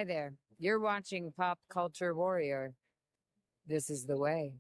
Hi there. You're watching Pop Culture Warrior. This is the way.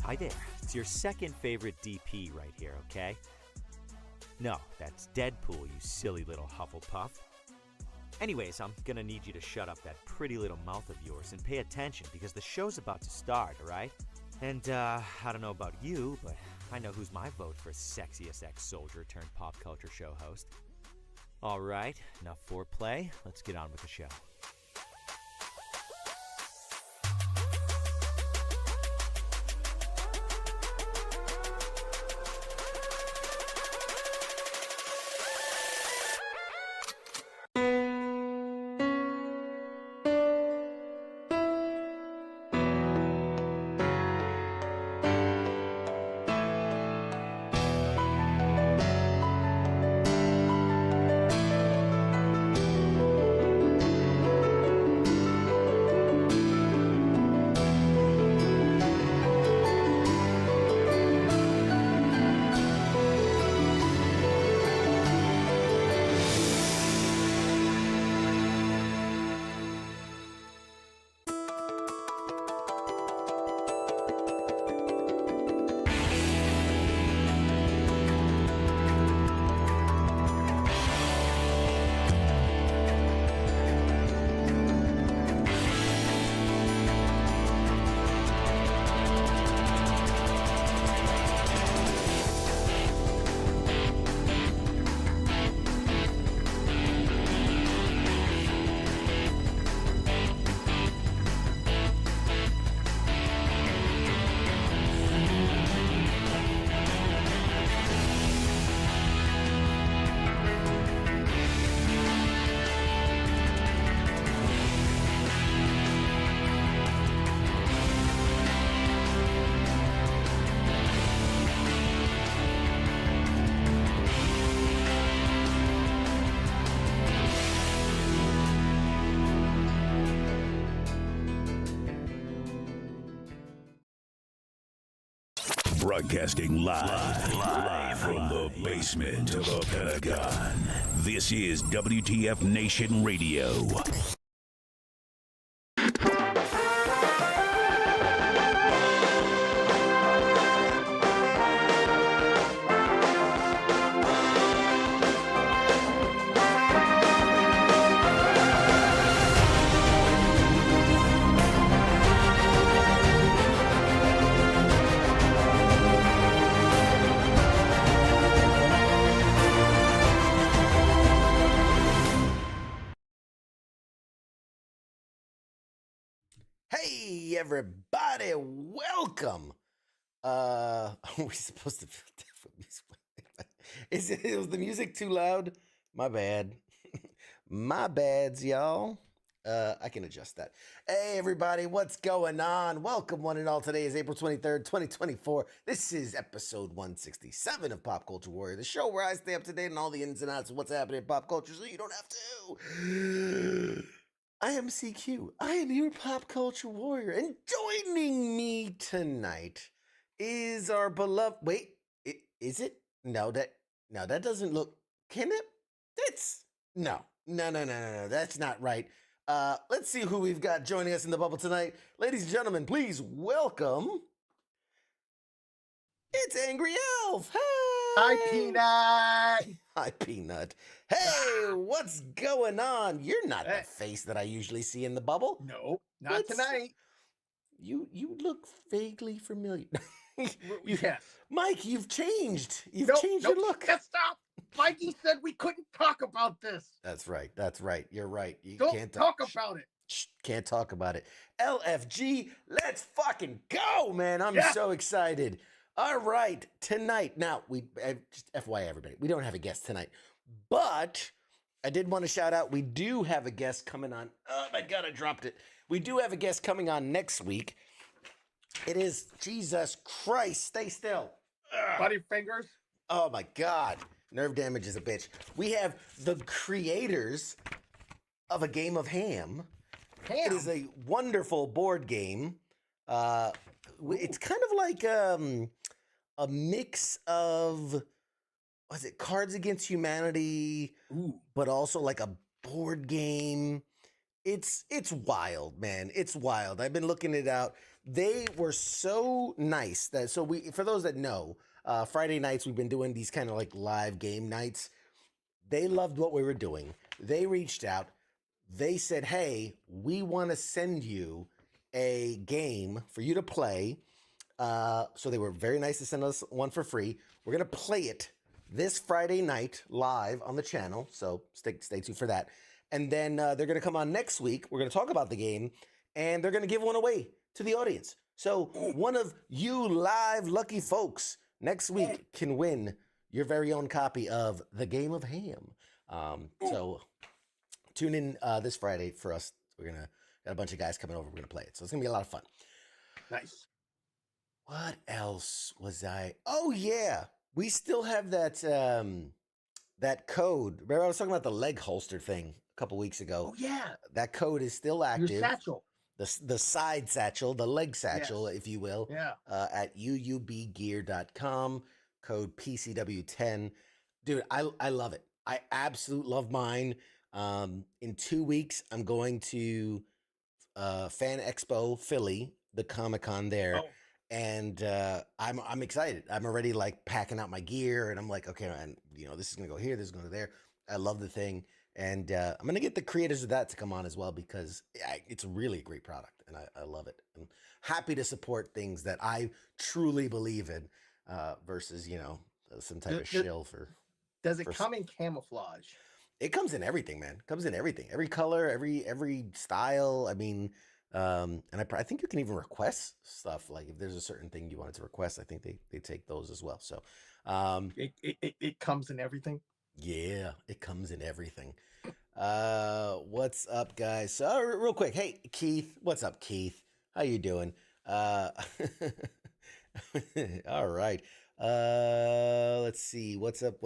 Hi there. It's your second favorite DP right here, okay? No, that's Deadpool, you silly little Hufflepuff. Anyways, I'm gonna need you to shut up that pretty little mouth of yours and pay attention because the show's about to start, alright? And, I don't know about you, but I know who's my vote for sexiest ex-soldier turned pop culture show host. Alright, enough foreplay. Let's get on with the show. Broadcasting live from the basement of the Pentagon. This is WTF Nation Radio. Hey, everybody, welcome. Are we supposed to feel different music? Was the music too loud? My bad. My bads, y'all. I can adjust that. Hey, everybody, what's going on? Welcome, one and all. Today is April 23rd, 2024. This is episode 167 of Pop Culture Warrior, the show where I stay up to date on all the ins and outs of what's happening in pop culture so you don't have to. I am CQ. I am your pop culture warrior, and joining me tonight is our beloved. Wait, is it? No, that doesn't look. Can it? That's no. That's not right. Let's see who we've got joining us in the bubble tonight, ladies and gentlemen. Please welcome. It's Angry Elf. Hey! Hi, Peanut. Hi, Peanut. Hey, what's going on? You're not the face that I usually see in the bubble. No, not tonight. You look vaguely familiar. Yes. Mike, you've changed. You've changed your look. Stop. Mikey said we couldn't talk about this. That's right. You're right. You Don't can't talk about it. Can't talk about it. L.F.G, let's fucking go, man. I'm so excited. All right, tonight. Now, just FYI, everybody, we don't have a guest tonight, but I did want to shout out, we do have a guest coming on. Oh my God, I dropped it. We do have a guest coming on next week. It is, Jesus Christ, stay still. Buddy fingers. Oh my God, nerve damage is a bitch. We have the creators of A Game of Ham. It is a wonderful board game. It's kind of like a mix of, was it Cards Against Humanity, but also like a board game. It's wild, man. It's wild. I've been looking it out. They were so nice that, for those that know, Friday nights we've been doing these kind of like live game nights. They loved what we were doing. They reached out. They said, hey, we want to send you a game for you to play. So they were very nice to send us one for free. We're going to play it this Friday night live on the channel. So stay tuned for that. And then they're going to come on next week. We're going to talk about the game and they're going to give one away to the audience. So one of you live lucky folks next week can win your very own copy of The Game of Ham. So tune in this Friday for us. We're going to got a bunch of guys coming over. We're going to play it. So it's going to be a lot of fun. Nice. What else was I? Oh yeah, we still have that that code. Remember I was talking about the leg holster thing a couple weeks ago. Oh yeah, that code is still active. Your satchel, the side satchel, the leg satchel, if you will. Yeah. At uubgear.com, code PCW10. Dude, I love it. I absolutely love mine. In 2 weeks, I'm going to Fan Expo Philly, the Comic-Con there. Oh. And I'm excited. I'm already like packing out my gear, and I'm like, okay, and this is gonna go here, this is gonna go there. I love the thing, and I'm gonna get the creators of that to come on as well because it's really a great product, and I love it. I'm happy to support things that I truly believe in, versus some type of shill for. Does it come in camouflage? It comes in everything, man. It comes in everything, every color, every style. I mean. And I think you can even request stuff. Like if there's a certain thing you wanted to request, I think they take those as well. So, it comes in everything. Yeah, it comes in everything. What's up, guys? So real quick, hey Keith, what's up, Keith? How you doing? All right. Let's see. What's up?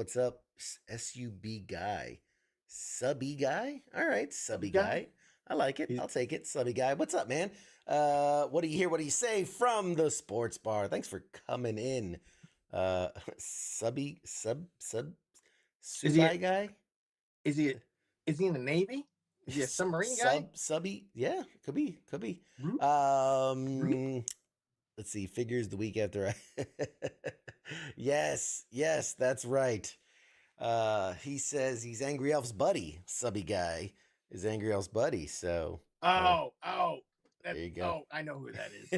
SUB guy, subby guy. All right, subby guy. I like it. I'll take it. Subby guy. What's up, man? What do you hear? What do you say from the sports bar? Thanks for coming in. Subby guy? Is he in the Navy? Is he a submarine guy? Subby. Yeah, could be. Let's see. Figures the week after. Yes, that's right. He says he's Angry Elf's buddy. Subby guy is Angry Elf's buddy. So there you go. Oh, I know who that is.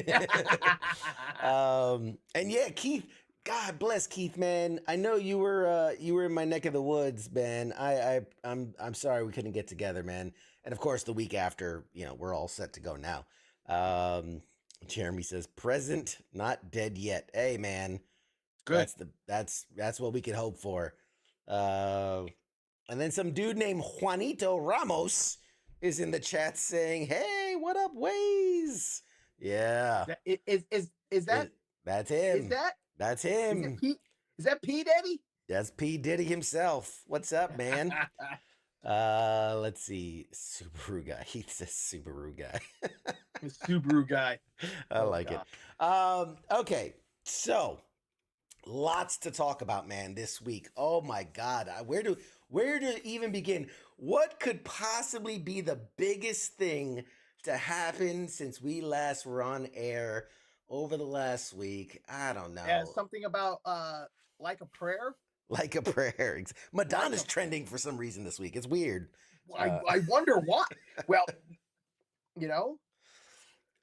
And yeah, Keith, God bless Keith, man. I know you were in my neck of the woods, man. I'm sorry we couldn't get together, man. And of course, the week after, we're all set to go now. Um, Jeremy says present, not dead yet. Hey man, Good. that's what we can hope for. And then some dude named Juanito Ramos is in the chat saying, "Hey, what up, Waze?" Yeah, Is that that's him. That's him. Is that P Daddy? That's P Diddy himself. What's up, man? Let's see. Subaru guy. He says Subaru guy. The Subaru guy. I like it. Okay, so lots to talk about, man, this week. Oh my God. Where to even begin? What could possibly be the biggest thing to happen since we last were on air over the last week? I don't know. Yeah, something about like a prayer. Like a prayer. Madonna's trending for some reason this week. It's weird. I wonder why. Well, you know.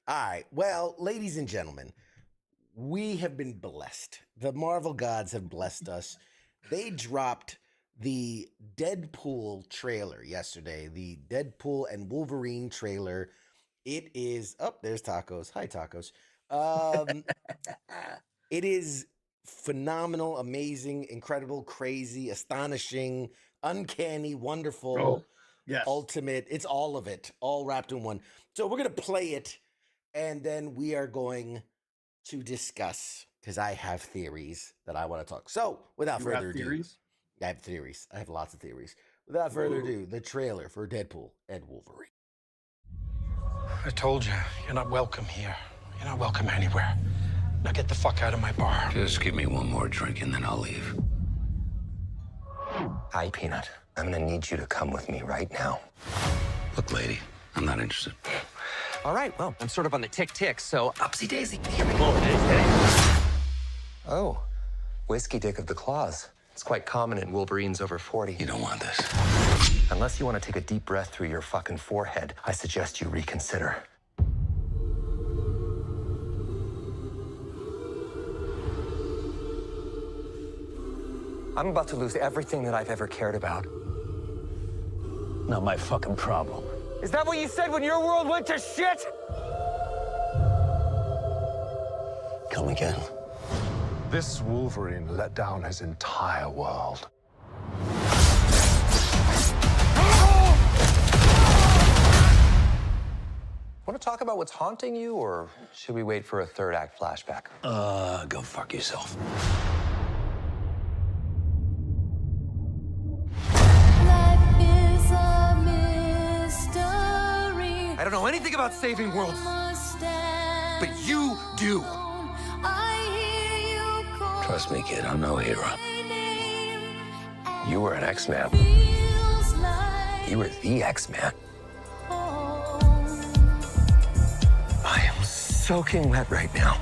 All right. Well, ladies and gentlemen, we have been blessed. The Marvel gods have blessed us. They dropped the Deadpool trailer yesterday. The Deadpool and Wolverine trailer. It is there's Tacos. Hi, Tacos. It is phenomenal, amazing, incredible, crazy, astonishing, uncanny, wonderful, yes, ultimate. It's all of it, all wrapped in one. So we're going to play it, and then we are going to discuss, because I have theories that I want to talk. So without further ado, I have theories. I have lots of theories. Without further ado, the trailer for Deadpool and Wolverine. I told you, you're not welcome here. You're not welcome anywhere. Now get the fuck out of my bar. Just give me one more drink and then I'll leave. Hi, Peanut. I'm gonna need you to come with me right now. Look, lady, I'm not interested. All right, well, I'm sort of on the tick-tick, so upsy daisy. Here we go. Oh, whiskey dick of the claws. It's quite common in Wolverines over 40. You don't want this. Unless you want to take a deep breath through your fucking forehead, I suggest you reconsider. I'm about to lose everything that I've ever cared about. Not my fucking problem. Is that what you said when your world went to shit? Come again. This Wolverine let down his entire world. Want to talk about what's haunting you, or should we wait for a third act flashback? Go fuck yourself. I don't know anything about saving worlds, but you do. Trust me, kid, I'm no hero. You were an X-Man. You were the X-Man. I am soaking wet right now.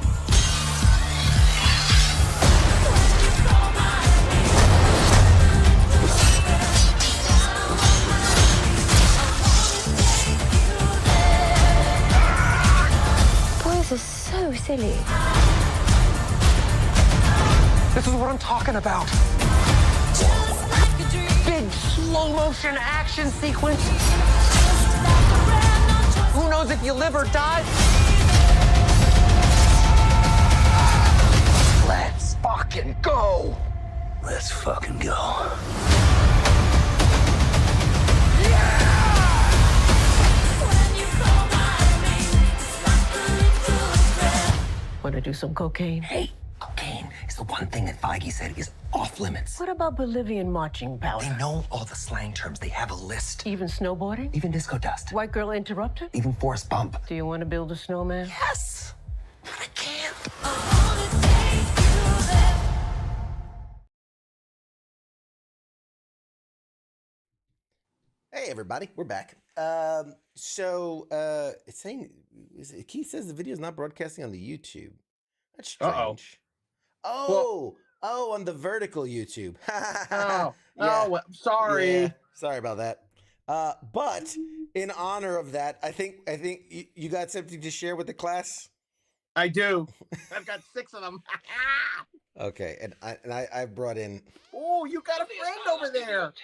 Boys are so silly. This is what I'm talking about. Big slow motion action sequence. Who knows if you live or die? Let's fucking go. Let's fucking go. Want to do some cocaine? Hey, cocaine is the one thing that Feige said is off limits. What about Bolivian marching powder? They know all the slang terms. They have a list. Even snowboarding? Even disco dust. White girl interrupted? Even forest bump. Do you want to build a snowman? Yes! But I can't. Hey everybody, we're back. It's saying Keith says the video is not broadcasting on the YouTube. That's strange. Oh, on the vertical YouTube. Well, sorry. Yeah, sorry about that. But in honor of that, I think you got something to share with the class. I do. I've got 6 of them. Okay, and I brought in. Oh, you got a friend over there.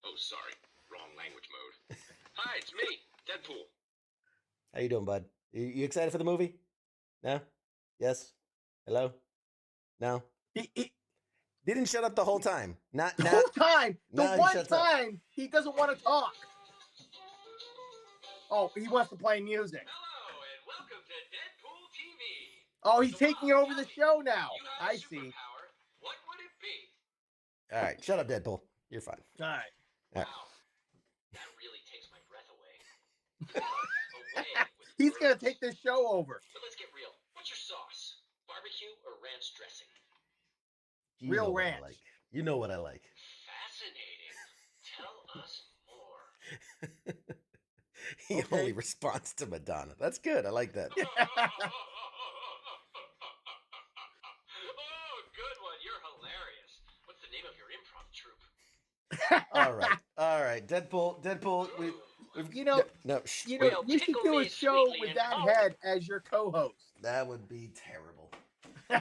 Oh, sorry. Wrong language mode. Hi, it's me, Deadpool. How you doing, bud? You excited for the movie? No? Yes? Hello? No? He Didn't shut up the whole time. Not the now. whole time, the Now he one shuts up. time he doesn't want to talk. Oh, he wants to play music. Hello and welcome to Deadpool TV. Oh, he's So, taking Bob, over tell the me, show now. you had a I see. superpower, what would it be? All right, shut up, Deadpool. You're fine. All right. All right. Wow, that really takes my breath away. Away with He's going to words. take this show over. But let's get real. What's your sauce? Barbecue or ranch dressing? You Real know what I ranch. like. You know what I like. Fascinating. Tell us more. He Okay. only responds to Madonna. That's good. I like that. Oh, good one. You're hilarious. What's the name of your improv troupe? All right. Deadpool. We've You know, no. Well, you should tickle do a me show sweetly with and that oh. head as your co-host. That would be terrible.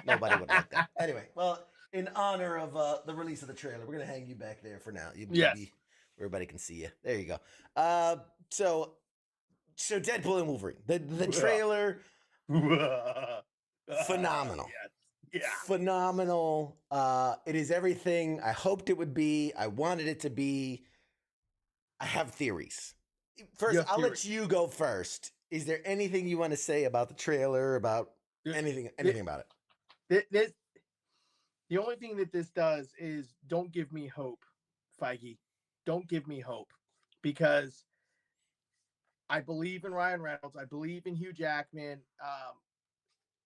Nobody would like that. Anyway, well, in honor of the release of the trailer, we're gonna hang you back there for now. Yes. Everybody can see you. There you go. So Deadpool and Wolverine. The trailer, phenomenal. Yes. Yeah. Phenomenal. It is everything I hoped it would be. I wanted it to be. I have theories. First, I'll let you go first. Is there anything you want to say about the trailer? About anything about it? The only thing that this does is don't give me hope, Feige. Don't give me hope, because I believe in Ryan Reynolds. I believe in Hugh Jackman.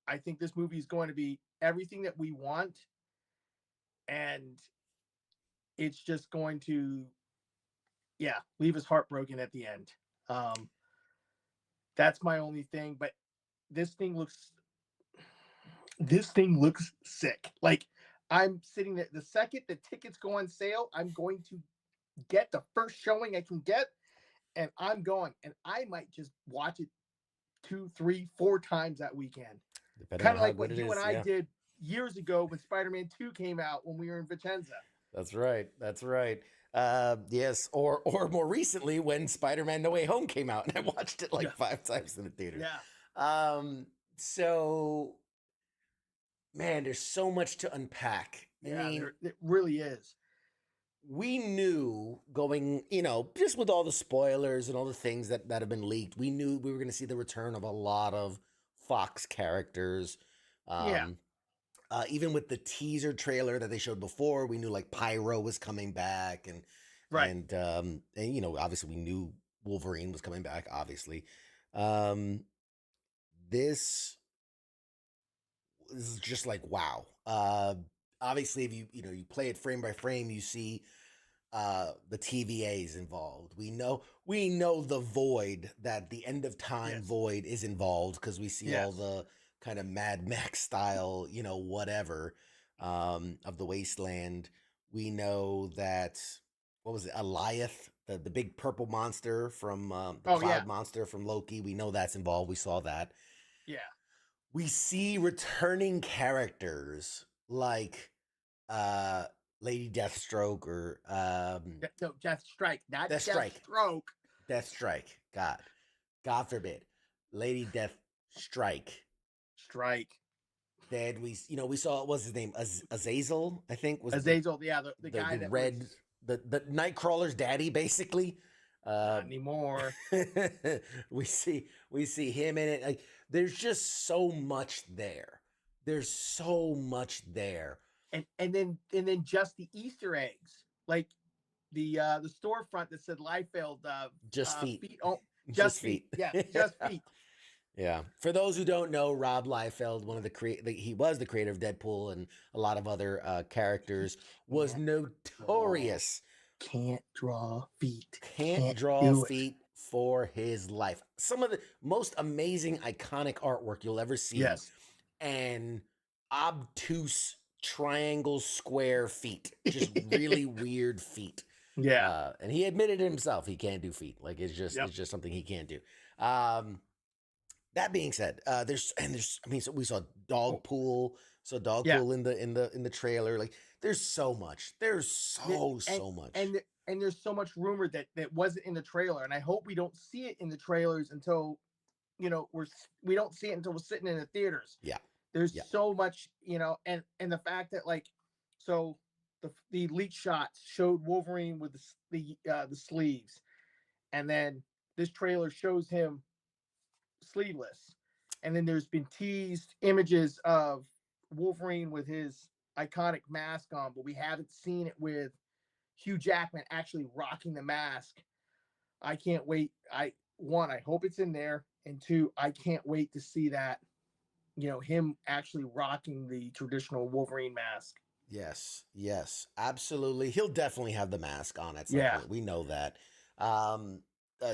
I think this movie is going to be everything that we want, and it's just going to, leave us heartbroken at the end. That's my only thing. But this thing looks sick. Like, I'm sitting there. The second the tickets go on sale, I'm going to get the first showing I can get, and I'm going. And I might just watch it 2, 3, 4 times that weekend. Kind of like what you and I did years ago when Spider-Man 2 came out when we were in Vicenza. That's right. Yes, or more recently when Spider-Man No Way Home came out, and I watched it like 5 times in the theater. Yeah. So, man, there's so much to unpack. Yeah, I mean, it really is. We knew going, just with all the spoilers and all the things that have been leaked, we knew we were going to see the return of a lot of Fox characters. Even with the teaser trailer that they showed before, we knew like Pyro was coming back, and right, and obviously we knew Wolverine was coming back. Obviously, this is just like wow. Obviously, if you play it frame by frame, you see the TVA's involved. We know the Void, that the end of time Void is involved, because we see all the kind of Mad Max style, whatever, of the wasteland. We know that, what was it, Eliath, the big purple monster from the cloud monster from Loki. We know that's involved. We saw that. Yeah. We see returning characters like Lady Deathstroke, or no, Deathstrike, not Deathstrike. Deathstroke. God forbid, Lady Deathstrike. Then we saw, what's his name, Azazel, I think was Azazel. The guy the that red was... the Nightcrawler's daddy, basically. Not anymore. we see him in it. Like, there's just so much there. And then just the Easter eggs, like the storefront that said Liefeld, just feet. Just feet. Yeah, just feet. Yeah. For those who don't know, Rob Liefeld, he was the creator of Deadpool and a lot of other characters, was notorious. Can't draw feet. Can't draw feet for his life. Some of the most amazing, iconic artwork you'll ever see. Yes. And obtuse triangle square feet. Just really weird feet. Yeah. And he admitted himself he can't do feet. Like, it's just something he can't do. That being said, so we saw Dogpool. So Dogpool in the trailer. Like, there's so much. There's so much. And there's so much rumor that wasn't in the trailer. And I hope we don't see it in the trailers until we don't see it until we're sitting in the theaters. Yeah. There's Yeah. so much, and the fact that so the leak shots showed Wolverine with the sleeves, and then this trailer shows him sleeveless, and then there's been teased images of Wolverine with his iconic mask on, but we haven't seen it with Hugh Jackman actually rocking the mask. I can't wait. I hope it's in there, and two, I can't wait to see that. Him actually rocking the traditional Wolverine mask. Yes, absolutely. He'll definitely have the mask on at some Yeah. point. We know that.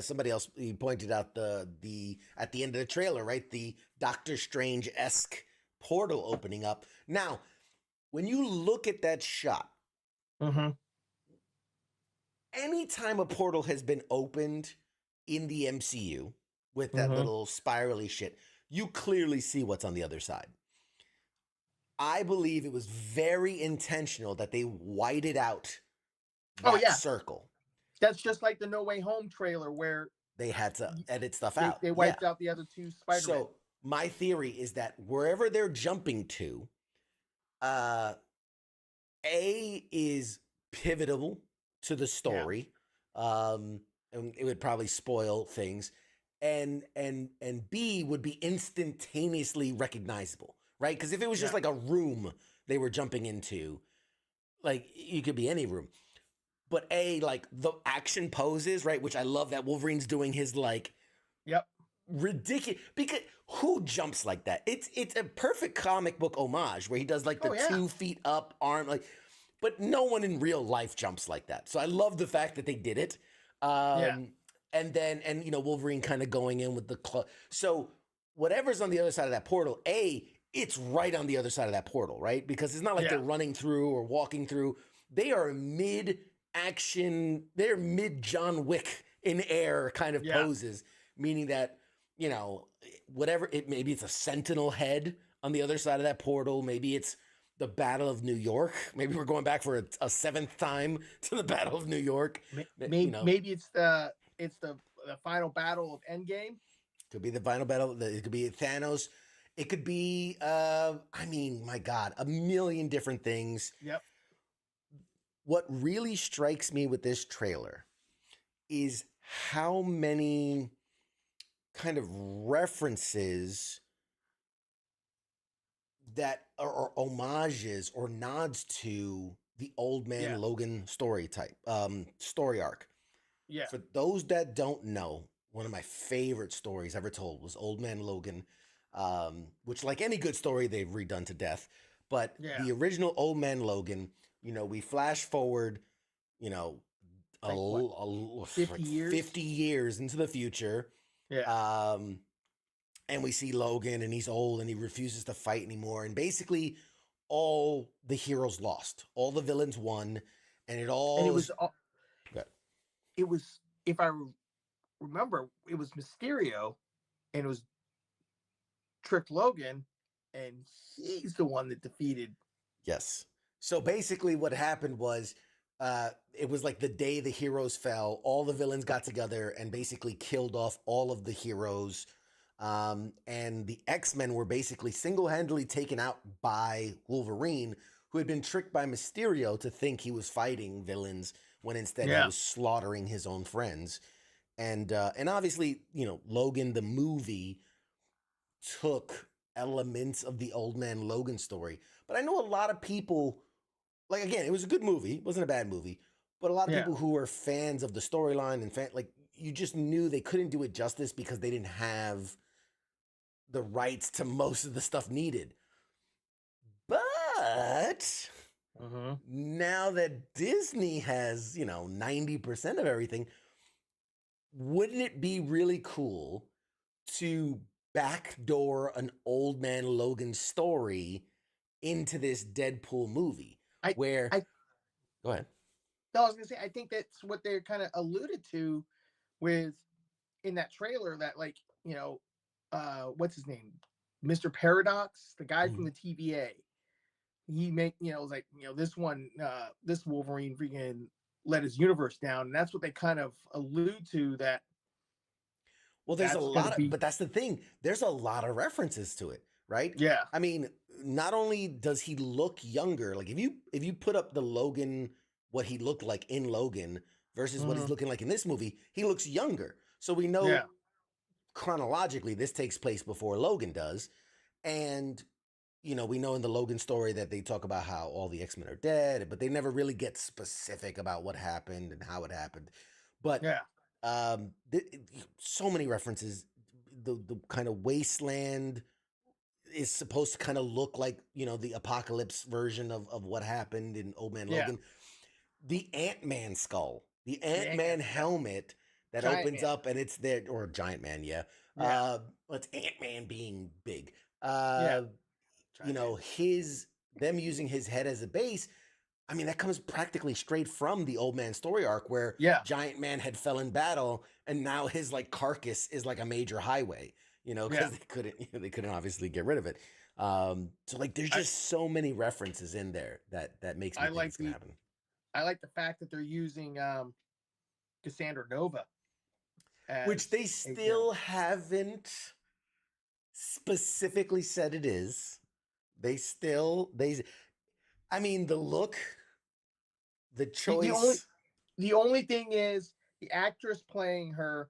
Somebody else he pointed out the at the end of the trailer, right? The Doctor Strange-esque portal opening up. Now, when you look at that shot, anytime a portal has been opened in the MCU with that little spirally shit, you clearly see what's on the other side. I believe it was very intentional that they whited out that circle. That's just like the No Way Home trailer where they had to edit stuff out. They wiped out the other two Spider-Man. So my theory is that wherever they're jumping to, A is pivotal to the story. And it would probably spoil things. And B would be instantaneously recognizable, right? Because if it was just like a room they were jumping into, like you could be any room. But A, like the action poses, right? Which I love that Wolverine's doing his ridiculous, because who jumps like that? It's a perfect comic book homage where he does like the 2 feet up arm, but no one in real life jumps like that. So I love the fact that they did it. And then, Wolverine kind of going in with the club. So whatever's on the other side of that portal, A, it's right on the other side of that portal, right? Because it's not like they're running through or walking through. They are mid-action, they're mid-John Wick in air kind of poses, meaning that, whatever, maybe it's a Sentinel head on the other side of that portal. Maybe it's the Battle of New York. Maybe we're going back for a 7th time to the Battle of New York. Maybe it's the final battle of Endgame. Could be the final battle. It could be Thanos. It could be, my God, a million different things. Yep. What really strikes me with this trailer is how many kind of references that are homages or nods to the Old Man Logan story arc. Yeah. For those that don't know, one of my favorite stories ever told was Old Man Logan, which, like any good story, they've redone to death. But the original Old Man Logan, we flash forward, 50 years into the future. Yeah. And we see Logan, and he's old, and he refuses to fight anymore. And basically, all the heroes lost. All the villains won. And it was... It was, if I remember, it was Mysterio, and it was tricked Logan, and he's the one that defeated. Yes. So basically what happened was, it was like the day the heroes fell, all the villains got together and basically killed off all of the heroes. And the X-Men were basically single-handedly taken out by Wolverine, who had been tricked by Mysterio to think he was fighting villains when instead he was slaughtering his own friends. And obviously, Logan, the movie, took elements of the Old Man Logan story. But I know a lot of people, again, it was a good movie. It wasn't a bad movie. But a lot of people who were fans of the storyline and you just knew they couldn't do it justice because they didn't have the rights to most of the stuff needed. But now that Disney has, 90% of everything, wouldn't it be really cool to backdoor an Old Man Logan story into this Deadpool movie? Go ahead. No, I was gonna say, I think that's what they're kind of alluded to with in that trailer, that what's his name? Mr. Paradox, the guy from the TVA. He this Wolverine freaking let his universe down. And that's what they kind of allude to, that. Well, there's a That's gonna lot be- of, but that's the thing. There's a lot of references to it, right? Yeah. I mean, not only does he look younger, like if you put up the Logan, what he looked like in Logan versus what he's looking like in this movie, he looks younger. So we know Yeah. chronologically this takes place before Logan does, and you know we know in the Logan story that they talk about how all the X-Men are dead, but they never really get specific about what happened and how it happened. But Yeah. so many references. The kind of wasteland is supposed to kind of look like, you know, the apocalypse version of what happened in Old Man Yeah. Logan. The Ant-Man skull, the Ant-Man helmet that Giant opens Man. up and it's there, or Giant Man, yeah. Yeah. It's Ant-Man being big. Yeah. You know, them using his head as a base. I mean, that comes practically straight from the Old Man story arc where Giant Man had fell in battle and now his like carcass is like a major highway, you know, because they couldn't obviously get rid of it. So like there's just so many references in there that makes me think it's gonna happen. I like the fact that they're using Cassandra Nova. Which they still haven't specifically said it is. I mean, the look, the choice. The only thing is the actress playing her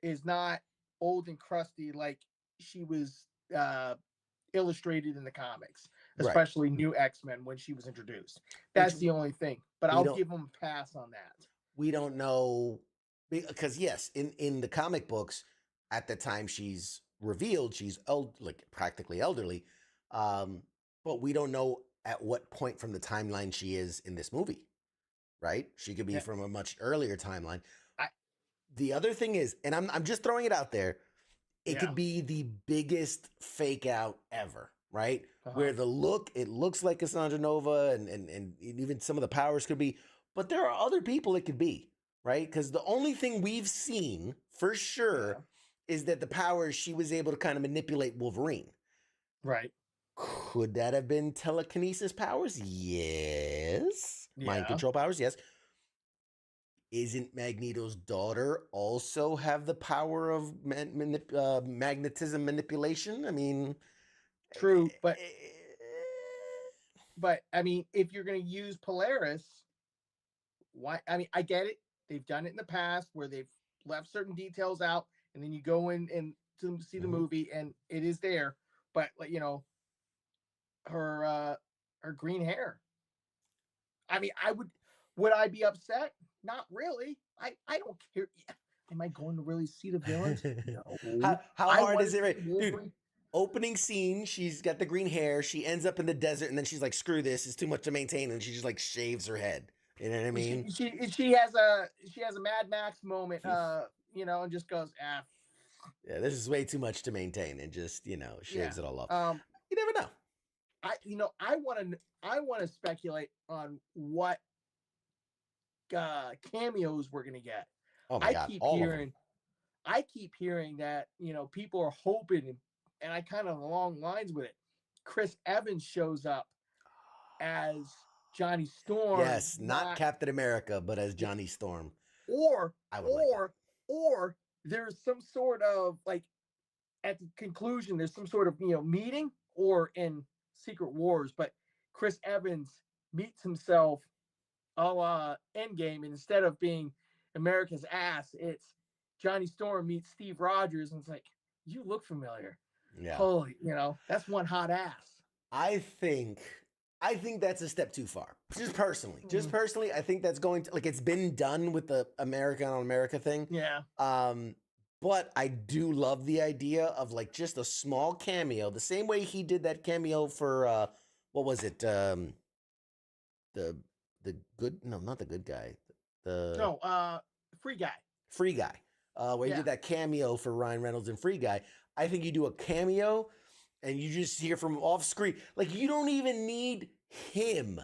is not old and crusty like she was illustrated in the comics, especially New X-Men when she was introduced. That's the only thing. But I'll give them a pass on that. We don't know because yes, in the comic books, at the time she's revealed, she's like practically elderly. But we don't know at what point from the timeline she is in this movie, right? She could be from a much earlier timeline. The other thing is, and I'm just throwing it out there, it could be the biggest fake out ever, right? Where it looks like Cassandra Nova and even some of the powers could be, but there are other people it could be, right? Because the only thing we've seen for sure is that the powers, she was able to kind of manipulate Wolverine. Right. Could that have been telekinesis powers? Yes. Mind control powers? Yes. Isn't Magneto's daughter also have the power of magnetism manipulation? I mean, true, but I mean, if you're going to use Polaris, why? I mean, I get it. They've done it in the past where they've left certain details out, and then you go in and to see the movie, and it is there. But you know, her green hair. I mean, would I be upset? Not really. I don't care. Am I going to really see the villains? No. How hard is it, right? Dude, opening scene, she's got the green hair. She ends up in the desert, and then she's like, "Screw this! It's too much to maintain," and she just like shaves her head. You know what I mean? She has a Mad Max moment. You know, and just goes, ah. Yeah, this is way too much to maintain, and just shaves it all off. You never know. I want to speculate on what cameos we're gonna get. Oh my God, all of them. I keep hearing that people are hoping, and I kind of along lines with it. Chris Evans shows up as Johnny Storm. Yes, not Captain America, but as Johnny Storm. Or there's some sort of like at the conclusion, there's some sort of meeting, or in Secret Wars, but Chris Evans meets himself a la Endgame, and instead of being America's ass, it's Johnny Storm meets Steve Rogers, and it's like, you look familiar. Yeah. Holy, that's one hot ass. I think that's a step too far. Just personally, I think that's going to, like, it's been done with the America on America thing. Yeah. But I do love the idea of like just a small cameo, the same way he did that cameo for what was it? The good, no, not the good guy. Free Guy. Free Guy. Where he did that cameo for Ryan Reynolds and Free Guy. I think you do a cameo and you just hear from off screen. Like, you don't even need him.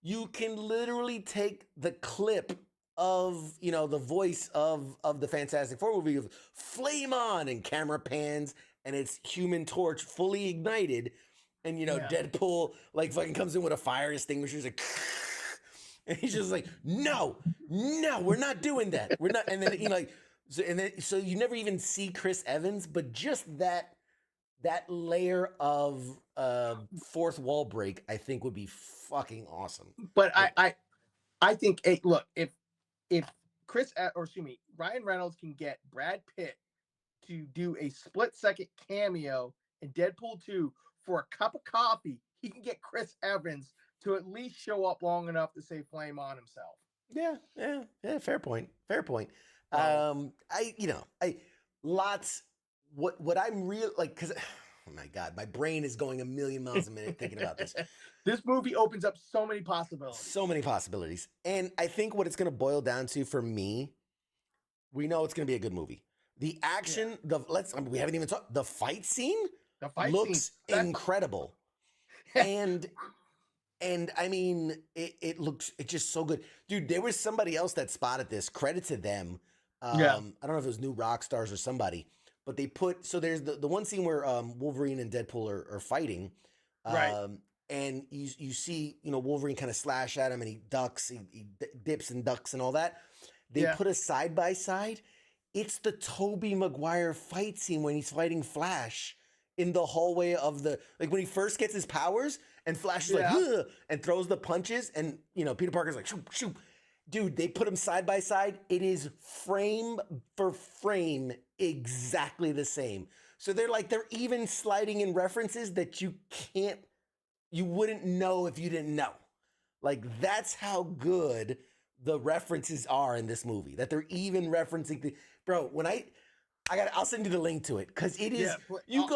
You can literally take the clip of, the voice of the Fantastic Four movie of Flame On, and camera pans and it's Human Torch fully ignited. And, Deadpool like fucking comes in with a fire extinguisher. He's like, and he's just like, no, we're not doing that. We're not. And then So you never even see Chris Evans, but just that layer of fourth wall break, I think would be fucking awesome. But I think, hey, look, if Ryan Reynolds can get Brad Pitt to do a split-second cameo in Deadpool 2 for a cup of coffee, he can get Chris Evans to at least show up long enough to say flame on himself. Yeah. Fair point. So- What I'm real like, because oh my god, my brain is going a million miles a minute thinking about this. This movie opens up so many possibilities. So many possibilities, and I think what it's going to boil down to for me, we know it's going to be a good movie. The action, we haven't even talked. The fight scene looks incredible, and I mean, it's just so good, dude. There was somebody else that spotted this. Credit to them. I don't know if it was New Rockstars or somebody, but they put there's the one scene where Wolverine and Deadpool are fighting, right? And you see Wolverine kind of slash at him, and he ducks, he dips and ducks and all that. They put a side by side. It's the Tobey Maguire fight scene when he's fighting Flash in the hallway of when he first gets his powers and Flash is like, ugh, and throws the punches, and Peter Parker's like, shoot, shoot. Dude, they put them side by side. It is frame for frame exactly the same. So they're even sliding in references that you wouldn't know if you didn't know. Like, that's how good the references are in this movie, that they're even referencing bro, when I'll send you the link to it, because it is, you're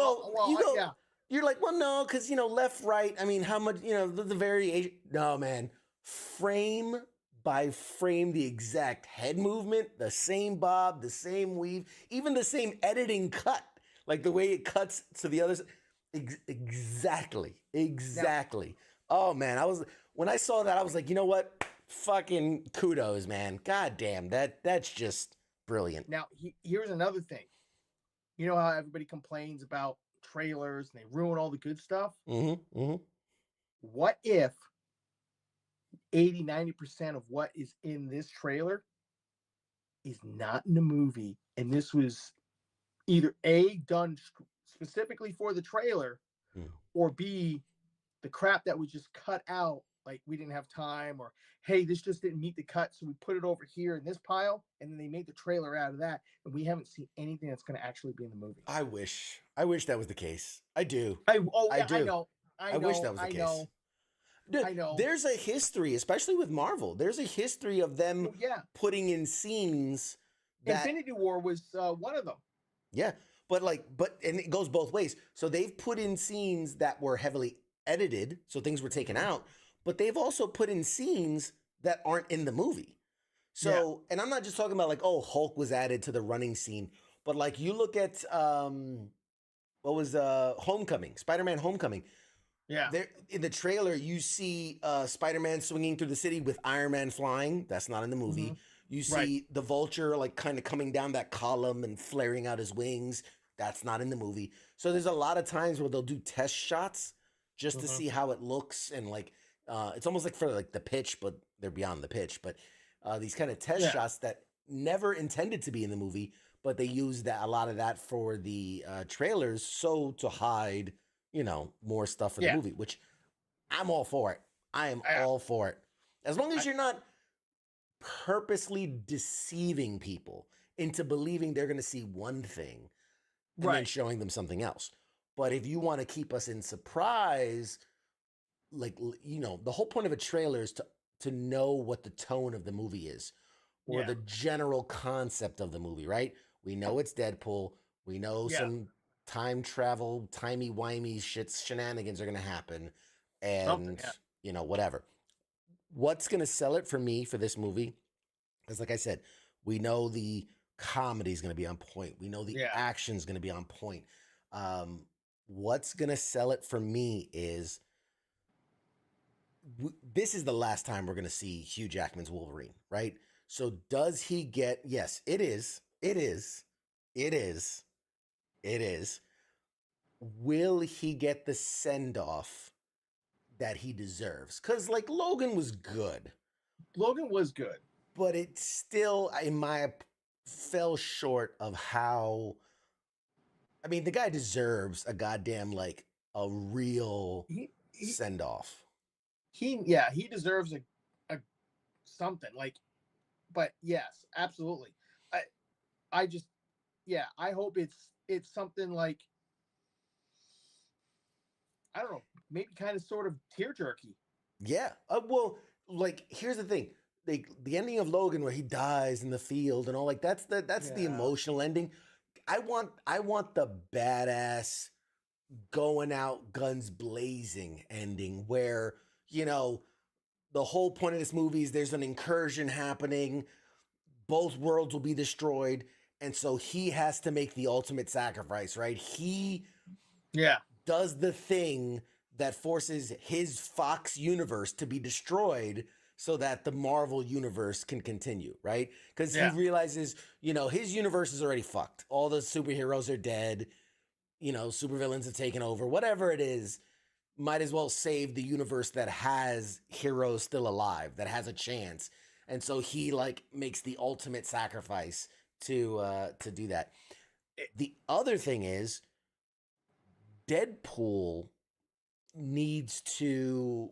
like, well, no, because, left, right, I mean, how much, the variation, no, man, frame by frame, the exact head movement, the same bob, the same weave, even the same editing cut, like the way it cuts to the other side, exactly. Oh, man, when I saw that, I was like, you know what, fucking kudos, man, god damn, that's just brilliant. Now, here's another thing. You know how everybody complains about trailers and they ruin all the good stuff? What if 80-90% of what is in this trailer is not in the movie, and this was either A, done specifically for the trailer, or B, the crap that was just cut out, like we didn't have time, or hey, this just didn't meet the cut, so we put it over here in this pile, and then they made the trailer out of that, and we haven't seen anything that's going to actually be in the movie. I wish that was the case. I do. I do. I wish that was the case. Dude, I know. There's a history, especially with Marvel. There's a history of them putting in scenes. Infinity War was one of them. Yeah, but and it goes both ways. So they've put in scenes that were heavily edited, so things were taken out. But they've also put in scenes that aren't in the movie. So, and I'm not just talking about Hulk was added to the running scene, but you look at what was Homecoming, Spider-Man Homecoming. Yeah. There in the trailer, you see Spider-Man swinging through the city with Iron Man flying. That's not in the movie. You see the Vulture kind of coming down that column and flaring out his wings. That's not in the movie. So there's a lot of times where they'll do test shots just to see how it looks, and it's almost like for the pitch, but they're beyond the pitch. But these kind of test shots that never intended to be in the movie, but they use a lot of that for the trailers, so to hide more stuff for the movie, which I'm all for it. I am all for it. As long as you're not purposely deceiving people into believing they're going to see one thing and then showing them something else. But if you want to keep us in surprise, the whole point of a trailer is to know what the tone of the movie is, or the general concept of the movie, right? We know it's Deadpool. We know some time travel, timey-wimey shenanigans are going to happen, and whatever. What's going to sell it for me for this movie is, like I said, we know the comedy is going to be on point. We know the action is going to be on point. What's going to sell it for me is this is the last time we're going to see Hugh Jackman's Wolverine, right? So does he get, yes, it is. Will he get the send-off that he deserves? Because Logan was good. Logan was good. But it's still, in my fell short of how. I mean, the guy deserves a goddamn like a real send off. He deserves a something like, but yes, absolutely. I just, yeah, I hope it's something like, I don't know, maybe kind of sort of tear jerky. Yeah. Well, like here's the thing. The ending of Logan where he dies in the field and all, like that's the emotional ending. I want the badass going out guns blazing ending where, you know, the whole point of this movie is there's an incursion happening, both worlds will be destroyed, and so he has to make the ultimate sacrifice, right? He does the thing that forces his Fox universe to be destroyed so that the Marvel universe can continue, right? Because he realizes, you know, his universe is already fucked. All the superheroes are dead, you know, supervillains have taken over, whatever it is. Might as well save the universe that has heroes still alive, that has a chance. And so he like makes the ultimate sacrifice to do that. The other thing is Deadpool needs to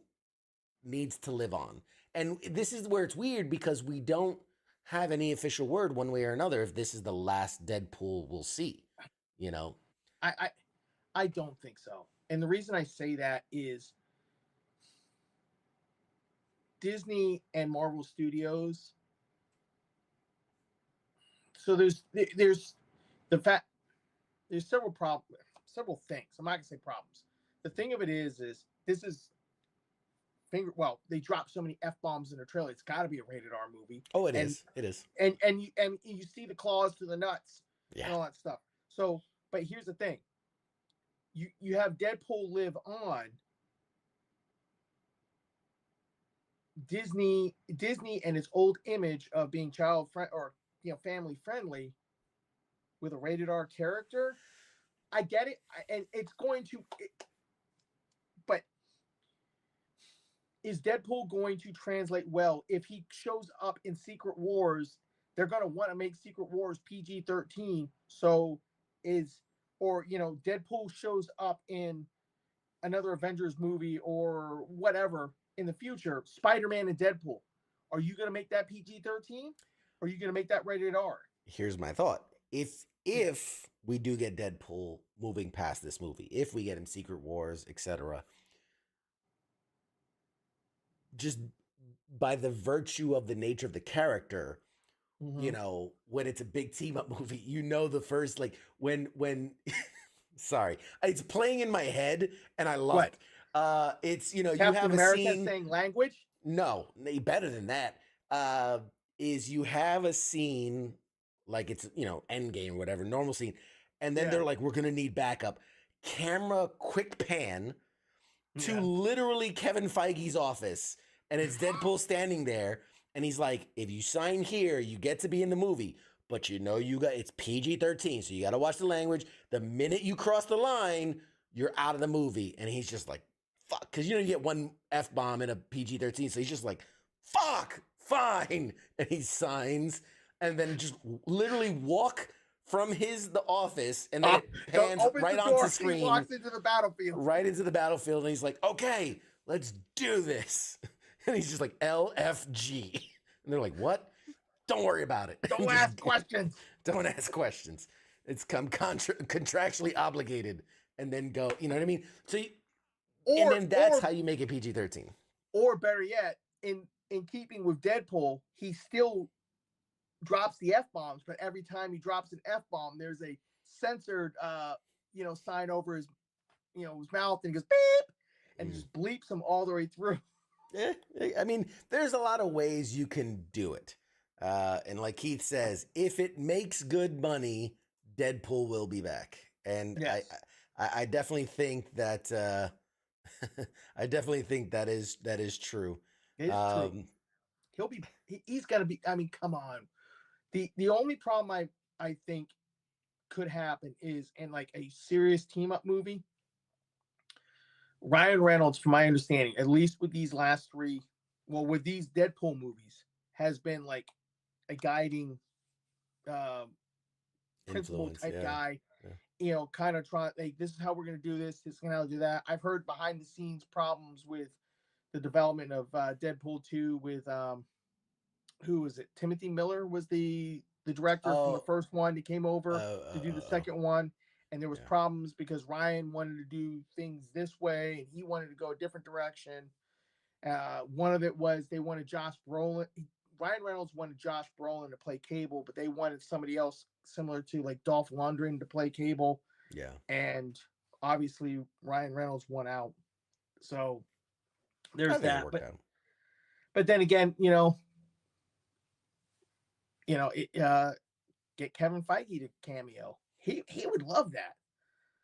live on. And this is where it's weird because we don't have any official word one way or another if this is the last Deadpool we'll see, you know. I don't think so. And the reason I say that is Disney and Marvel Studios. So there's the fact there's several things. I'm not gonna say problems. The thing of it is this is they drop so many F-bombs in the trailer. It's got to be a rated R movie. Oh, it is. It is. And you see the claws to the nuts and all that stuff. So, but here's the thing. You have Deadpool live on. Disney and its old image of being child friend or family friendly with a rated R character. I get it, and it's going to. But is Deadpool going to translate well if he shows up in Secret Wars? They're going to want to make Secret Wars PG-13. So Deadpool shows up in another Avengers movie or whatever in the future, Spider-Man and Deadpool. Are you going to make that PG-13? Or are you going to make that rated R? Here's my thought. If we do get Deadpool moving past this movie, if we get him Secret Wars, etc., just by the virtue of the nature of the character, you know, when it's a big team up movie, you know, the first, like when sorry, it's playing in my head and I love it. It's, you know, Captain you have America a scene saying language. No, better than that. Is you have a scene like it's, you know, Endgame or whatever, normal scene, and then they're like, we're gonna need backup. Camera quick pan to literally Kevin Feige's office, and it's Deadpool standing there, and he's like, if you sign here, you get to be in the movie. But you know it's PG-13, so you gotta watch the language. The minute you cross the line, you're out of the movie. And he's just like, fuck. Because you get one F-bomb in a PG-13, so he's just like, fuck, fine. And he signs, and then just literally walk from the office, and then it pans right onto screen. He walks into the battlefield. Right into the battlefield, and he's like, okay, let's do this. And he's just like, L.F.G. And they're like, what? Don't worry about it. Don't ask questions. Don't ask questions. It's contractually obligated, and then go. You know what I mean? So, and then that's how you make it PG-13. Or better yet, in keeping with Deadpool, he still drops the F-bombs, but every time he drops an F-bomb, there's a censored, sign over his, his mouth, and he goes beep, and just bleeps him all the way through. Yeah, I mean, there's a lot of ways you can do it. And like Keith says, if it makes good money, Deadpool will be back. And yes. I definitely think that that is true. It is true. He's got to be. I mean, come on. The only problem I think could happen is in like a serious team up movie. Ryan Reynolds, from my understanding, at least with these last with these Deadpool movies, has been like a guiding principal Influence, type yeah. guy. Yeah. Kind of trying like this is how we're going to do this. This is how to do that. I've heard behind the scenes problems with the development of Deadpool 2 with who was it? Timothy Miller was the director from the Oh, first one. He came over to do the oh. second one, and there was Yeah. problems because Ryan wanted to do things this way and he wanted to go a different direction. One of it was they wanted Josh Brolin. Ryan Reynolds wanted Josh Brolin to play Cable, but they wanted somebody else similar to like Dolph Lundgren to play Cable. Yeah. And obviously Ryan Reynolds won out. So I there's think it that. worked out. But then again, get Kevin Feige to cameo. He would love that.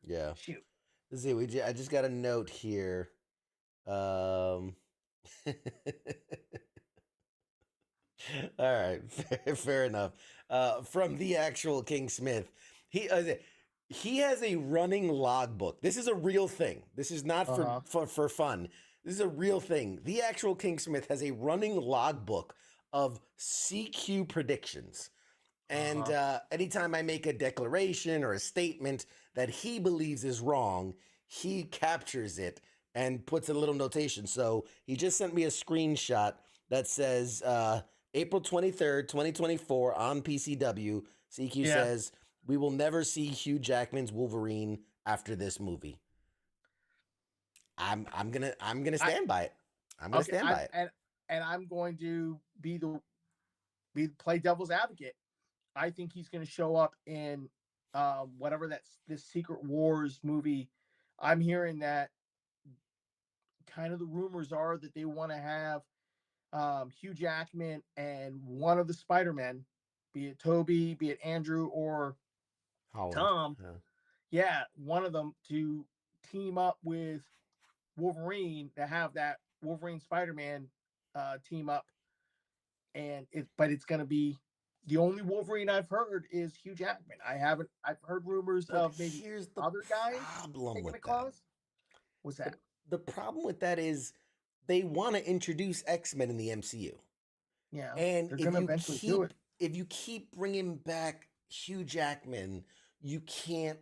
Yeah. Shoot. Let's see. I just got a note here. All right, fair enough. From the actual King Smith, he has a running logbook. This is a real thing. This is not for fun. This is a real thing. The actual King Smith has a running logbook of CQ predictions. And anytime I make a declaration or a statement that he believes is wrong, he captures it and puts a little notation. So he just sent me a screenshot that says April 23rd, 2024 on PCW. CQ says, we will never see Hugh Jackman's Wolverine after this movie. I'm gonna stand by it. I'm gonna stand by it. And I'm going to play devil's advocate. I think he's going to show up in whatever this Secret Wars movie. I'm hearing that kind of the rumors are that they want to have Hugh Jackman and one of the Spider-Men, be it Toby, be it Andrew or Holland. Tom. Yeah, one of them to team up with Wolverine to have that Wolverine Spider-Man team up. But it's going to be the only Wolverine I've heard is Hugh Jackman. I've heard rumors of maybe other guys taking the claws. What's that? The problem with that is they want to introduce X-Men in the MCU. Yeah. And they're going to eventually do it. If you keep bringing back Hugh Jackman, you can't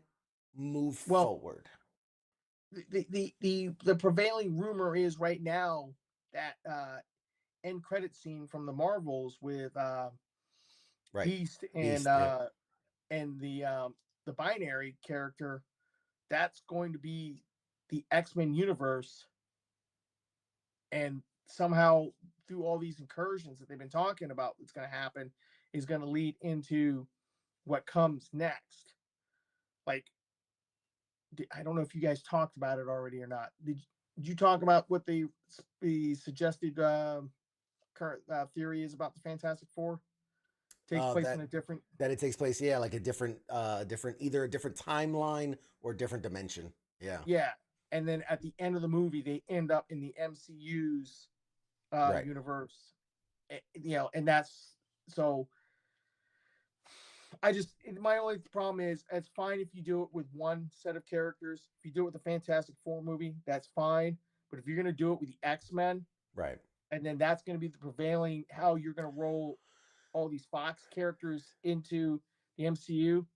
move forward. The prevailing rumor is right now that end credit scene from the Marvels with Beast and and the Binary character, that's going to be the X-Men universe, and somehow through all these incursions that they've been talking about that's going to happen is going to lead into what comes next. Like, I don't know if you guys talked about it already or not. Did you talk about what the suggested current theory is about the Fantastic Four? Takes place in a different. That it takes place, like a different, either a different timeline or a different dimension. Yeah. Yeah, and then at the end of the movie, they end up in the MCU's universe. And that's so. My only problem is it's fine if you do it with one set of characters. If you do it with the Fantastic Four movie, that's fine. But if you're going to do it with the X-Men, right, and then that's going to be the prevailing how you're going to roll all these Fox characters into the MCU.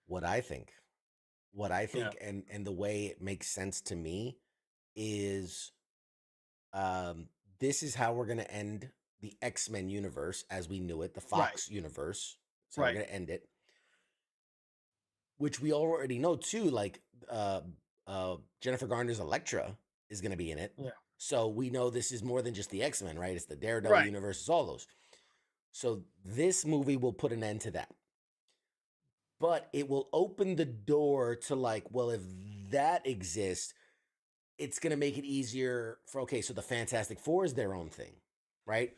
What I think, and the way it makes sense to me is, this is how we're going to end the X-Men universe as we knew it, the Fox universe. So we're going to end it, which we already know too. Like Jennifer Garner's Elektra is going to be in it. Yeah. So we know this is more than just the X-Men, right? It's the Daredevil universe, it's all those. So this movie will put an end to that. But it will open the door to if that exists, it's going to make it easier for, so the Fantastic Four is their own thing, right?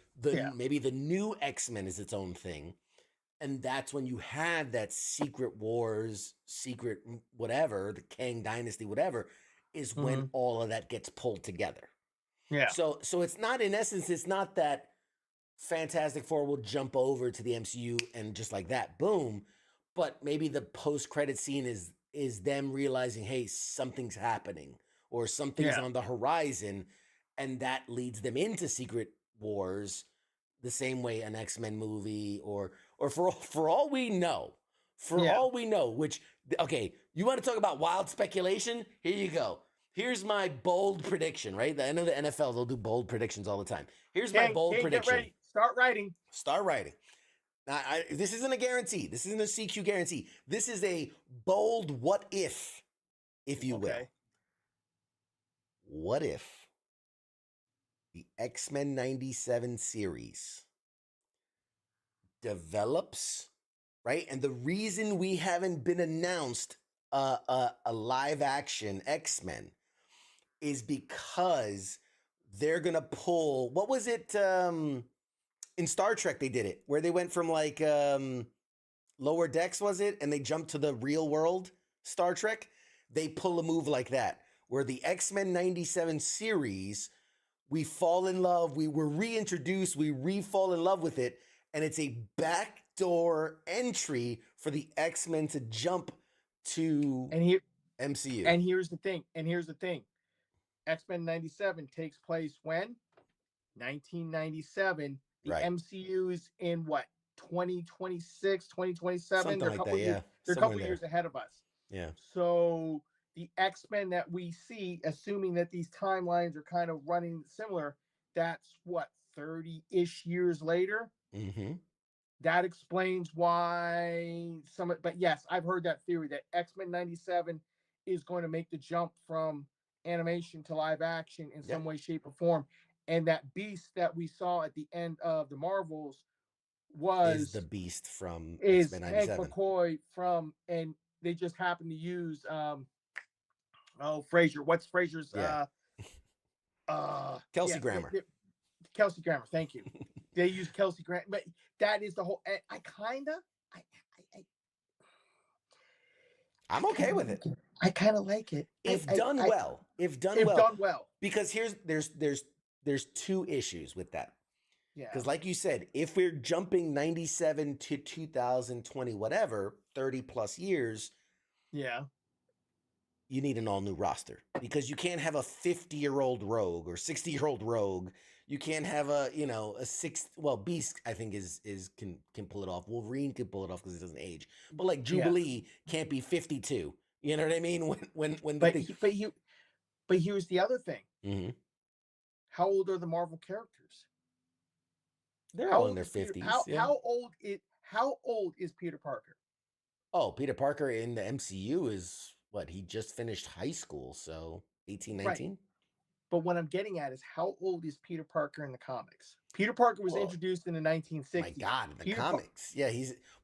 Maybe the new X-Men is its own thing. And that's when you have that Secret Wars, secret whatever, the Kang Dynasty, whatever, is when all of that gets pulled together. Yeah. So it's not, in essence, it's not that Fantastic Four will jump over to the MCU and just like that, boom. But maybe the post-credit scene is them realizing, hey, something's happening or something's on the horizon, and that leads them into Secret Wars the same way an X-Men movie or or for all we know, which okay, you want to talk about wild speculation? Here you go. Here's my bold prediction, right? I know the NFL, they'll do bold predictions all the time. Here's my bold prediction. Get ready. Start writing. Start writing. Now, this isn't a guarantee. This isn't a CQ guarantee. This is a bold what if you will. What if the X-Men 97 series develops, right? And the reason we haven't been announced a live action X-Men is because they're going to pull, what was it in Star Trek they did it, where they went from like lower decks, was it? And they jumped to the real world Star Trek. They pull a move like that, where the X-Men 97 series, we fall in love, we were reintroduced, we re-fall in love with it, and it's a backdoor entry for the X-Men to jump to MCU. And here's the thing. X-Men 97 takes place when? 1997. The MCU is in what? 2026, 2027? Something They're like a couple that, years, yeah. they're a couple years ahead of us. Yeah. So the X-Men that we see, assuming that these timelines are kind of running similar, that's what, 30-ish years later? Mm-hmm. That explains why but yes, I've heard that theory that X-Men 97 is going to make the jump from animation to live action in some way, shape, or form. And that Beast that we saw at the end of the Marvels is the Beast from X-Men 97. Hank McCoy and they just happen to use Fraser. What's Fraser's Kelsey Grammer. Kelsey Grammer, thank you. They use Kelsey Grammer, but that is the whole. I'm okay with it. I kind of like it if done well. Because there's two issues with that. Yeah. Because like you said, if we're jumping 97 to 2020, whatever, 30 plus years. Yeah. You need an all new roster, because you can't have a 50-year-old Rogue or 60-year-old Rogue. You can't have a Beast, I think can pull it off. Wolverine can pull it off because it doesn't age. But like Jubilee can't be 52. You know what I mean? But here's the other thing. Mm-hmm. How old are the Marvel characters? They're all in their 50s. How old is Peter Parker? Oh, Peter Parker in the MCU is what? He just finished high school, so 18, 19? Right. But what I'm getting at is, how old is Peter Parker in the comics? Peter Parker was introduced in the 1960s. My God, in the comics. Yeah,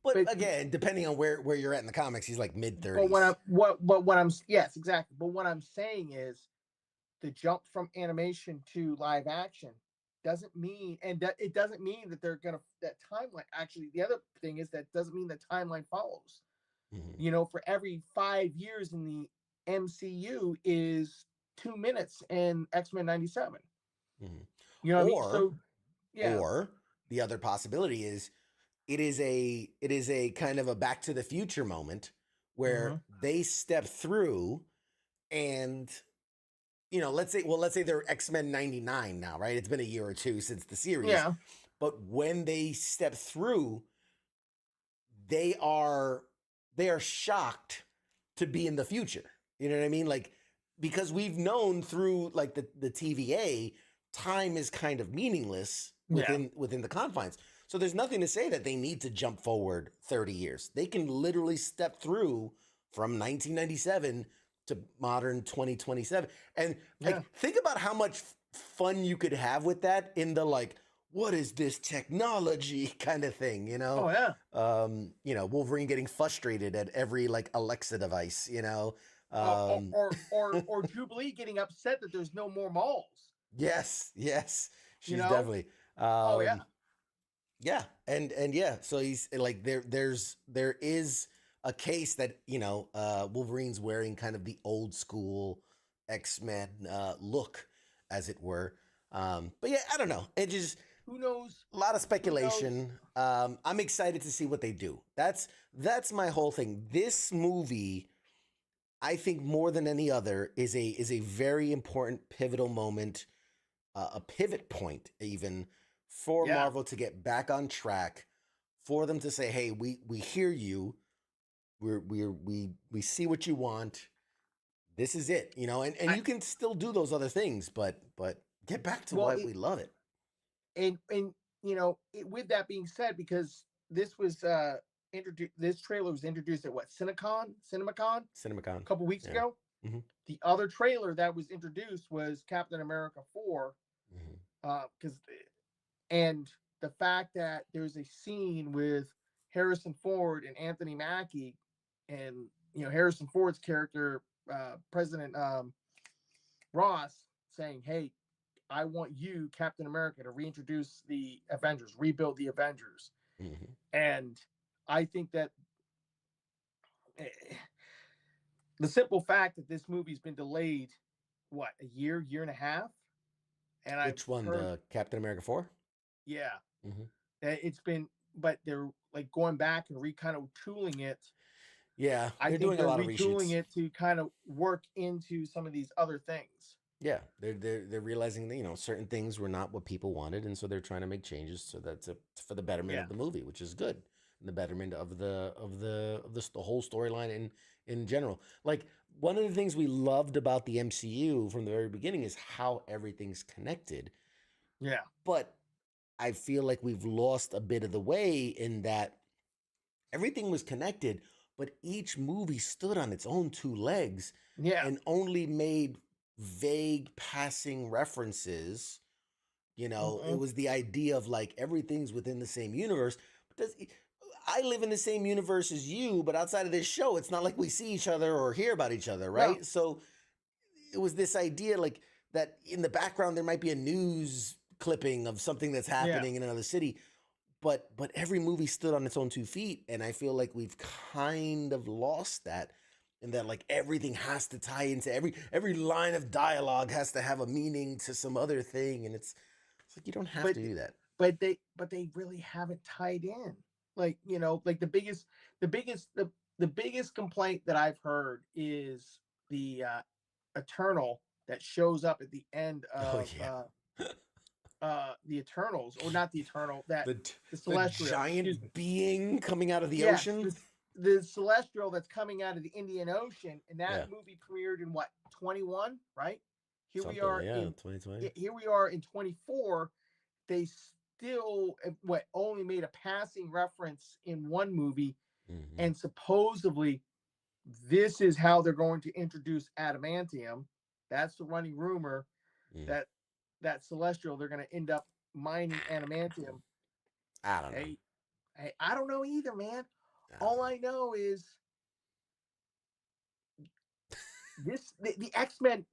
but again, depending on where you're at in the comics, he's like mid-30s. But yes, exactly. But what I'm saying is, the jump from animation to live action doesn't mean, it doesn't mean that they're gonna, that timeline. Actually, the other thing is that doesn't mean the timeline follows. Mm-hmm. You know, for every 5 years in the MCU is 2 minutes in X-Men 97. Mm-hmm. You know what I mean? So, yeah. Or the other possibility is it is a kind of a Back to the Future moment where they step through, and let's say they're X-Men 99 now, right? It's been a year or two since the series. Yeah. But when they step through, they are shocked to be in the future. You know what I mean? Like, because we've known through like the TVA, time is kind of meaningless within the confines. So there's nothing to say that they need to jump forward 30 years. They can literally step through from 1997 to modern 2027. And think about how much fun you could have with that in the like, what is this technology kind of thing, Oh yeah. Wolverine getting frustrated at every like Alexa device, or Jubilee getting upset that there's no more malls. Yes, she's definitely. Yeah, and yeah. So he's like there is a case that Wolverine's wearing kind of the old school X-Men look, as it were. But yeah, I don't know. It just, who knows? A lot of speculation. I'm excited to see what they do. That's my whole thing. This movie, I think more than any other, is a very important pivotal moment, a pivot point even for Marvel to get back on track for them to say, "Hey, we hear you. We see what you want. This is it." You know, and you can still do those other things, but get back to why we love it. And you know, with that being said, because this was introduced, this trailer was introduced at what, CinemaCon a couple weeks ago. Mm-hmm. The other trailer that was introduced was Captain America 4, because and the fact that there's a scene with Harrison Ford and Anthony Mackie, and you know, Harrison Ford's character, President Ross, saying, "Hey, I want you, Captain America, to reintroduce the Avengers, rebuild the Avengers." And I think that the simple fact that this movie's been delayed, what, a year and a half? And Which one, the Captain America 4? Yeah. It's been, but they're like going back and kind of tooling it. Yeah, I think doing they're a lot of retooling reshoots. it to kind of work into some of these other things. Yeah, they're realizing that, you know, certain things were not what people wanted, and so they're trying to make changes so that's for the betterment of the movie, which is good. And the betterment of the whole storyline in general. Like, one of the things we loved about the MCU from the very beginning is how everything's connected. Yeah. But I feel like we've lost a bit of the way in that everything was connected, but each movie stood on its own two legs and only made vague passing references. You know, it was the idea of like everything's within the same universe. But I live in the same universe as you, but outside of this show, it's not like we see each other or hear about each other, right? No. So it was this idea like that in the background there might be a news clipping of something that's happening in another city. But every movie stood on its own 2 feet, and I feel like we've kind of lost that, and that like everything has to tie into every line of dialogue has to have a meaning to some other thing, and it's like you don't have to do that. But they really haven't tied in. Like, you know, like the biggest complaint that I've heard is the Eternal that shows up at the end of the Eternals, or not the Eternal, that the Celestial, the giant being coming out of the ocean. The Celestial that's coming out of the Indian Ocean, and that movie premiered in what, 21, right? Here we are in 2020. Here we are in 24. They still only made a passing reference in one movie, and supposedly this is how they're going to introduce adamantium. That's the running rumor, that Celestial, they're going to end up mining adamantium. I don't know. Hey, I don't know either, man. All I know is the X-Men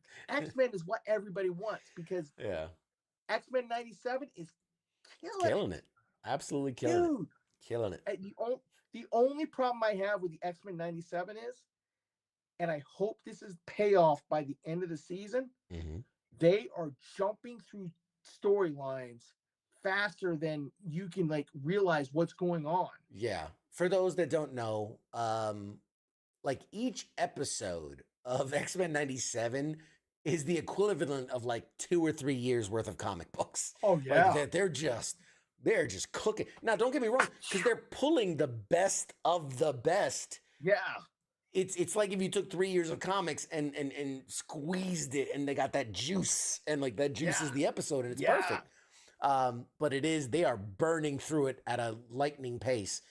is what everybody wants, because X-Men 97 is killing it. Absolutely killing it. Killing it. The only problem I have with the X-Men 97 is, and I hope this is payoff by the end of the season, they are jumping through storylines faster than you can like realize what's going on. Yeah. For those that don't know, like each episode of X-Men 97 is the equivalent of like 2 or 3 years worth of comic books. Oh yeah. Like they're just cooking. Now, don't get me wrong, because they're pulling the best of the best. Yeah. It's like if you took 3 years of comics and squeezed it, and they got that juice, and like that juice is the episode, and it's perfect. But they are burning through it at a lightning pace.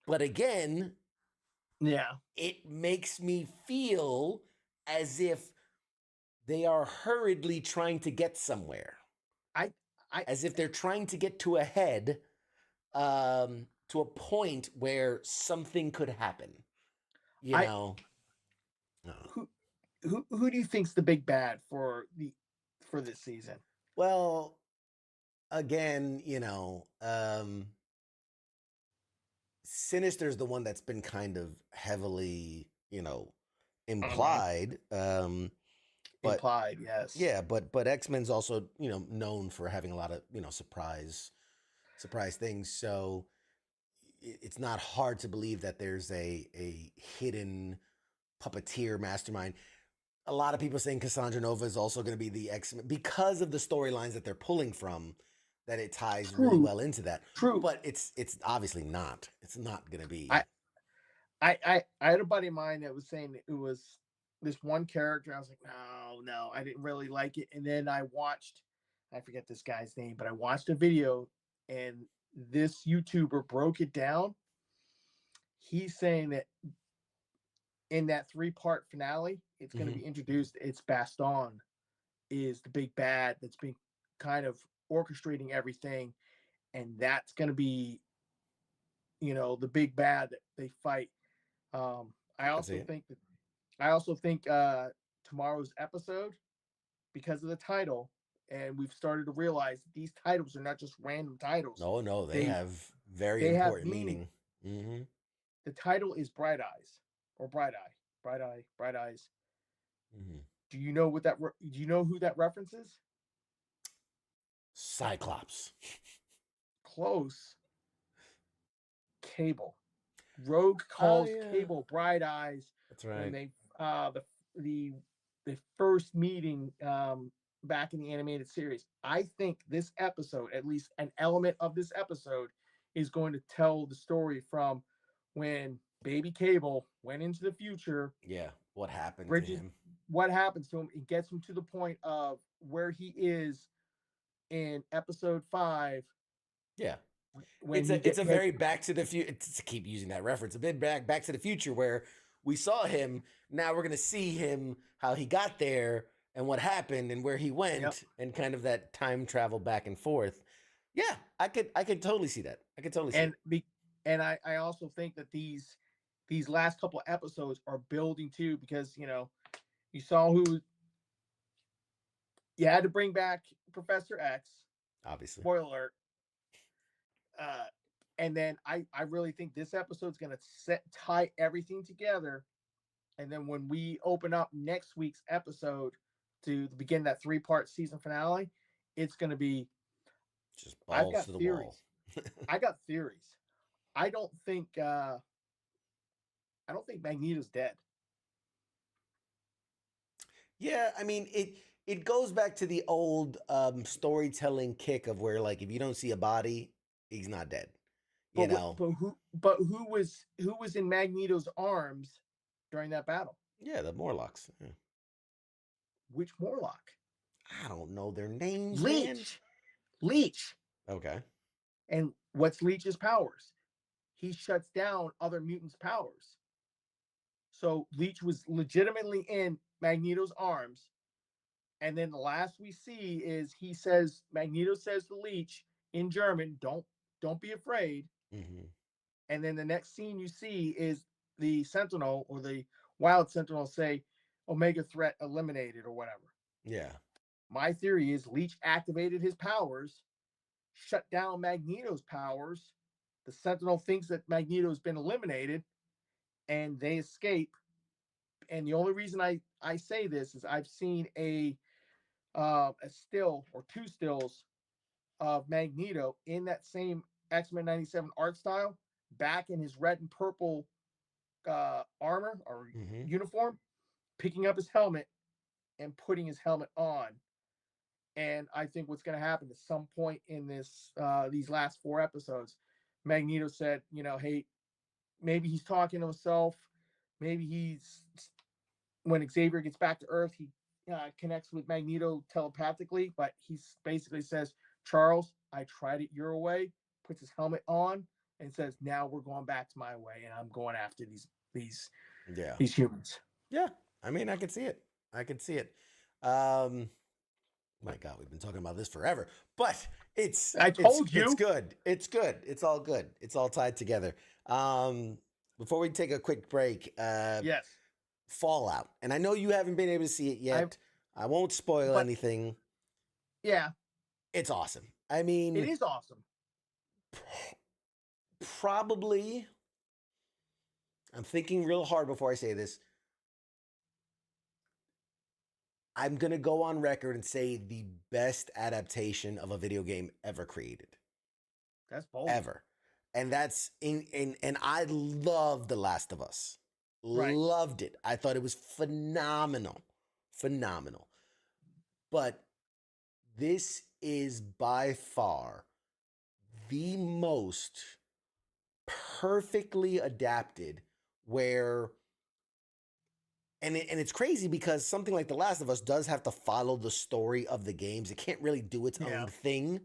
But again, it makes me feel as if they are hurriedly trying to get somewhere. As if they're trying to get to a head, to a point where something could happen. You know. Who do you think's the big bad for this season? Well, again, you know, Sinister's the one that's been kind of heavily, you know, implied. Implied, yes. Yeah, but X-Men's also, you know, known for having a lot of, you know, surprise things. So it's not hard to believe that there's a hidden puppeteer mastermind. A lot of people saying Cassandra Nova is also going to be the X-Men because of the storylines that they're pulling from. that it ties really True. well into that. True. But it's obviously not. It's not gonna be. I had a buddy of mine that was saying it was this one character. I was like, no, I didn't really like it. And then I forget this guy's name, but I watched a video and this YouTuber broke it down. He's saying that in that 3-part finale, it's going to be introduced. It's Baston is the big bad that's been kind of orchestrating everything. And that's going to be, the big bad that they fight. I also think tomorrow's episode, because of the title, and we've started to realize these titles are not just random titles. No, they have very important meaning. Mm-hmm. The title is Bright Eyes or Bright Eyes. Mm-hmm. Do you know what do you know who that references? Cyclops. Close. Cable. Rogue calls Cable Bright Eyes. That's right. When they the first meeting back in the animated series. I think this episode, at least an element of this episode, is going to tell the story from when baby Cable went into the future. Yeah, what happened to him? What happens to him? It gets him to the point of where he is in episode 5. Yeah. It's a very Back to the Future, to keep using that reference, a bit back to the Future, where we saw him. Now we're going to see him, how he got there and what happened and where he went, and kind of that time travel back and forth. Yeah, I could totally see that. I could totally see it. And I also think that these last couple episodes are building too, because you saw who you had to bring back Professor X, obviously. Spoiler alert. And then I really think this episode's going to tie everything together. And then when we open up next week's episode to begin that 3-part season finale, it's going to be just balls to the wall. I got theories. I don't think Magneto's dead. Yeah, I mean it goes back to the old storytelling kick of where, like, if you don't see a body, he's not dead. But who was in Magneto's arms during that battle? Yeah, the Morlocks. Yeah. Which Morlock? I don't know their names. Leech. Okay. And what's Leech's powers? He shuts down other mutants' powers. So Leech was legitimately in Magneto's arms. And then the last we see is Magneto says to Leech in German, don't be afraid. Mm-hmm. And then the next scene you see is the Sentinel or the Wild Sentinel say Omega threat eliminated or whatever. Yeah. My theory is Leech activated his powers, shut down Magneto's powers. The Sentinel thinks that Magneto's been eliminated and they escape. And the only reason I say this is I've seen a still or 2 stills of Magneto in that same X-Men 97 art style, back in his red and purple armor or uniform, picking up his helmet and putting his helmet on. And I think what's going to happen at some point in these last 4 episodes, Magneto said, hey, maybe he's talking to himself. Maybe when Xavier gets back to Earth, he connects with Magneto telepathically, but he basically says, Charles, I tried it your way, puts his helmet on and says, now we're going back to my way and I'm going after these humans. Yeah. I mean, I could see it. My God, we've been talking about this forever, but it's good. It's good. It's all good. It's all tied together. Before we take a quick break, yes. Fallout. And I know you haven't been able to see it yet. I won't spoil anything. Yeah. It's awesome. I mean, it is awesome. Probably, I'm thinking real hard before I say this. I'm going to go on record and say the best adaptation of a video game ever created. That's bold. Ever. And that's and I love The Last of Us. Right. Loved it. I thought it was phenomenal. But this is by far the most perfectly adapted where and it's crazy because something like The Last of Us does have to follow the story of the games. It can't really do its own thing.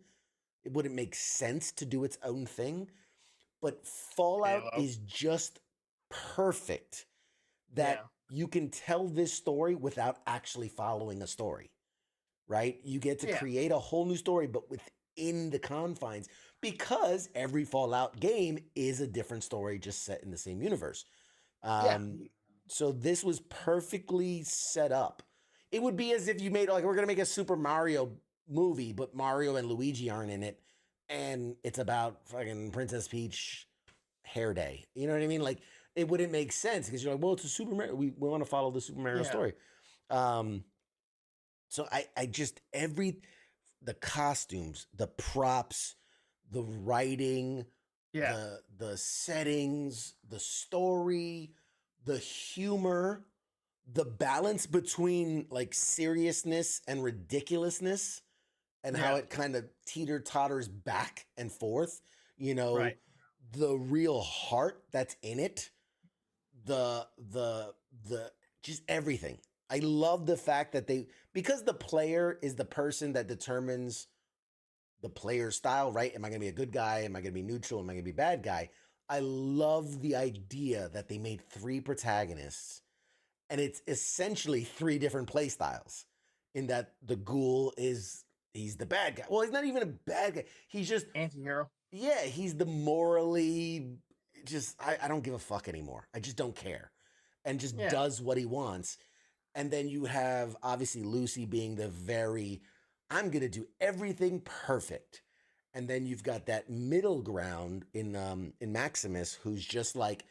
It wouldn't make sense to do its own thing. But Fallout is just perfect that you can tell this story without actually following a story, right? You get to create a whole new story, but within the confines, because every Fallout game is a different story just set in the same universe. So this was perfectly set up. It would be as if you made, like, we're going to make a Super Mario movie, but Mario and Luigi aren't in it. And it's about fucking Princess Peach hair day. You know what I mean? Like, it wouldn't make sense because you're like, well, it's a Super Mario. We want to follow the Super Mario story. So I just, the costumes, the props, the writing, the settings, the story, the humor, the balance between like seriousness and ridiculousness and how it kind of teeter-totters back and forth, you know, the real heart that's in it, the just everything. I love the fact that because the player is the person that determines the player's style, right? Am I going to be a good guy? Am I going to be neutral? Am I going to be a bad guy? I love the idea that they made 3 protagonists and it's essentially 3 different play styles in that the ghoul he's the bad guy. Well, he's not even a bad guy. He's just anti-hero. Yeah, he's the morally I don't give a fuck anymore. I just don't care. And just does what he wants. And then you have obviously Lucy being the I'm going to do everything perfect. And then you've got that middle ground in Maximus who's just like,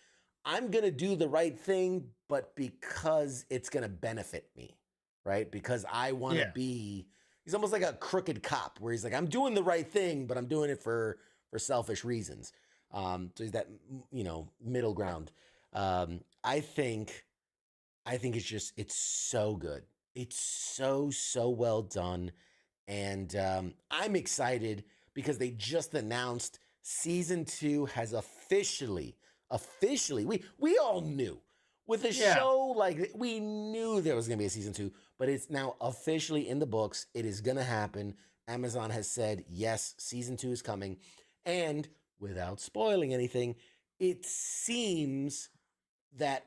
I'm going to do the right thing, but because it's going to benefit me, right? Because I want to be, he's almost like a crooked cop where he's like, I'm doing the right thing, but I'm doing it for selfish reasons. So he's that, middle ground. I think it's so good. It's so well done. And I'm excited because they just announced season 2 has officially, we all knew with a show like we knew there was going to be a season 2, but it's now officially in the books. It is going to happen. Amazon has said, yes, season 2 is coming. And without spoiling anything, it seems that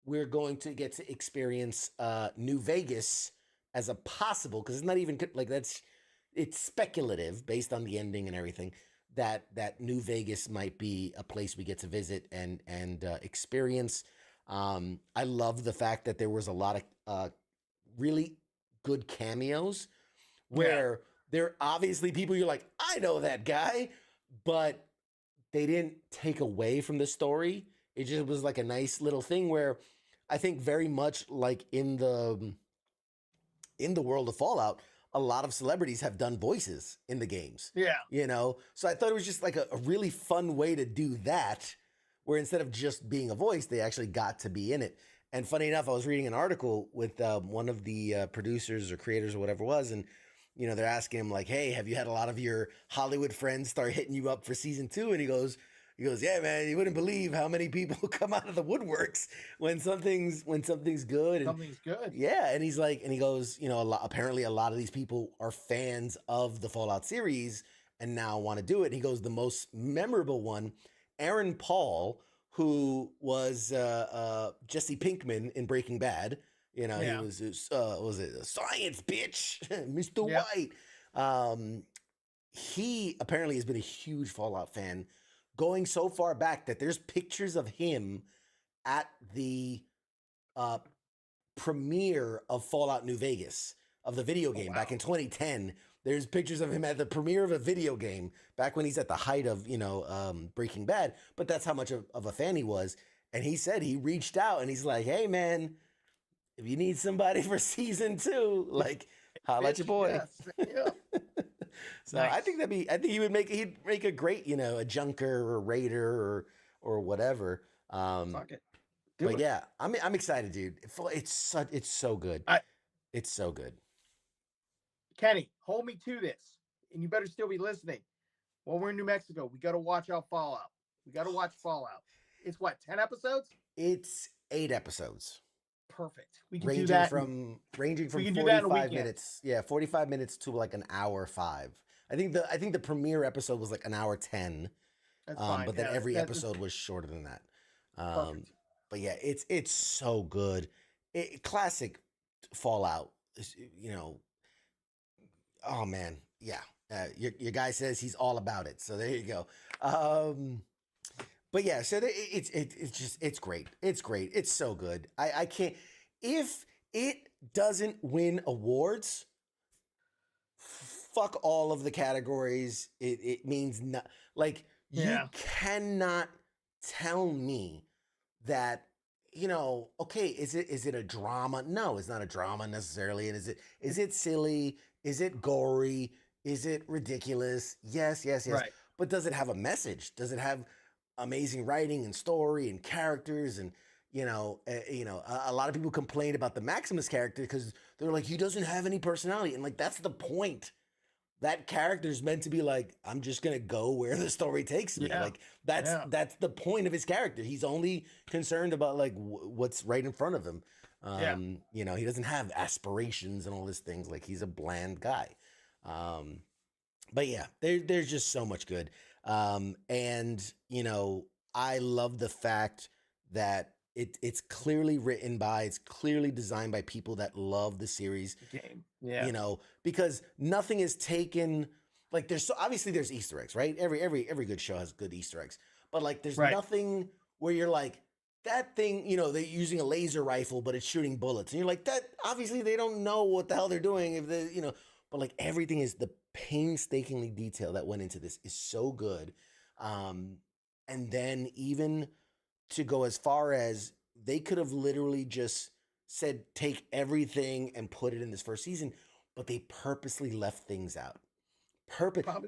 we're going to get to experience New Vegas as a possible, because it's not even like it's speculative based on the ending and everything that New Vegas might be a place we get to visit and experience. I love the fact that there was a lot of really good cameos where there are obviously people you're like, I know that guy, but they didn't take away from the story. It just was like a nice little thing where I think very much like in the world of Fallout, a lot of celebrities have done voices in the games. Yeah. So I thought it was just like a really fun way to do that, where instead of just being a voice, they actually got to be in it. And funny enough, I was reading an article with one of the producers or creators or whatever it was, and they're asking him like, hey, have you had a lot of your Hollywood friends start hitting you up for season 2? And he goes, yeah, man, you wouldn't believe how many people come out of the woodworks when something's good. Something's good. Yeah. And he's like, and he goes, apparently a lot of these people are fans of the Fallout series and now want to do it. And he goes, the most memorable one, Aaron Paul, who was Jesse Pinkman in Breaking Bad. He was it science bitch, Mr. White. He apparently has been a huge Fallout fan, going so far back that there's pictures of him at the premiere of Fallout New Vegas, of the video game back in 2010. There's pictures of him at the premiere of a video game back when he's at the height of, Breaking Bad. But that's how much of a fan he was. And he said he reached out and he's like, hey, man, if you need somebody for season 2, like, holla at your boy. Yes. Yeah. So nice. I think he'd make a great, a junker or raider or whatever. Fuck it. But yeah, I'm excited, dude. It's so good. It's so good. Kenny, hold me to this, and you better still be listening. While we're in New Mexico, we got to watch out Fallout. We got to watch Fallout. It's what, 10 episodes? It's 8 episodes. Perfect. We can do that. Ranging from we can do that in a 45 weekend. minutes. Yeah, 45 minutes to like an hour 5. I think the premiere episode was like an hour 10. That's fine. But then every episode was shorter than that. But yeah, it's so good. Classic Fallout. You know. Oh man, yeah. Your guy says he's all about it. So there you go. But yeah, so it's great. It's great. It's so good. I can't. If it doesn't win awards, fuck all of the categories. It means not. Like you cannot tell me that. Okay, is it a drama? No, it's not a drama necessarily. And is it silly? Is it gory? Is it ridiculous? Yes. Right. But does it have a message? Does it have amazing writing and story and characters? And a lot of people complained about the Maximus character because they're like, he doesn't have any personality, and like that's the point. That character is meant to be like, I'm just gonna go where the story takes me. Yeah. Like that's the point of his character. He's only concerned about like what's right in front of him. He doesn't have aspirations and all these things. Like he's a bland guy. But yeah, there's just so much good. And I love the fact that it's clearly written by, it's clearly designed by people that love the series. Game. Yeah. Because nothing is taken, like there's Easter eggs, right? Every good show has good Easter eggs. But like there's nothing where you're like, that thing, they're using a laser rifle, but it's shooting bullets. And you're like, that obviously they don't know what the hell they're doing if they, but like everything is the painstakingly detail that went into this is so good. And then even to go as far as they could have literally just said, take everything and put it in this first season, but they purposely left things out.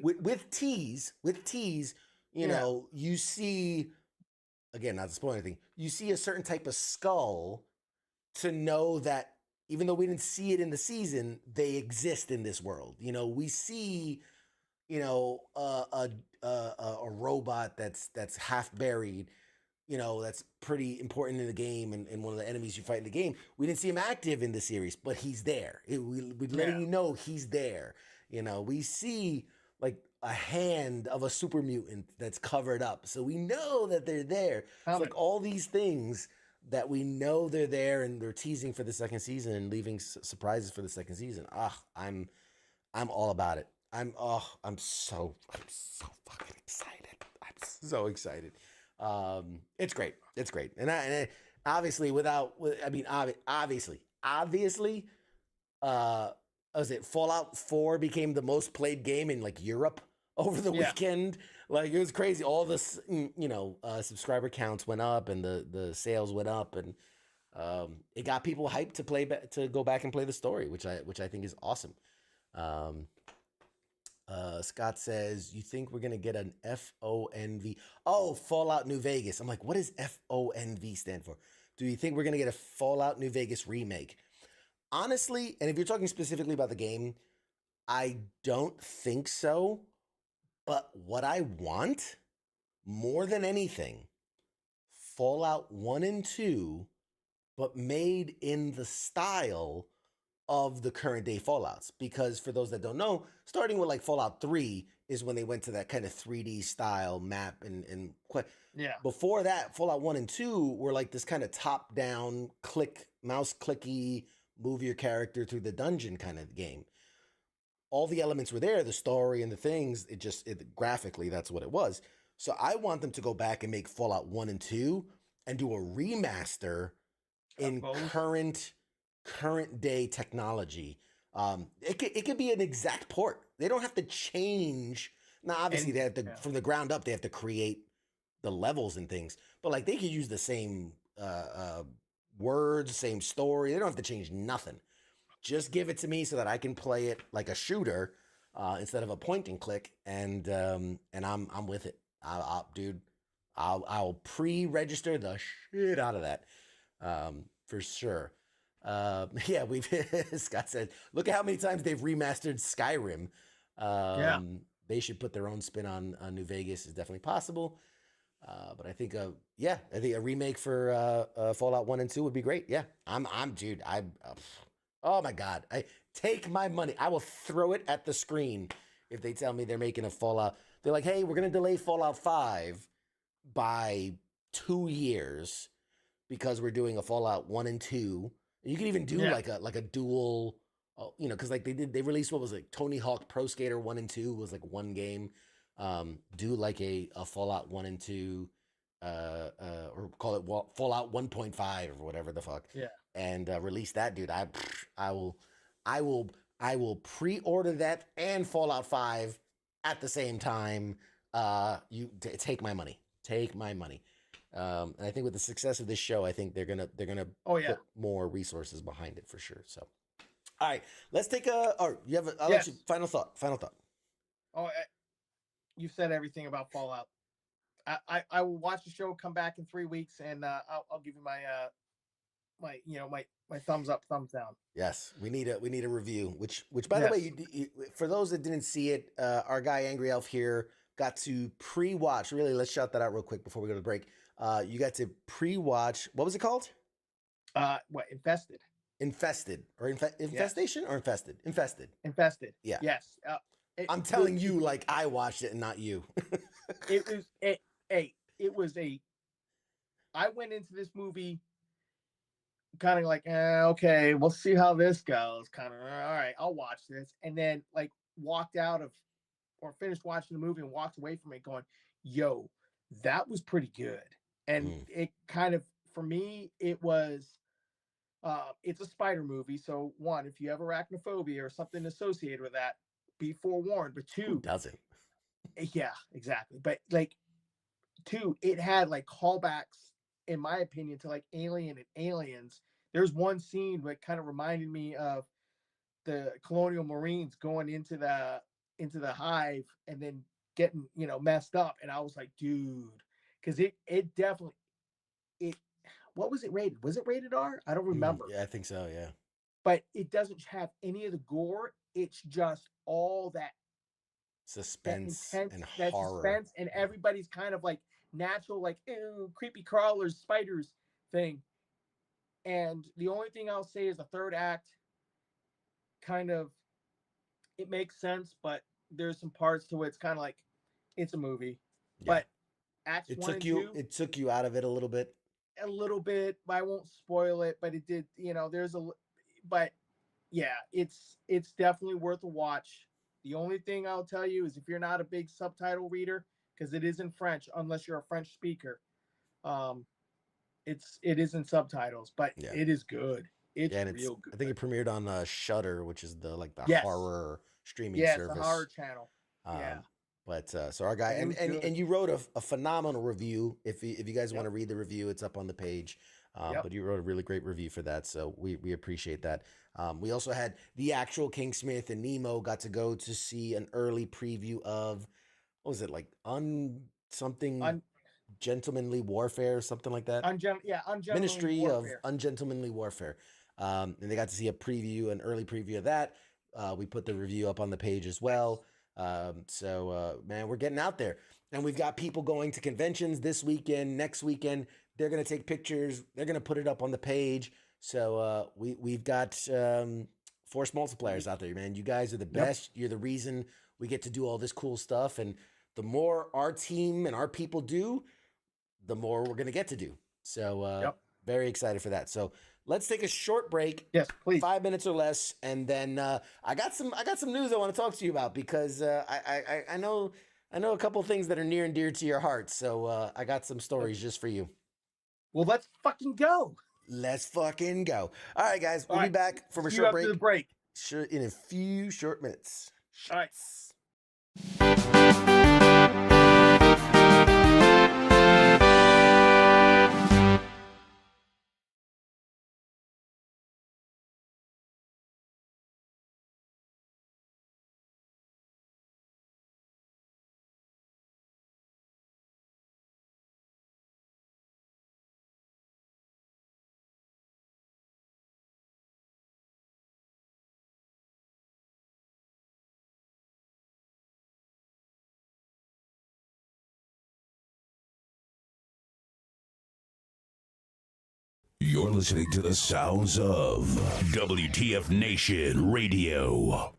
With tease, you see, again, not to spoil anything, you see a certain type of skull to know that even though we didn't see it in the season, they exist in this world. We see, a robot that's half buried, that's pretty important in the game and one of the enemies you fight in the game. We didn't see him active in the series, but he's there. We're letting you know he's there. We see like a hand of a super mutant that's covered up. So we know that they're there. It's like all these things that we know they're there and they're teasing for the second season and leaving surprises for the second season. I'm all about it. I'm so fucking excited. I'm so excited. It's great. It's great. And obviously obviously, was it Fallout 4 became the most played game in like Europe over the weekend? Like it was crazy. All this, subscriber counts went up and the sales went up, and it got people hyped to go back and play the story, which I think is awesome. Scott says, you think we're going to get an FONV? Oh, Fallout New Vegas. I'm like, what does FONV stand for? Do you think we're going to get a Fallout New Vegas remake? Honestly, and if you're talking specifically about the game, I don't think so. But what I want, more than anything, Fallout 1 and 2, but made in the style of the current day Fallouts. Because for those that don't know, starting with like Fallout 3 is when they went to that kind of 3D style map and before that, Fallout 1 and 2 were like this kind of top down mouse clicky, move your character through the dungeon kind of game. All the elements were there, the story and the things, graphically that's what it was. So I want them to go back and make Fallout 1 and 2 and do a remaster in current day technology. It could be an exact port. They don't have to change. Now, obviously, they have to from the ground up. They have to create the levels and things, but like they could use the same words, same story. They don't have to change nothing. Just give it to me so that I can play it like a shooter instead of a point and click, and I'm with it. I'll pre-register the shit out of that for sure. Yeah, we've Scott said, look at how many times they've remastered Skyrim. Yeah. They should put their own spin on New Vegas is definitely possible. But I think, I think a remake for Fallout 1 and 2 would be great. Yeah, dude, oh my God, I take my money. I will throw it at the screen if they tell me they're making a Fallout. They're like, hey, we're gonna delay Fallout 5 by 2 years because we're doing a Fallout 1 and 2. You can even do like a dual, because like they released, what was it, Tony Hawk Pro Skater 1 and 2 was like one game. Do like a Fallout 1 and 2, or call it Fallout 1.5 or whatever the fuck. Yeah. And release that, dude. I will I will pre-order that and Fallout 5 at the same time. Take my money. Take my money. And I think with the success of this show, I think they're gonna put more resources behind it for sure. So, all right, let's take a. Or you have? I'll let you final thought. Final thought. Oh, you've said everything about Fallout. I will watch the show, come back in 3 weeks, and I'll give you my thumbs up, thumbs down. Yes, we need a review. Which by the way, for those that didn't see it, our guy Angry Elf here got to pre-watch. Really, let's shout that out real quick before we go to break. You got to pre-watch. What was it called? Infested. Infested or infestation or infested? Infested. Infested. Yeah. Yes. I'm telling you, like I watched it and not you. It was I went into this movie kind of like, okay, we'll see how this goes. Kind of, all right, I'll watch this, and then like walked out of or finished watching the movie and walked away from it going, yo, that was pretty good. And it kind of, for me, it was, it's a spider movie. So one, if you have arachnophobia or something associated with that, be forewarned. But two, who doesn't? Yeah, exactly. But like, two, it had like callbacks, in my opinion, to like Alien and Aliens. There's one scene that kind of reminded me of the Colonial Marines going into the hive and then getting messed up, and I was like, dude, because it definitely what was it rated? Was it rated R? I don't remember. Yeah, I think so. Yeah, but it doesn't have any of the gore. It's just all that suspense and that horror, suspense, and everybody's kind of like natural, like creepy crawlers, spiders thing. And the only thing I'll say is the third act kind of, it makes sense, but there's some parts to it. It's kind of like it's a movie, but acts one and two, it took you out of it a little bit. A little bit. I won't spoil it, but it did. But yeah, it's definitely worth a watch. The only thing I'll tell you is if you're not a big subtitle reader, because it is in French, unless you're a French speaker, it is in subtitles, but it is good. It's real good. I think it premiered on Shudder, which is the horror streaming service. The horror channel. But so our guy and you wrote a phenomenal review. If you guys want to read the review, it's up on the page. But you wrote a really great review for that, so we appreciate that. We also had the actual King Smith and Nemo got to go to see an early preview of, what was it, like Gentlemanly Warfare or something like that. Ministry of Ungentlemanly Warfare. And they got to see an early preview of that. We put the review up on the page as well. So man, we're getting out there, and we've got people going to conventions this weekend, next weekend. They're going to take pictures. They're going to put it up on the page. So we've got force multipliers out there, man. You guys are the best. You're the reason we get to do all this cool stuff. And the more our team and our people do, the more we're going to get to do. So very excited for that. So let's take a short break. Yes, please. 5 minutes or less, and then I got some news I want to talk to you about, because I know a couple things that are near and dear to your heart. So I got some stories just for you. Well, let's fucking go. Let's fucking go. All right, guys, we'll be back from a short break. After the break. Sure, in a few short minutes. All right. You're listening to the sounds of WTF Nation Radio.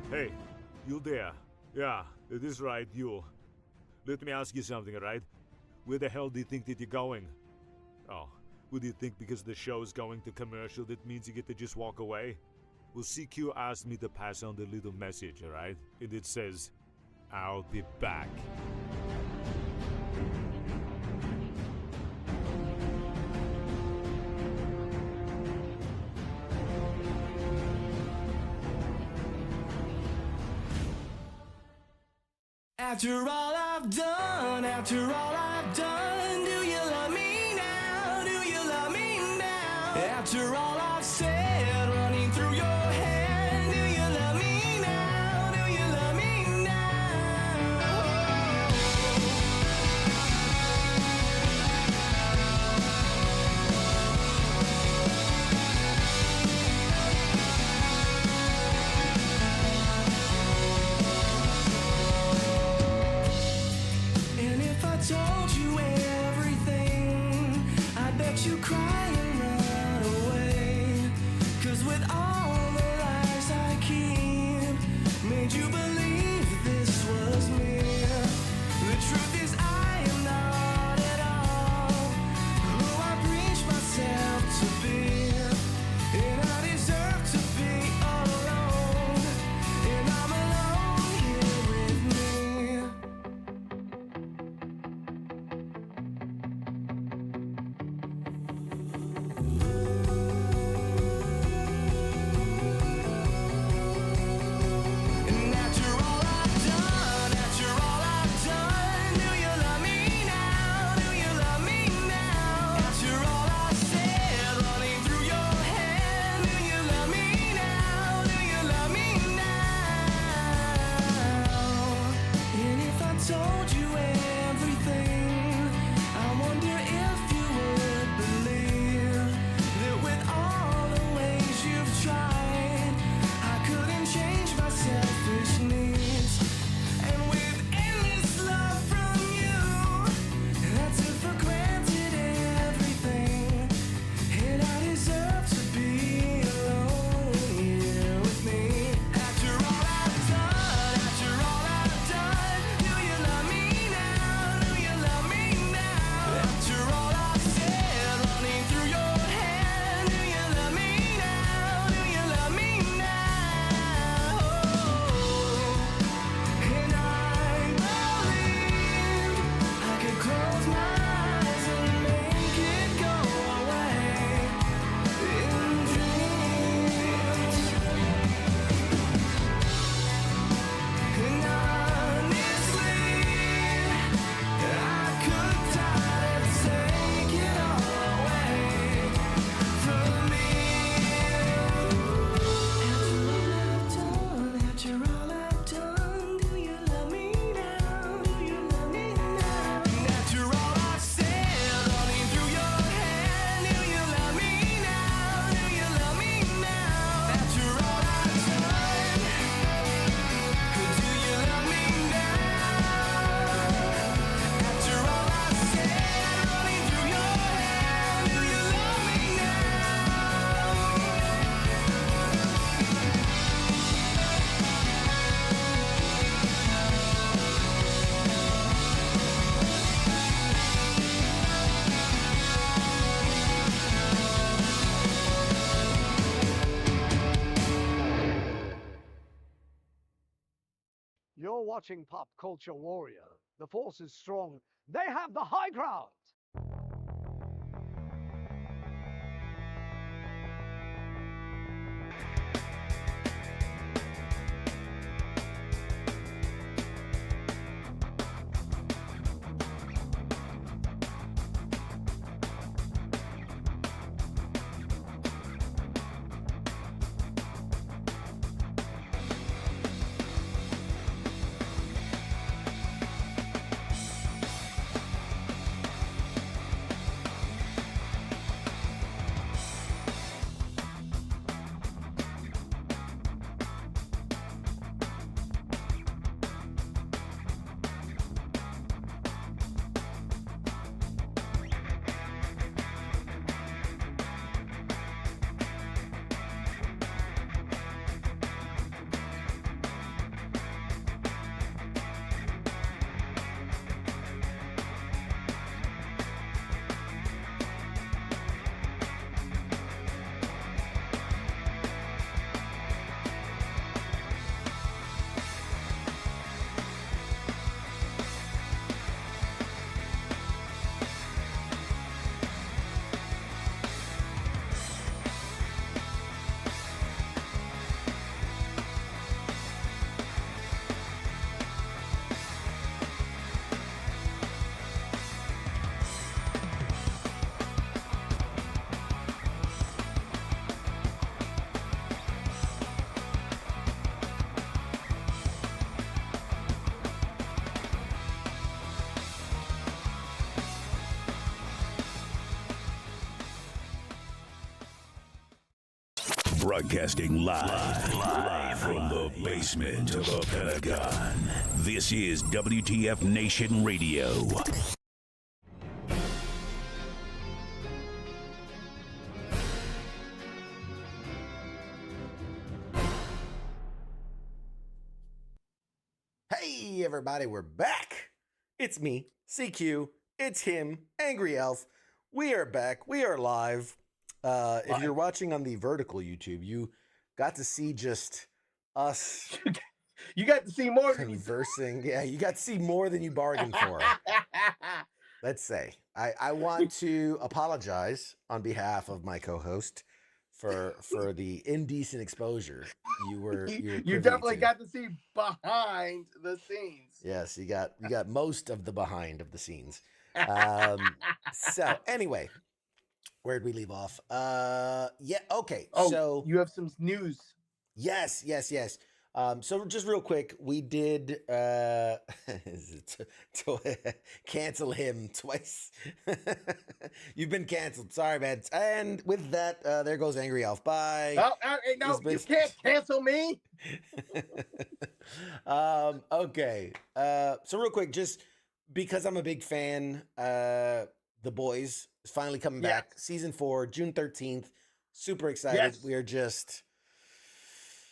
Hey, you there? Yeah, it is right, you. Let me ask you something, alright? Where the hell do you think that you're going? Oh, what do you think because the show's going to commercial that means you get to just walk away? Well, CQ asked me to pass on the little message, alright? And it says, I'll be back. After all I've done, do you love me now? Do you love me now? After all I've said, running through your head, do you love me now? Do you love me told you everything, I bet you cry and run away. 'Cause with all the lies I keep, made you believe this was me. The truth is I am not at all who I preach myself to be. And I deserve to be alone, and I'm alone here with me. Told you everything, I wonder if you would believe that with all the ways you've tried, I couldn't change my selfish needs. And with endless love from you, I took for granted everything. And I deserve to be alone here with me. After all I've done, do you love me now? Do you love me now? After all I've said, running through your head, do you love me now? Do you love me now? And I believe I could close my eyes and make it go away in dreams. And honestly, I could die and take it all away from me. After all I've done, do you love me now? Do you love me now? And after all I've said, running through your head, do you love me now? Do you love me now? After all I've done, do you love me now? After all I've said, running through your head, do you love me You're watching Pop Culture Warrior. The force is strong. They have the high ground. Broadcasting live from the basement of the Pentagon. This is WTF Nation Radio. Hey, everybody, we're back. It's me, CQ. It's him, Angry Elf. We are back. We are live. If you're watching on the vertical YouTube, you got to see just us. You got to see more conversing. Yeah, you got to see more than you bargained for. Let's say. I want to apologize on behalf of my co-host for the indecent exposure you definitely got to see behind the scenes. Yes, you got most of the behind of the scenes. So anyway, where'd we leave off? Yeah, okay. Oh, so you have some news. Yes. So just real quick, we did cancel him twice. You've been canceled. Sorry, man. And with that, there goes Angry Elf. Bye. No, you can't cancel me. Okay. So real quick, just because I'm a big fan, The Boys is finally coming back. Season 4, June 13th. Super excited. Yes. We are just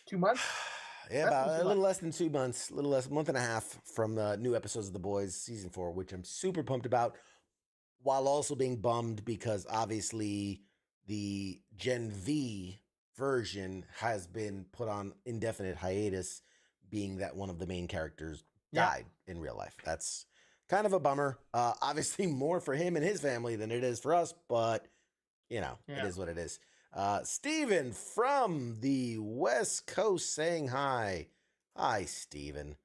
2 months. Yeah, about a little less than 2 months, a little less, month and a half from new episodes of The Boys season 4, which I'm super pumped about, while also being bummed because obviously the Gen V version has been put on indefinite hiatus, being that one of the main characters died in real life. That's kind of a bummer. Obviously more for him and his family than it is for us, but it is what it is. Steven from the West Coast saying hi. Hi, Steven.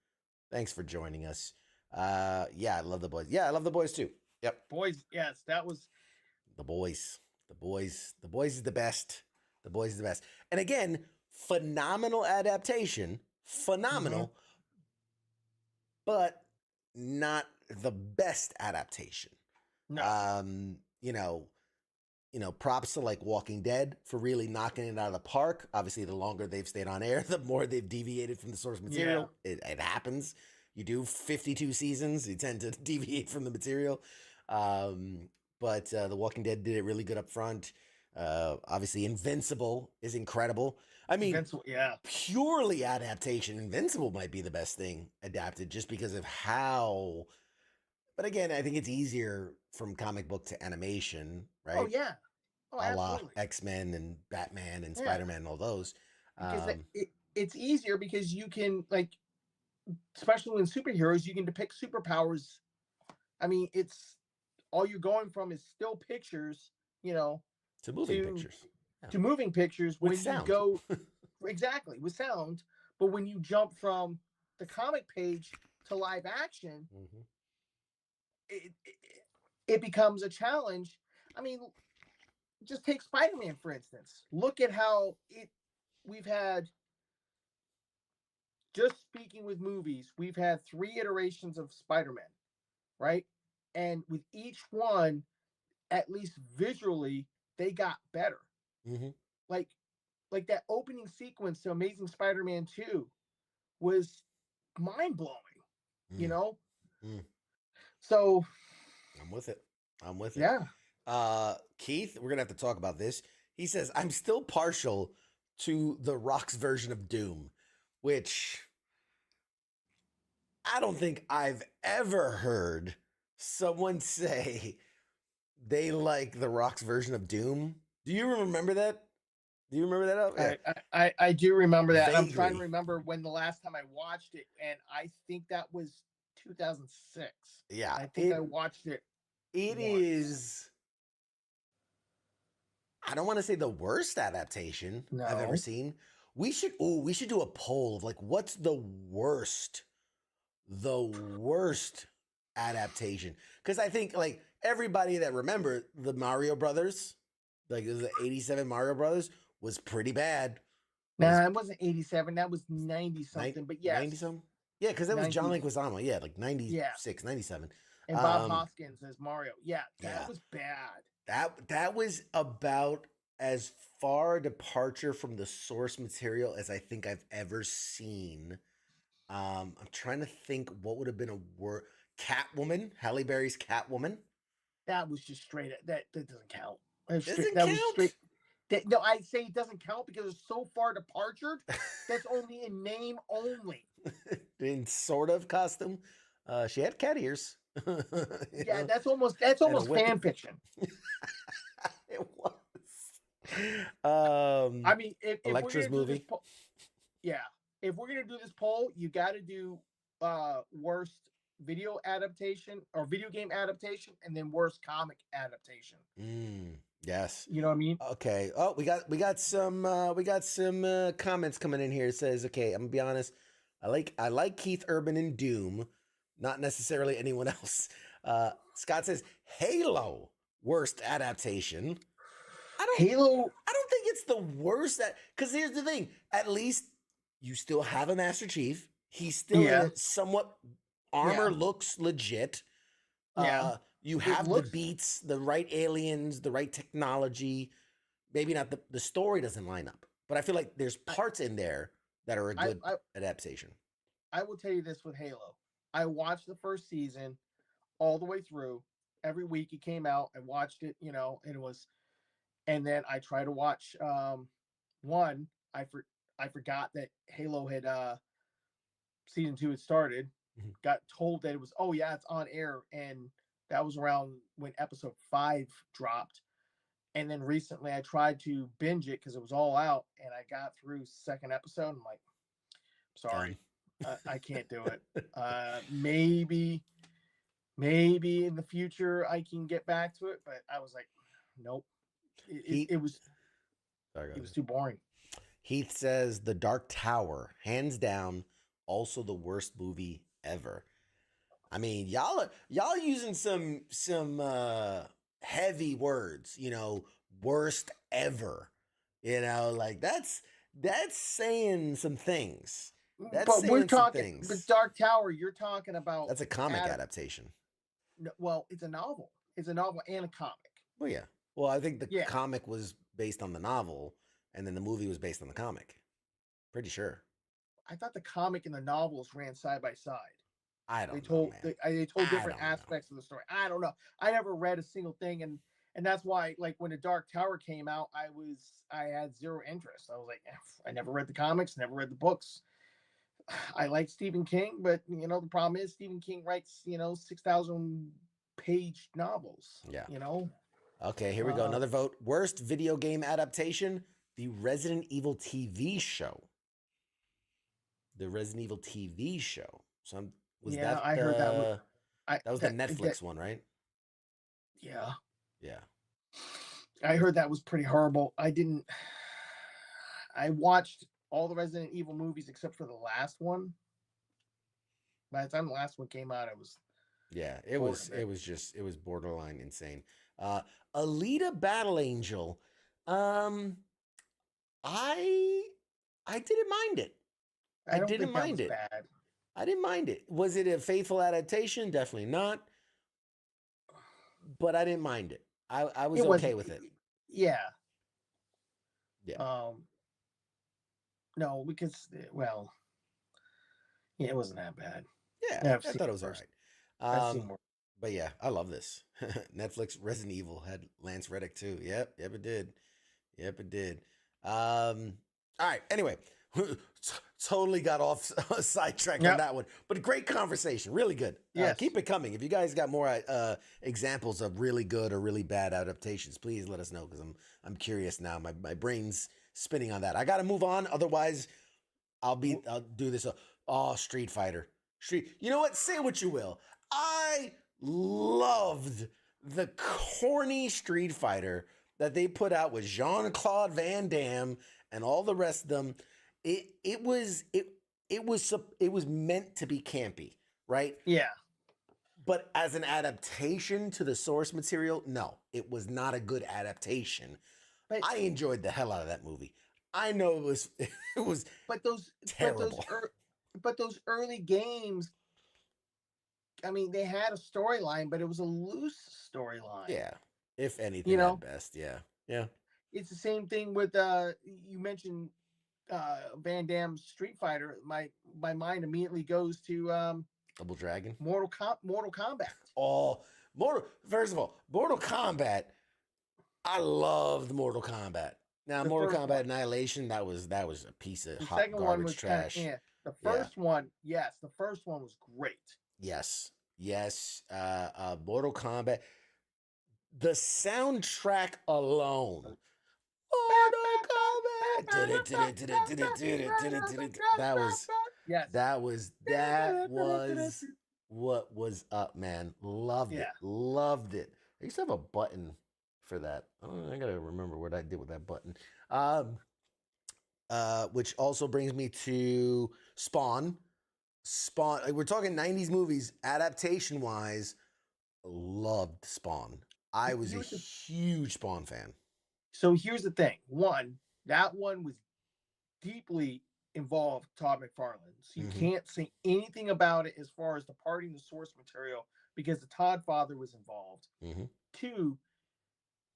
Thanks for joining us. Yeah, I love The Boys. Yeah, I love The Boys too. Yep. Boys, yes, that was The Boys. The Boys is the best. The Boys is the best. And again, phenomenal adaptation. Phenomenal. But not the best adaptation. No. Props to like Walking Dead for really knocking it out of the park. Obviously, the longer they've stayed on air, the more they've deviated from the source material. Yeah. It happens. You do 52 seasons, you tend to deviate from the material. But The Walking Dead did it really good up front. Obviously, Invincible is incredible. I mean, purely adaptation, Invincible might be the best thing adapted just because of how... But again, I think it's easier from comic book to animation, right? Oh, yeah. Oh, a la absolutely. X-Men and Batman and Spider-Man and all those. Because it's easier because you can, like, especially in superheroes, you can depict superpowers. I mean, it's all you're going from is still pictures, to moving pictures. Yeah. To moving pictures with when sound. You go exactly with sound. But when you jump from the comic page to live action, it becomes a challenge. I mean, just take Spider-Man, for instance. Look at how we've had, just speaking with movies, we've had 3 iterations of Spider-Man, right? And with each one, at least visually, they got better. Like that opening sequence to Amazing Spider-Man 2 was mind-blowing, So I'm with it. Yeah. Keith, we're gonna have to talk about this. He says, I'm still partial to The Rock's version of Doom, which I don't think I've ever heard someone say they like The Rock's version of Doom. Do you remember that? Do you remember that? Yeah. I do remember that. Vaguely. I'm trying to remember when the last time I watched it, and I think that was 2006. Yeah. I think I watched it. It is, I don't want to say the worst adaptation I've ever seen. We should do a poll of like, what's the worst adaptation? Because I think like everybody that remember the Mario Brothers, like the 87 Mario Brothers, was pretty bad. Nah, it wasn't 87. That was 90 something. But yes, 90 something. Yeah, because that was John Leguizamo. Yeah, like 96, 97. And Bob Hoskins as Mario. Yeah, that was bad. That was about as far a departure from the source material as I think I've ever seen. I'm trying to think what would have been a word. Catwoman, Halle Berry's Catwoman. That was just straight. That doesn't count. That was Doesn't straight. That was count? straight. No, I say it doesn't count because it's so far departured. That's only in name only. In sort of costume. She had cat ears. Yeah, know? that's almost whip. fan fiction. It was. I mean, if Electra's we're gonna movie. do this if we're gonna do this poll, you got to do worst video adaptation or video game adaptation, and then worst comic adaptation. Yes. You know what I mean? Okay. Oh, we got some comments coming in here. It says, okay, I'm gonna be honest. I like Keith Urban in Doom, not necessarily anyone else. Scott says Halo worst adaptation. Halo. I don't think it's the worst. Because here's the thing. At least you still have a Master Chief. He's still somewhat armor looks legit. You have the beats, the right aliens, the right technology. Maybe not the story doesn't line up, but I feel like there's parts in there that are a good adaptation. I will tell you this with Halo. I watched the first season all the way through. Every week it came out. I watched it, and it was, and then I tried to watch one. I forgot that Halo had season 2 had started. Got told that it was, oh yeah, it's on air, and that was around when episode 5 dropped. And then recently I tried to binge it because it was all out, and I got through second episode. I'm like, sorry, I can't do it. Maybe in the future I can get back to it, but I was like, nope. It was too boring. Heath says The Dark Tower, hands down, also the worst movie ever. I mean, y'all using some heavy words, worst ever. Like that's saying some things. But we're talking, but Dark Tower, you're talking about that's a comic adaptation. Well, it's a novel. It's a novel and a comic. Well, yeah. Well, I think the comic was based on the novel, and then the movie was based on the comic. Pretty sure. I thought the comic and the novels ran side by side. I don't know, man. They told different aspects of the story. I don't know. I never read a single thing, and that's why, like, when The Dark Tower came out, I had zero interest. I was like, I never read the comics, never read the books. I like Stephen King, but the problem is Stephen King writes 6,000 page novels. Yeah. Okay, here we go. Another vote. Worst video game adaptation: the Resident Evil TV show. The Resident Evil TV show. So I heard that. That was the Netflix one, right? Yeah. Yeah. I heard that was pretty horrible. I watched all the Resident Evil movies except for the last one. By the time the last one came out, it was. Yeah, it was borderline insane. Alita Battle Angel. I didn't mind it. I didn't mind it. Bad. I didn't mind it. Was it a faithful adaptation? Definitely not. But I didn't mind it. I was okay with it. Yeah. Yeah. No, because it wasn't that bad. Yeah, I thought it was all right. But yeah, I love this. Netflix Resident Evil had Lance Reddick too. Yep, it did. All right. Anyway, totally got off sidetracked on that one, but great conversation, really good. Keep it coming. If you guys got more examples of really good or really bad adaptations, please let us know, because I'm curious now. My brain's spinning on that. I got to move on, otherwise I'll do this. Street Fighter. You know what? Say what you will. I loved the corny Street Fighter that they put out with Jean-Claude Van Damme and all the rest of them. It was meant to be campy, right? Yeah. But as an adaptation to the source material, no, it was not a good adaptation. But I enjoyed the hell out of that movie. I know it was terrible. But those early games, I mean, they had a storyline, but it was a loose storyline. Yeah, if anything, at best. Yeah. it's the same thing with you mentioned Van Damme's Street Fighter. My mind immediately goes to Double Dragon, Mortal Kombat. Oh, First of all, Mortal Kombat. I loved Mortal Kombat. Now, The Mortal first Kombat one. Annihilation, that was a piece of The hot second one garbage was kind of trash. The Yeah. first one, yes, the first one was great. Yes, yes. Mortal Kombat. The soundtrack alone. Mortal Kombat. That was what was up, man. Loved it. Loved it. I used to have a button for that. I gotta remember what I did with that button. Which also brings me to Spawn. Spawn. Like, we're talking 90s movies, adaptation wise. Loved Spawn. I was a huge Spawn fan. So here's the thing. One, that one was deeply involved Todd McFarlane. So you can't say anything about it as far as departing the source material because the Todd father was involved. Two,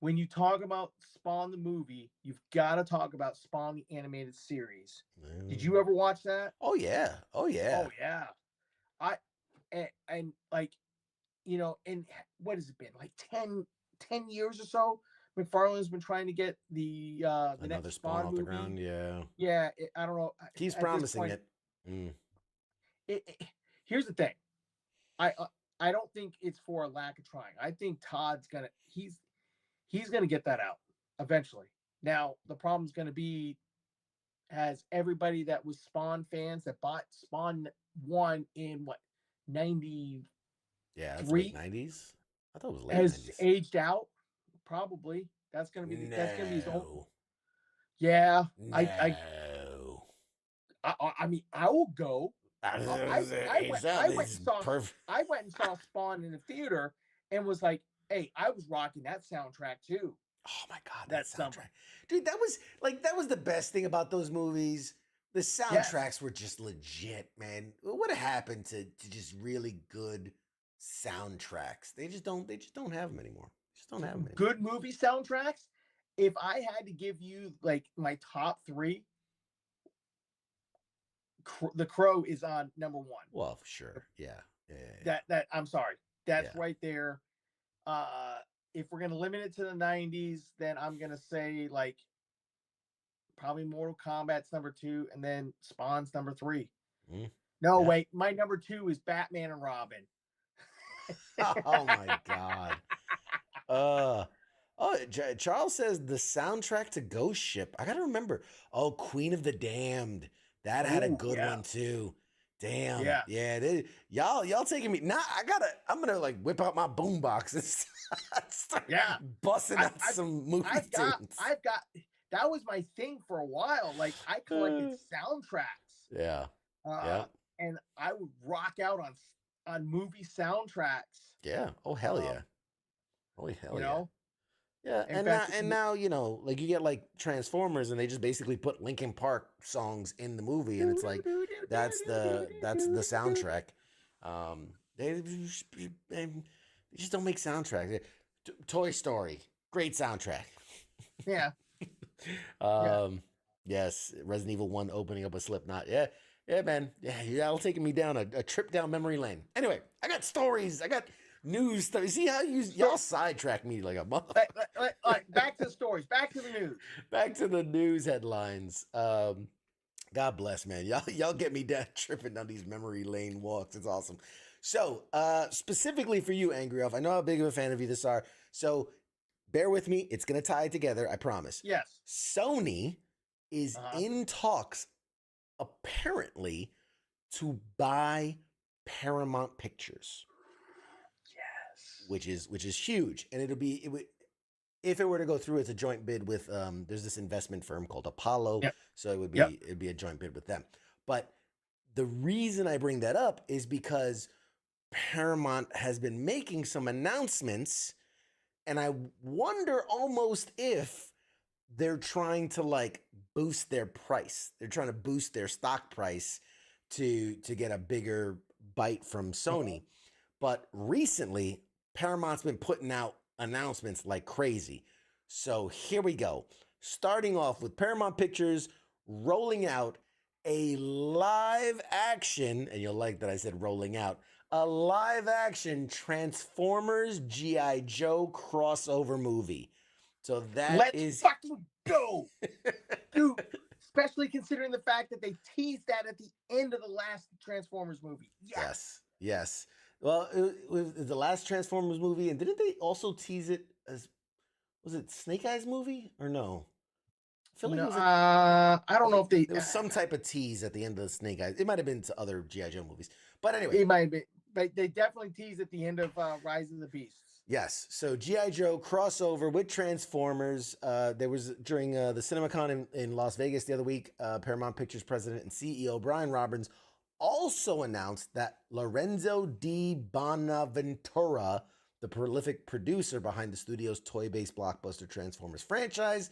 when you talk about Spawn the movie, you've got to talk about Spawn the animated series. Did you ever watch that? Oh yeah. Oh yeah. Oh yeah. And like, you know, and what has it been? Like 10 years or so? McFarlane's been trying to get the Another next Spawn off movie. the ground, yeah. Yeah, I don't know. He's At promising this point, it. Here's the thing. I don't think it's for a lack of trying. I think Todd's gonna he's gonna get that out eventually. Now the problem's gonna be has everybody that was Spawn fans that bought Spawn 1 in what 90. Yeah, that's late 90s. I thought it was late has 90s. aged out. Probably that's gonna be that's gonna be his own. No. Yeah, No. I mean, I will go. I went and saw Spawn in the theater and was like, hey, I was rocking that soundtrack too. Oh my god, that soundtrack. Dude, that was the best thing about those movies. The soundtracks were just legit, man. What happened to just really good soundtracks? They just don't have them anymore. Just don't have them anymore. Good movie soundtracks. If I had to give you like my top 3, The Crow is on number 1. Well, sure. Yeah. That I'm sorry. That's right there. If we're gonna limit it to the 90s, then I'm gonna say like probably Mortal Kombat's number 2, and then Spawn's number 3. No, wait, my number 2 is Batman and Robin. Oh my god. Charles says the soundtrack to Ghost Ship. I gotta remember. Oh, Queen of the Damned. That had a good one too. Damn. Yeah. Y'all taking me now. I'm gonna like whip out my boombox and start busting out some movie tunes. I've got that was my thing for a while. Like I collected soundtracks. Yeah. And I would rock out on movie soundtracks. Yeah. Oh hell yeah. Oh hell you yeah. know? Yeah, and now you know, like you get like Transformers, and they just basically put Linkin Park songs in the movie, and it's like that's the soundtrack. They just don't make soundtracks. Toy Story, great soundtrack. Yeah. Yes, Resident Evil 1 opening up a Slipknot. Yeah, man. Yeah, y'all taking me down a trip down memory lane. Anyway, I got stories. I got news stuff. You see how y'all sidetrack me like a mother. Back to the stories. Back to the news. Back to the news headlines. God bless, man. Y'all get me down tripping down these memory lane walks. It's awesome. So, specifically for you, Angry Elf, I know how big of a fan of you this are. So, bear with me. It's gonna tie together. I promise. Yes. Sony is in talks, apparently, to buy Paramount Pictures. Which is huge, and if it were to go through, it's a joint bid with there's this investment firm called Apollo, so it'd be a joint bid with them. But the reason I bring that up is because Paramount has been making some announcements, and I wonder almost if they're trying to like boost their price. They're trying to boost their stock price to get a bigger bite from Sony. But recently, Paramount's been putting out announcements like crazy. So here we go. starting off with Paramount Pictures rolling out a live action, and you'll like that I said rolling out, a live action Transformers G.I. Joe crossover movie. So Let's fucking go, dude. Especially considering the fact that they teased that at the end of the last Transformers movie. Yes. Well, it was the last Transformers movie, and didn't they also tease it as, was it Snake Eyes movie or no? I feel like it was. I don't know if there was some type of tease at the end of the Snake Eyes. It might have been to other GI Joe movies, but anyway, it might be. But they definitely teased at the end of Rise of the Beasts. Yes. So GI Joe crossover with Transformers. There was during the CinemaCon in Las Vegas the other week. Paramount Pictures president and CEO Brian Robbins also announced that Lorenzo di Bonaventura, the prolific producer behind the studio's toy-based blockbuster Transformers franchise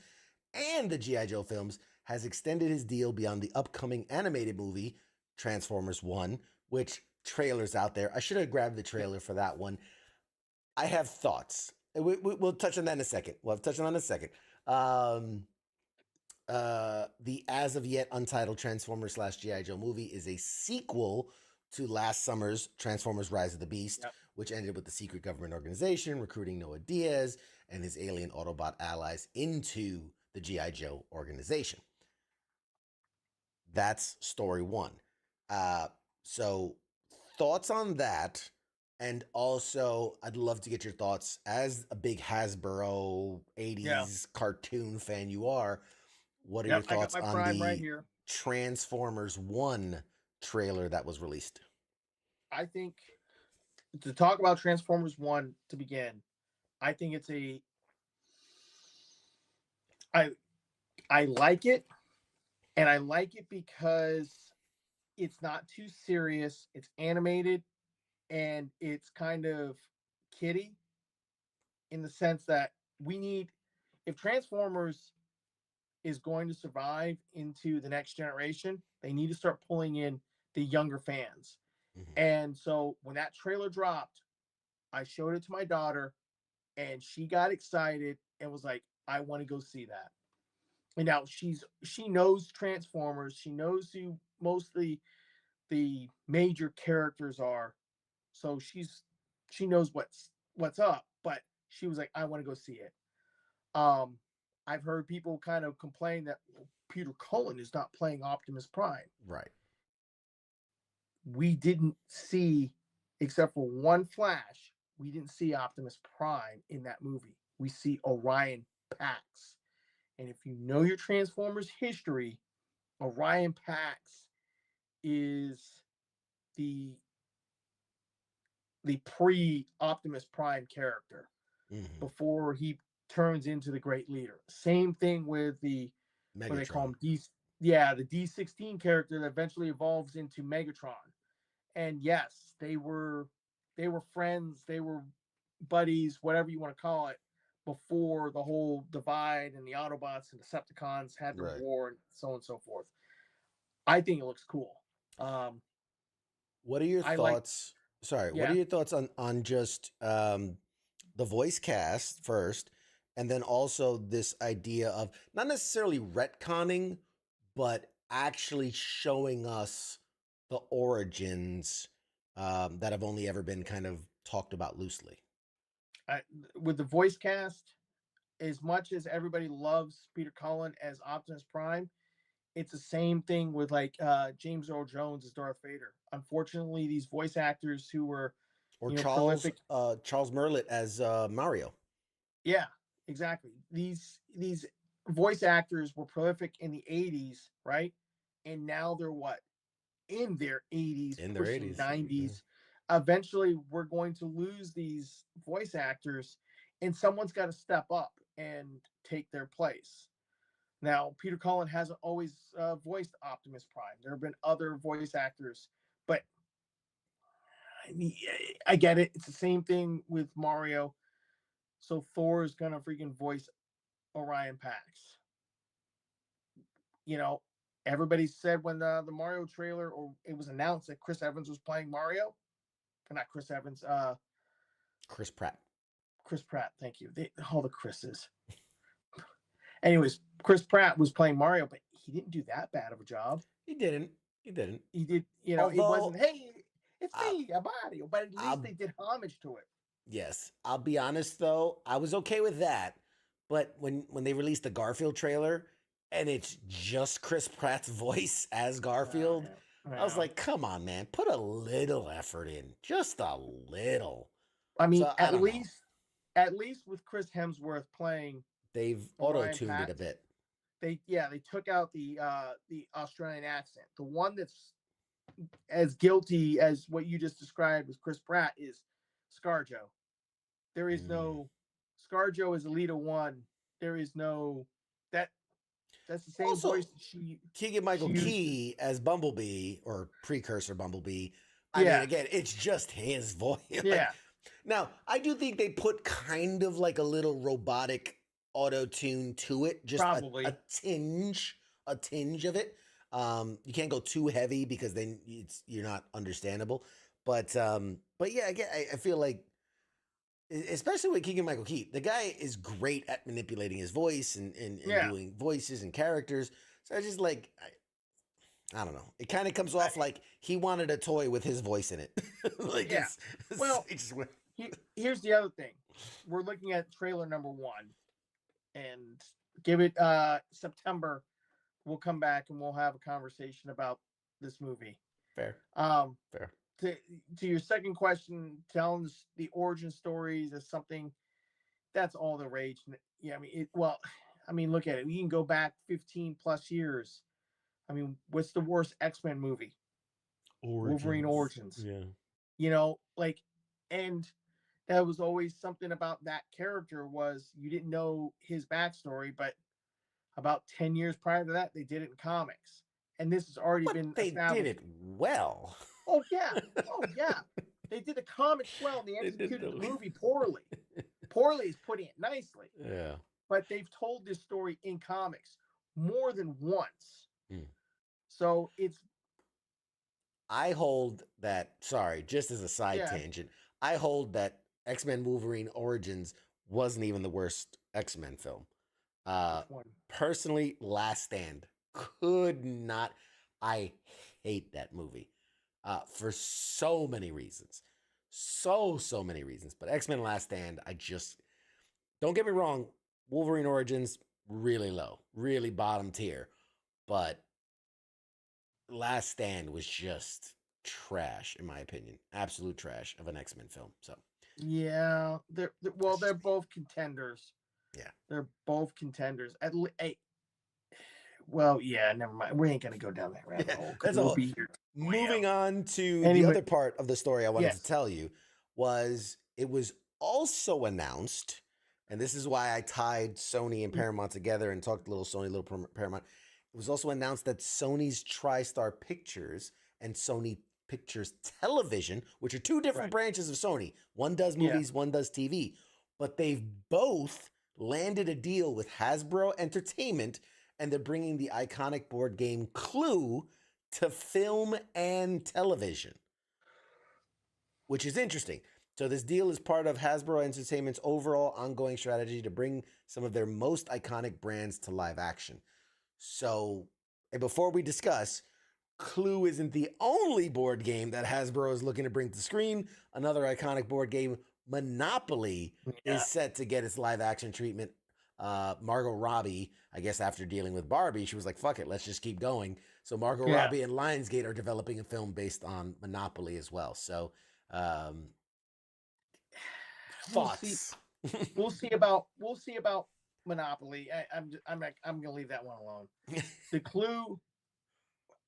and the GI Joe films, has extended his deal beyond the upcoming animated movie Transformers 1, which trailer's out there. I should have grabbed the trailer for that one. I have thoughts. We'll touch on that in a second. We'll touch on that in a second. The as of yet untitled Transformers / G.I. Joe movie is a sequel to last summer's Transformers Rise of the Beast, which ended with the secret government organization recruiting Noah Diaz and his alien Autobot allies into the G.I. Joe organization. That's story one. So thoughts on that? And also, I'd love to get your thoughts as a big Hasbro 80s cartoon fan you are. What are your thoughts on the Transformers 1 trailer that was released? I think to talk about Transformers 1 to begin, I think it's I like it, and I like it because it's not too serious. It's animated, and it's kind of kiddie in the sense that if Transformers is going to survive into the next generation, they need to start pulling in the younger fans. Mm-hmm. And so when that trailer dropped, I showed it to my daughter, and she got excited and was like, I want to go see that. And now she knows Transformers. She knows who mostly the major characters are. So she knows what's up, but she was like, I want to go see it. I've heard people kind of complain that Peter Cullen is not playing Optimus Prime. Right. We didn't see, except for one flash, we didn't see Optimus Prime in that movie. We see Orion Pax. And if you know your Transformers history, Orion Pax is the pre-Optimus Prime character before he turns into the Great Leader. Same thing with the Megatron. What they call him, the D16 character that eventually evolves into Megatron. And yes, they were friends, they were buddies, whatever you want to call it, before the whole divide and the Autobots and Decepticons had their war and so on and so forth. I think it looks cool. What are your thoughts? What are your thoughts on just the voice cast first, and then also this idea of not necessarily retconning, but actually showing us the origins that have only ever been kind of talked about loosely? With the voice cast, as much as everybody loves Peter Cullen as Optimus Prime, it's the same thing with like James Earl Jones as Darth Vader. Unfortunately, these voice actors who were Charles Merlitt as Mario. Yeah, exactly. These voice actors were prolific in the 80s, right? And now they're what? In their 80s, in their 80s, 90s. Yeah. Eventually, we're going to lose these voice actors, and someone's got to step up and take their place. Now, Peter Cullen hasn't always voiced Optimus Prime. There have been other voice actors, but I get it. It's the same thing with Mario. So Thor is going to freaking voice Orion Pax. Everybody said when the Mario trailer, or it was announced that Chris Evans was playing Mario. Or not Chris Evans. Chris Pratt. Chris Pratt. Thank you. All the Chris's. Anyways, Chris Pratt was playing Mario, but he didn't do that bad of a job. He didn't. He didn't. He did, you know, it Although, wasn't, hey, it's me, Mario, but at least they did homage to it. Yes, I'll be honest though, I was okay with that. But when they released the Garfield trailer and it's just Chris Pratt's voice as Garfield, I was like, come on, man, put a little effort in, just a little. I mean, So, at least with Chris Hemsworth playing, they've auto-tuned it a bit. They took out the Australian accent. The one that's as guilty as what you just described with Chris Pratt is ScarJo. There is no ScarJo is Alita 1. There is no that's the same Also, voice that she Keegan-Michael Key as Bumblebee or precursor Bumblebee. I mean, again, it's just his voice. Yeah. Now, I do think they put kind of like a little robotic auto-tune to it, just Probably. a tinge of it. You can't go too heavy because then you're not understandable. But yeah, again, I feel like, especially with Keegan-Michael Key, the guy is great at manipulating his voice and doing voices and characters. So I just like, I don't know. It kind of comes off like he wanted a toy with his voice in it. Like, yeah. Well, it's here's the other thing. We're looking at trailer number 1, and give it September. We'll come back and we'll have a conversation about this movie. Fair. Fair. To your second question, telling the origin stories is something that's all the rage. Yeah, I mean, look at it. We can go back 15 plus years. I mean, what's the worst X-Men movie? Wolverine Origins. Yeah. You know, like, and that was always something about that character was you didn't know his backstory, but about 10 years prior to that, they did it in comics. And this has already been established. They did it well. Oh, yeah. Oh, yeah. They did the comics well, and they executed the movie poorly. Poorly is putting it nicely. Yeah. But they've told this story in comics more than once. So it's... I hold that, sorry, just as a side tangent, I hold that X-Men Wolverine Origins wasn't even the worst X-Men film. Personally, Last Stand could not. I hate that movie for so many reasons. So many reasons. But X-Men Last Stand, I just, don't get me wrong, Wolverine Origins, really low, really bottom tier. But Last Stand was just trash, in my opinion. Absolute trash of an X-Men film. So yeah, they're both contenders. Yeah, they're both contenders. Well, yeah, never mind. We ain't gonna go down that rabbit hole. That's we'll all. be here. Moving on to the other part of the story I wanted to tell you was it was also announced, and this is why I tied Sony and Paramount together and talked a little Sony, a little Paramount. It was also announced that Sony's TriStar Pictures and Sony Pictures Television, which are two different branches of Sony, one does movies, one does TV, but they've both landed a deal with Hasbro Entertainment, and they're bringing the iconic board game Clue to film and television, which is interesting. So this deal is part of Hasbro Entertainment's overall ongoing strategy to bring some of their most iconic brands to live action. So, and before we discuss, Clue isn't the only board game that Hasbro is looking to bring to screen. Another iconic board game, Monopoly, is set to get its live action treatment. Margot Robbie, I guess after dealing with Barbie, she was like, fuck it, let's just keep going. So Margot Robbie and Lionsgate are developing a film based on Monopoly as well. So thoughts? We'll see about Monopoly. I'm gonna leave that one alone. The Clue,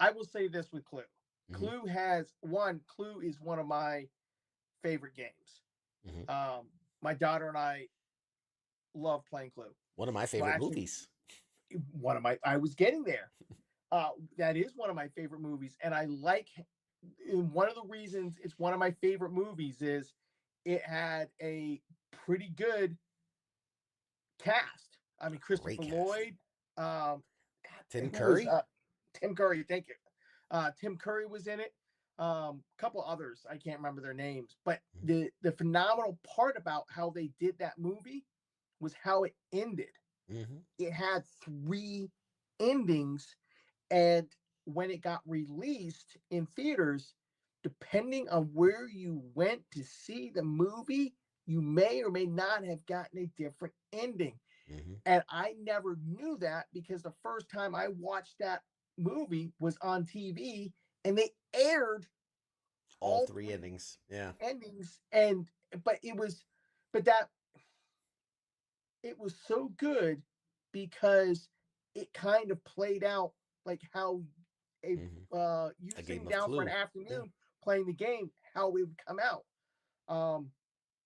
I will say this with Clue. Clue is one of my favorite games. My daughter and I love playing Clue. One of my favorite movies. I was getting there. That is one of my favorite movies. And I like, one of the reasons it's one of my favorite movies is it had a pretty good cast. I mean, Christopher Lloyd, Tim Curry. Tim Curry, thank you. Tim Curry was in it. A couple others, I can't remember their names. But the phenomenal part about how they did that movie was how it ended. It had 3 endings, and when it got released in theaters, depending on where you went to see the movie, you may or may not have gotten a different ending. And I never knew that because the first time I watched that movie was on TV, and they aired All 3 endings. Yeah. endings. And but it was but that it was so good because it kind of played out like how a you A sitting game of down for an Clue. afternoon playing the game, how it would come out.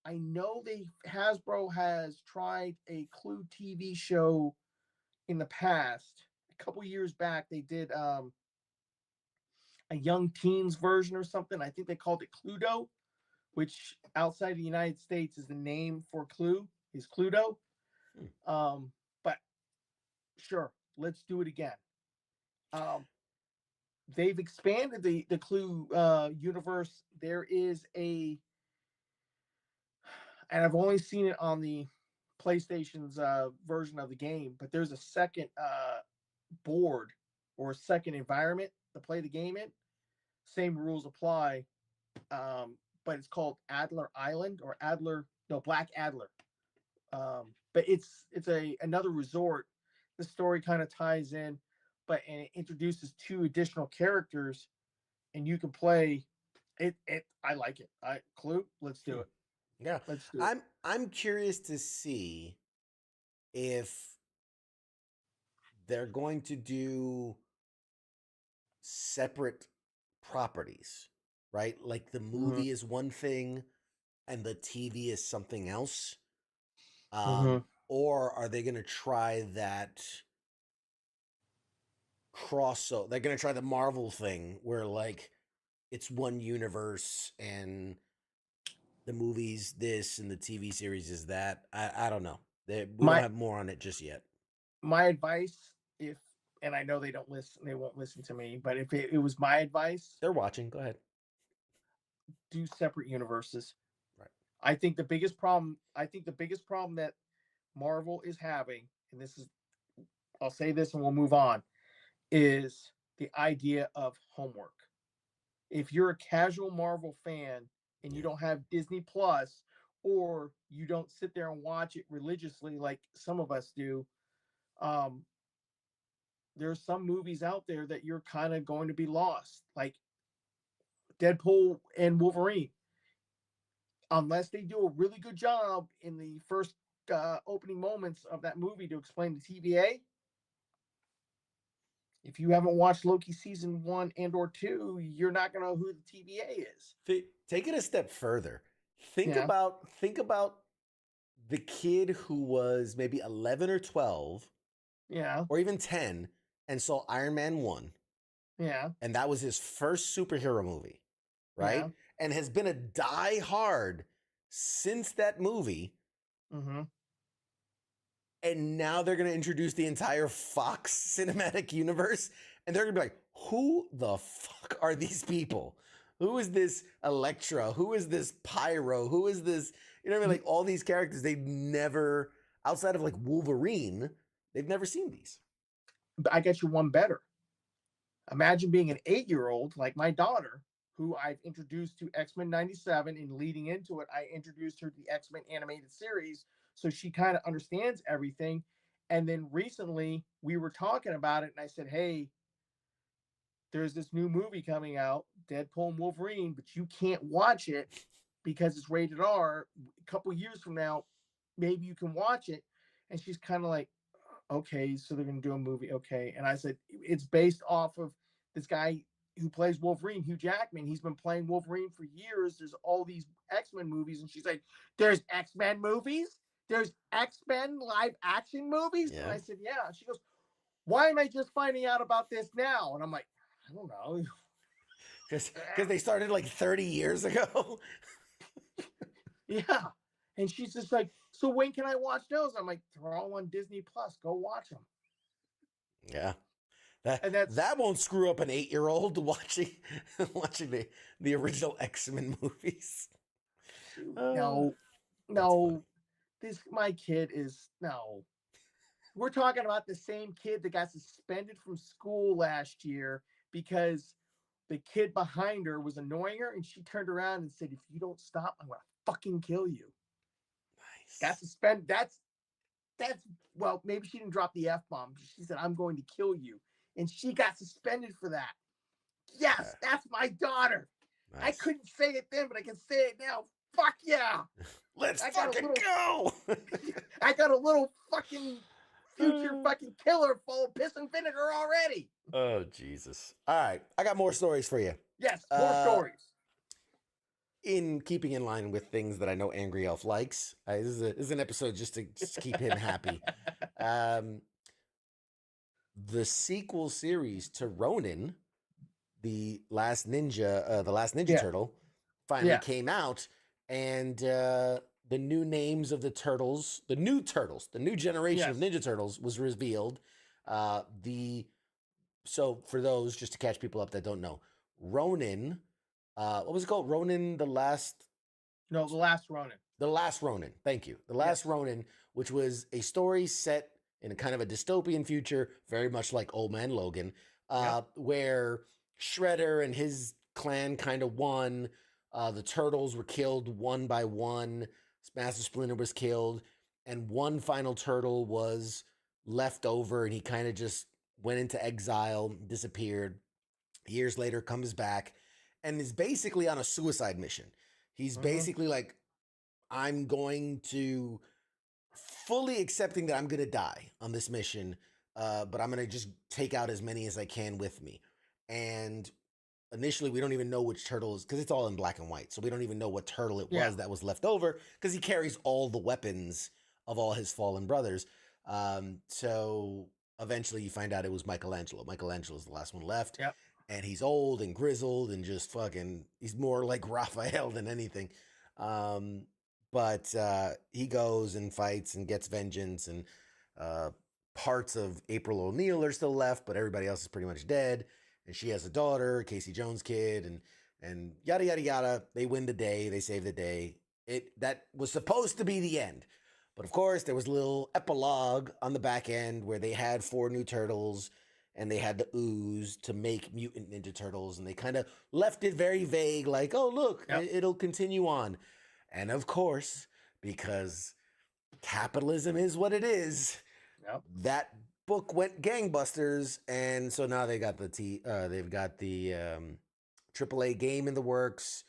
I know Hasbro has tried a Clue TV show in the past. A couple years back, they did a young teens version or something. I think they called it Cluedo, which outside the United States is the name for Clue, is Cluedo. But sure, let's do it again. They've expanded the Clue universe. There is and I've only seen it on the PlayStation's version of the game, but there's a second board or a second environment to play the game in. Same rules apply, but it's called Adler Island or Black Adler. But it's another resort. The story kind of ties in, and it introduces 2 additional characters, and you can play it. I like it. Clue. Let's do it. Yeah. Let's do it. I'm curious to see if they're going to do separate properties, right? Like the movie is one thing and the TV is something else. Or are they going to try that they're going to try the Marvel thing where like it's one universe and the movie's this and the TV series is that. I don't know. We don't have more on it just yet. My advice, and I know they won't listen to me, but if it was my advice, they're watching. Go ahead. Do separate universes. Right. I think the biggest problem that Marvel is having, and I'll say this and we'll move on, is the idea of homework. If you're a casual Marvel fan and you don't have Disney Plus, or you don't sit there and watch it religiously like some of us do, there's some movies out there that you're kind of going to be lost, like Deadpool and Wolverine. Unless they do a really good job in the first opening moments of that movie to explain the TVA. If you haven't watched Loki season 1 and or 2, you're not going to know who the TVA is. Take it a step further. Think about the kid who was maybe 11 or 12, or even 10, and saw Iron Man 1. Yeah. And that was his first superhero movie, right? Yeah. And has been a die-hard since that movie. And now they're going to introduce the entire Fox cinematic universe. And they're going to be like, who the fuck are these people? Who is this Elektra? Who is this Pyro? Who is this? You know what I mean? Like all these characters, they've never, outside of like Wolverine, they've never seen these. But I got you one better. Imagine being an 8-year-old like my daughter, who I've introduced to X-Men 97, and leading into it, I introduced her to the X-Men animated series. So she kind of understands everything. And then recently we were talking about it, and I said, hey, there's this new movie coming out, Deadpool and Wolverine, but you can't watch it because it's rated R. A couple years from now, maybe you can watch it. And she's kind of like, okay, so they're going to do a movie. Okay. And I said, it's based off of this guy who plays Wolverine, Hugh Jackman. He's been playing Wolverine for years. There's all these X-Men movies. And she's like, there's X-Men movies? There's X-Men live action movies? Yeah. And I said, yeah. And she goes, why am I just finding out about this now? And I'm like, I don't know. Because they started like 30 years ago. Yeah. And she's just like, so when can I watch those? I'm like, they're all on Disney Plus. Go watch them. Yeah. That won't screw up an 8-year-old watching the original X-Men movies. No. My kid is no. we're talking about the same kid that got suspended from school last year because the kid behind her was annoying her, and she turned around and said, "If you don't stop, I'm gonna fucking kill you." Nice. Got suspended. That's well, maybe she didn't drop the F-bomb. She said, "I'm going to kill you," and she got suspended for that. Yes, that's my daughter. Nice. I couldn't say it then, but I can say it now. Fuck yeah. Let's fucking go. I got a little fucking future fucking killer full of piss and vinegar already. Oh, Jesus. All right. I got more stories for you. Yes, more stories. In keeping in line with things that I know Angry Elf likes, this is an episode just to keep him happy. The sequel series to Ronin, the Last Ninja Turtle, finally came out, and the new names of the turtles, the new generation of Ninja Turtles was revealed. So for those, just to catch people up that don't know, Ronin, what was it called? Ronin, the Last Ronin. The Last Ronin. Thank you. The Last Ronin, which was a story set in a kind of a dystopian future, very much like Old Man Logan, where Shredder and his clan kind of won. The turtles were killed one by one. Master Splinter was killed, and one final turtle was left over, and he kind of just went into exile, disappeared. Years later, comes back, and is basically on a suicide mission. He's basically like, I'm going to fully accepting that I'm going to die on this mission, but I'm going to just take out as many as I can with me. And initially, we don't even know which turtle is, because it's all in black and white. So we don't even know what turtle it was that was left over, because he carries all the weapons of all his fallen brothers. So eventually you find out it was Michelangelo. Michelangelo's the last one left. Yep. And he's old and grizzled and just he's more like Raphael than anything. But he goes and fights and gets vengeance, and parts of April O'Neil are still left, but everybody else is pretty much dead. And she has a daughter, Casey Jones' kid, and yada, yada, yada. They win the day. They save the day. That was supposed to be the end. But of course, there was a little epilogue on the back end where they had 4 new turtles, and they had the ooze to make Mutant Ninja Turtles, and they kind of left it very vague, like, oh, look, it'll continue on. And of course, because capitalism is what it is, that book went gangbusters, and so now they got they've got the AAA game in the works.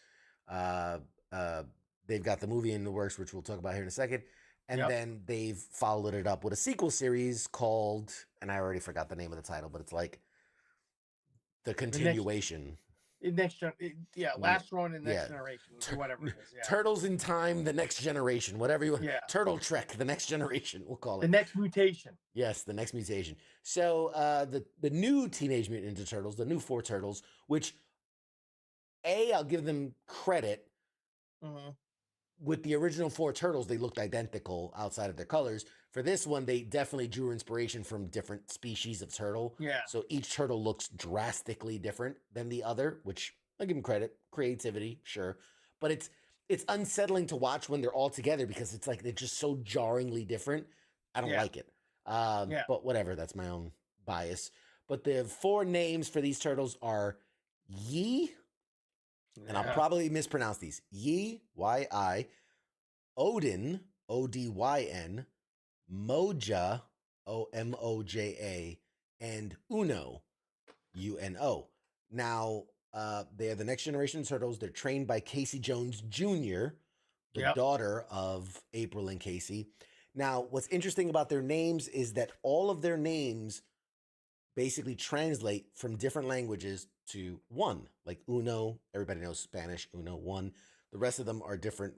They've got the movie in the works, which we'll talk about here in a second. And then they've followed it up with a sequel series called, and I already forgot the name of the title, but it's like the continuation. Last Ronin, Next Generation, or whatever it is. Yeah. Turtles in Time, the Next Generation, whatever you want. Yeah. Turtle Trek, the Next Generation, we'll call it. The Next Mutation. Yes, the Next Mutation. So the new Teenage Mutant Ninja Turtles, the new 4 turtles, which I'll give them credit. With the original 4 turtles, they looked identical outside of their colors. For this one, they definitely drew inspiration from different species of turtle. Yeah. So each turtle looks drastically different than the other, which I give them credit. Creativity, sure. But it's unsettling to watch when they're all together, because it's like they're just so jarringly different. I don't like it. But whatever, that's my own bias. But the 4 names for these turtles are Yi, and I'll probably mispronounce these. Yi, Y-I, Odin, O-D-Y-N, Moja, O-M-O-J-A, and Uno, U-N-O. Now, they are the Next Generation Turtles. They're trained by Casey Jones Jr., the daughter of April and Casey. Now, what's interesting about their names is that all of their names basically translate from different languages to one. Like Uno, everybody knows Spanish, Uno, one. The rest of them are different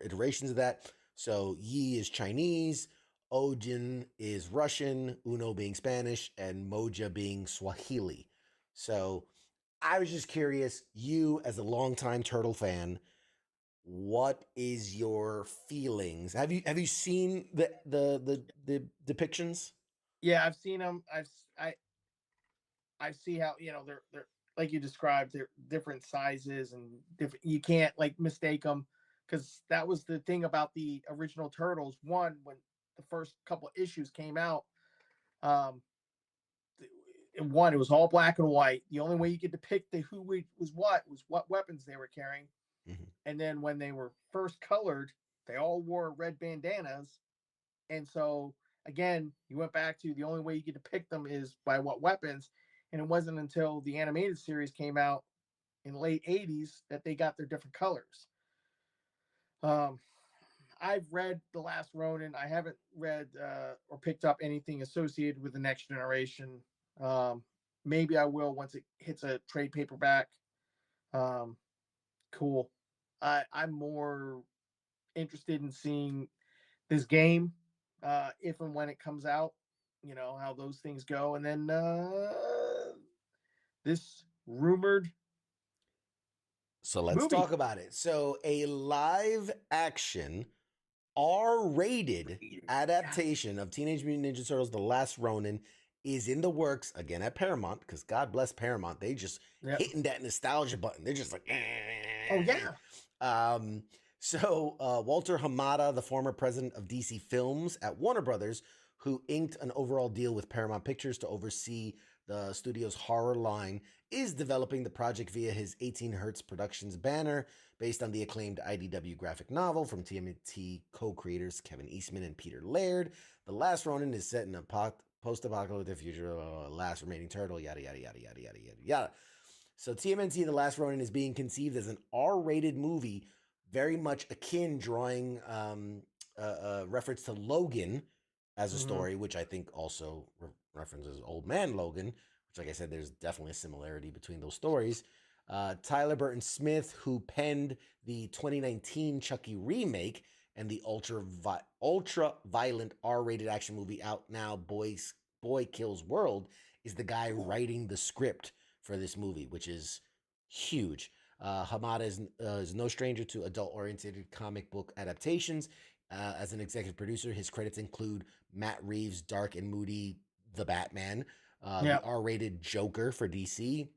iterations of that. So Yi is Chinese, Odin is Russian, Uno being Spanish, and Moja being Swahili. So I was just curious, you as a longtime Turtle fan, what is your feelings? Have you seen the depictions? Yeah, I've seen them. I see how, they're like you described, they're different sizes and different. You can't like mistake them, because that was the thing about the original Turtles. One, when the first couple issues came out, Um, One, it was all black and white. The only way you could depict who was what weapons they were carrying. Mm-hmm. And then when they were first colored, they all wore red bandanas. And so again, you went back to the only way you could depict them is by what weapons. And it wasn't until the animated series came out in the late 80s that they got their different colors. I've read The Last Ronin. I haven't read or picked up anything associated with the Next Generation. Maybe I will once it hits a trade paperback. Cool. I'm more interested in seeing this game if and when it comes out. You know how those things go, and then this rumored. So let's movie. talk about it. So a live action R-rated adaptation of Teenage Mutant Ninja Turtles: The Last Ronin is in the works again at Paramount, because God bless Paramount, they just hitting that nostalgia button. They're just like, oh yeah. So Walter Hamada, the former president of DC Films at Warner Brothers, who inked an overall deal with Paramount Pictures to oversee the studio's horror line, is developing the project via his 18 Hertz Productions banner, based on the acclaimed IDW graphic novel from TMNT co-creators Kevin Eastman and Peter Laird. The Last Ronin is set in a post-apocalyptic future, last remaining turtle, yada, yada, yada, yada, yada, yada, yada. So TMNT The Last Ronin is being conceived as an R-rated movie, very much akin, drawing reference to Logan as a story, which I think also references Old Man Logan, which, like I said, there's definitely a similarity between those stories. Tyler Burton Smith, who penned the 2019 Chucky remake and the ultra violent R-rated action movie out now, Boy Kills World, is the guy writing the script for this movie, which is huge. Hamada is no stranger to adult-oriented comic book adaptations. As an executive producer, his credits include Matt Reeves' dark and moody The Batman, the R-rated Joker for DC,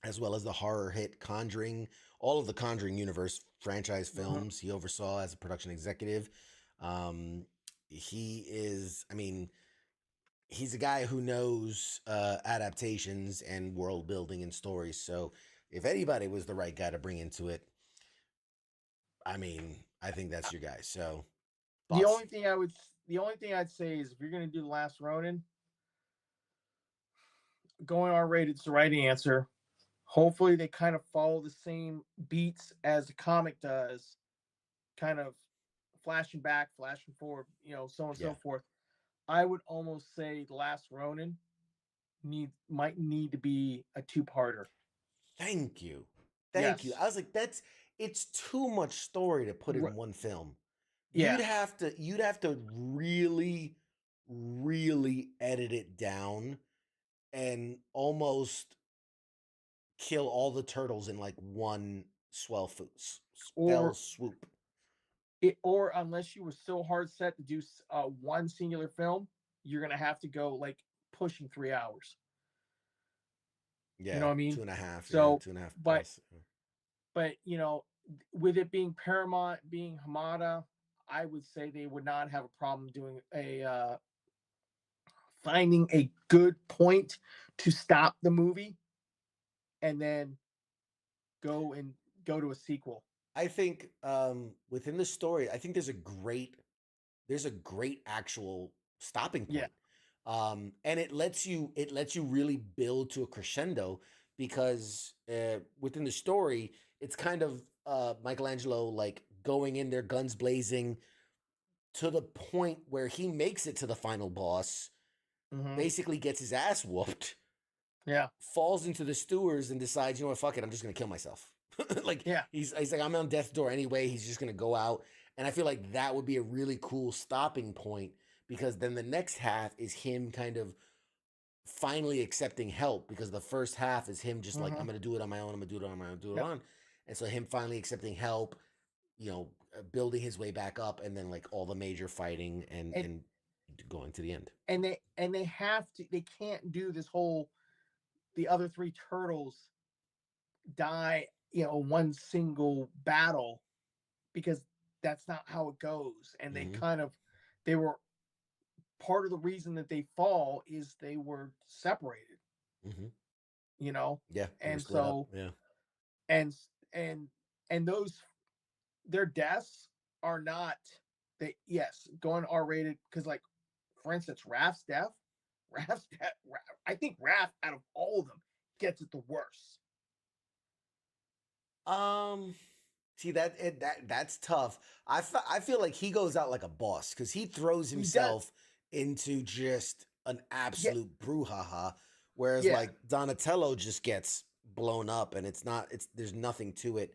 as well as the horror hit Conjuring, all of the Conjuring universe franchise films he oversaw as a production executive. He is, he's a guy who knows adaptations and world building and stories. So if anybody was the right guy to bring into it, I think that's your guy. So the only thing I'd say is if you're going to do The Last Ronin, going R-rated is the right answer. Hopefully they kind of follow the same beats as the comic does, kind of flashing back, flashing forward, so on and so forth. I would almost say The Last Ronin might need to be a two-parter. Thank you. I was like, it's too much story to put in one film. You'd have to really, really edit it down and almost kill all the turtles in like one spell swoop. Or unless you were so hard set to do one singular film, you're gonna have to go like pushing 3 hours. Yeah, you know what I mean? 2.5. So 2.5 but plus. but with it being Paramount, being Hamada, I would say they would not have a problem doing finding a good point to stop the movie and then go to a sequel. I think within the story, I think there's a great actual stopping point. And it lets you really build to a crescendo, because within the story, it's kind of Michelangelo like going in there guns blazing to the point where he makes it to the final boss, basically gets his ass whooped, falls into the sewers and decides, you know what, fuck it, I'm just gonna kill myself. He's like, I'm on death's door anyway, he's just gonna go out. And I feel like that would be a really cool stopping point, because then the next half is him kind of finally accepting help, because the first half is him just like, I'm gonna do it on my own, I'm gonna do it on my own, do it on. And so him finally accepting help, building his way back up, and then like all the major fighting and going to the end. And they can't do this whole, the other three turtles die, one single battle, because that's not how it goes. And they were part of the reason that they fall is they were separated, Mm-hmm. you know, Yeah, they were and split up. so Yeah. and and and those their deaths are not they yes going R-rated because like for instance Raph's death I think Raph out of all of them gets it the worst. See that's tough. I feel like he goes out like a boss because he throws He does. himself into just an Yeah, absolute brouhaha, whereas yeah, like Donatello just gets blown up and it's there's nothing to it.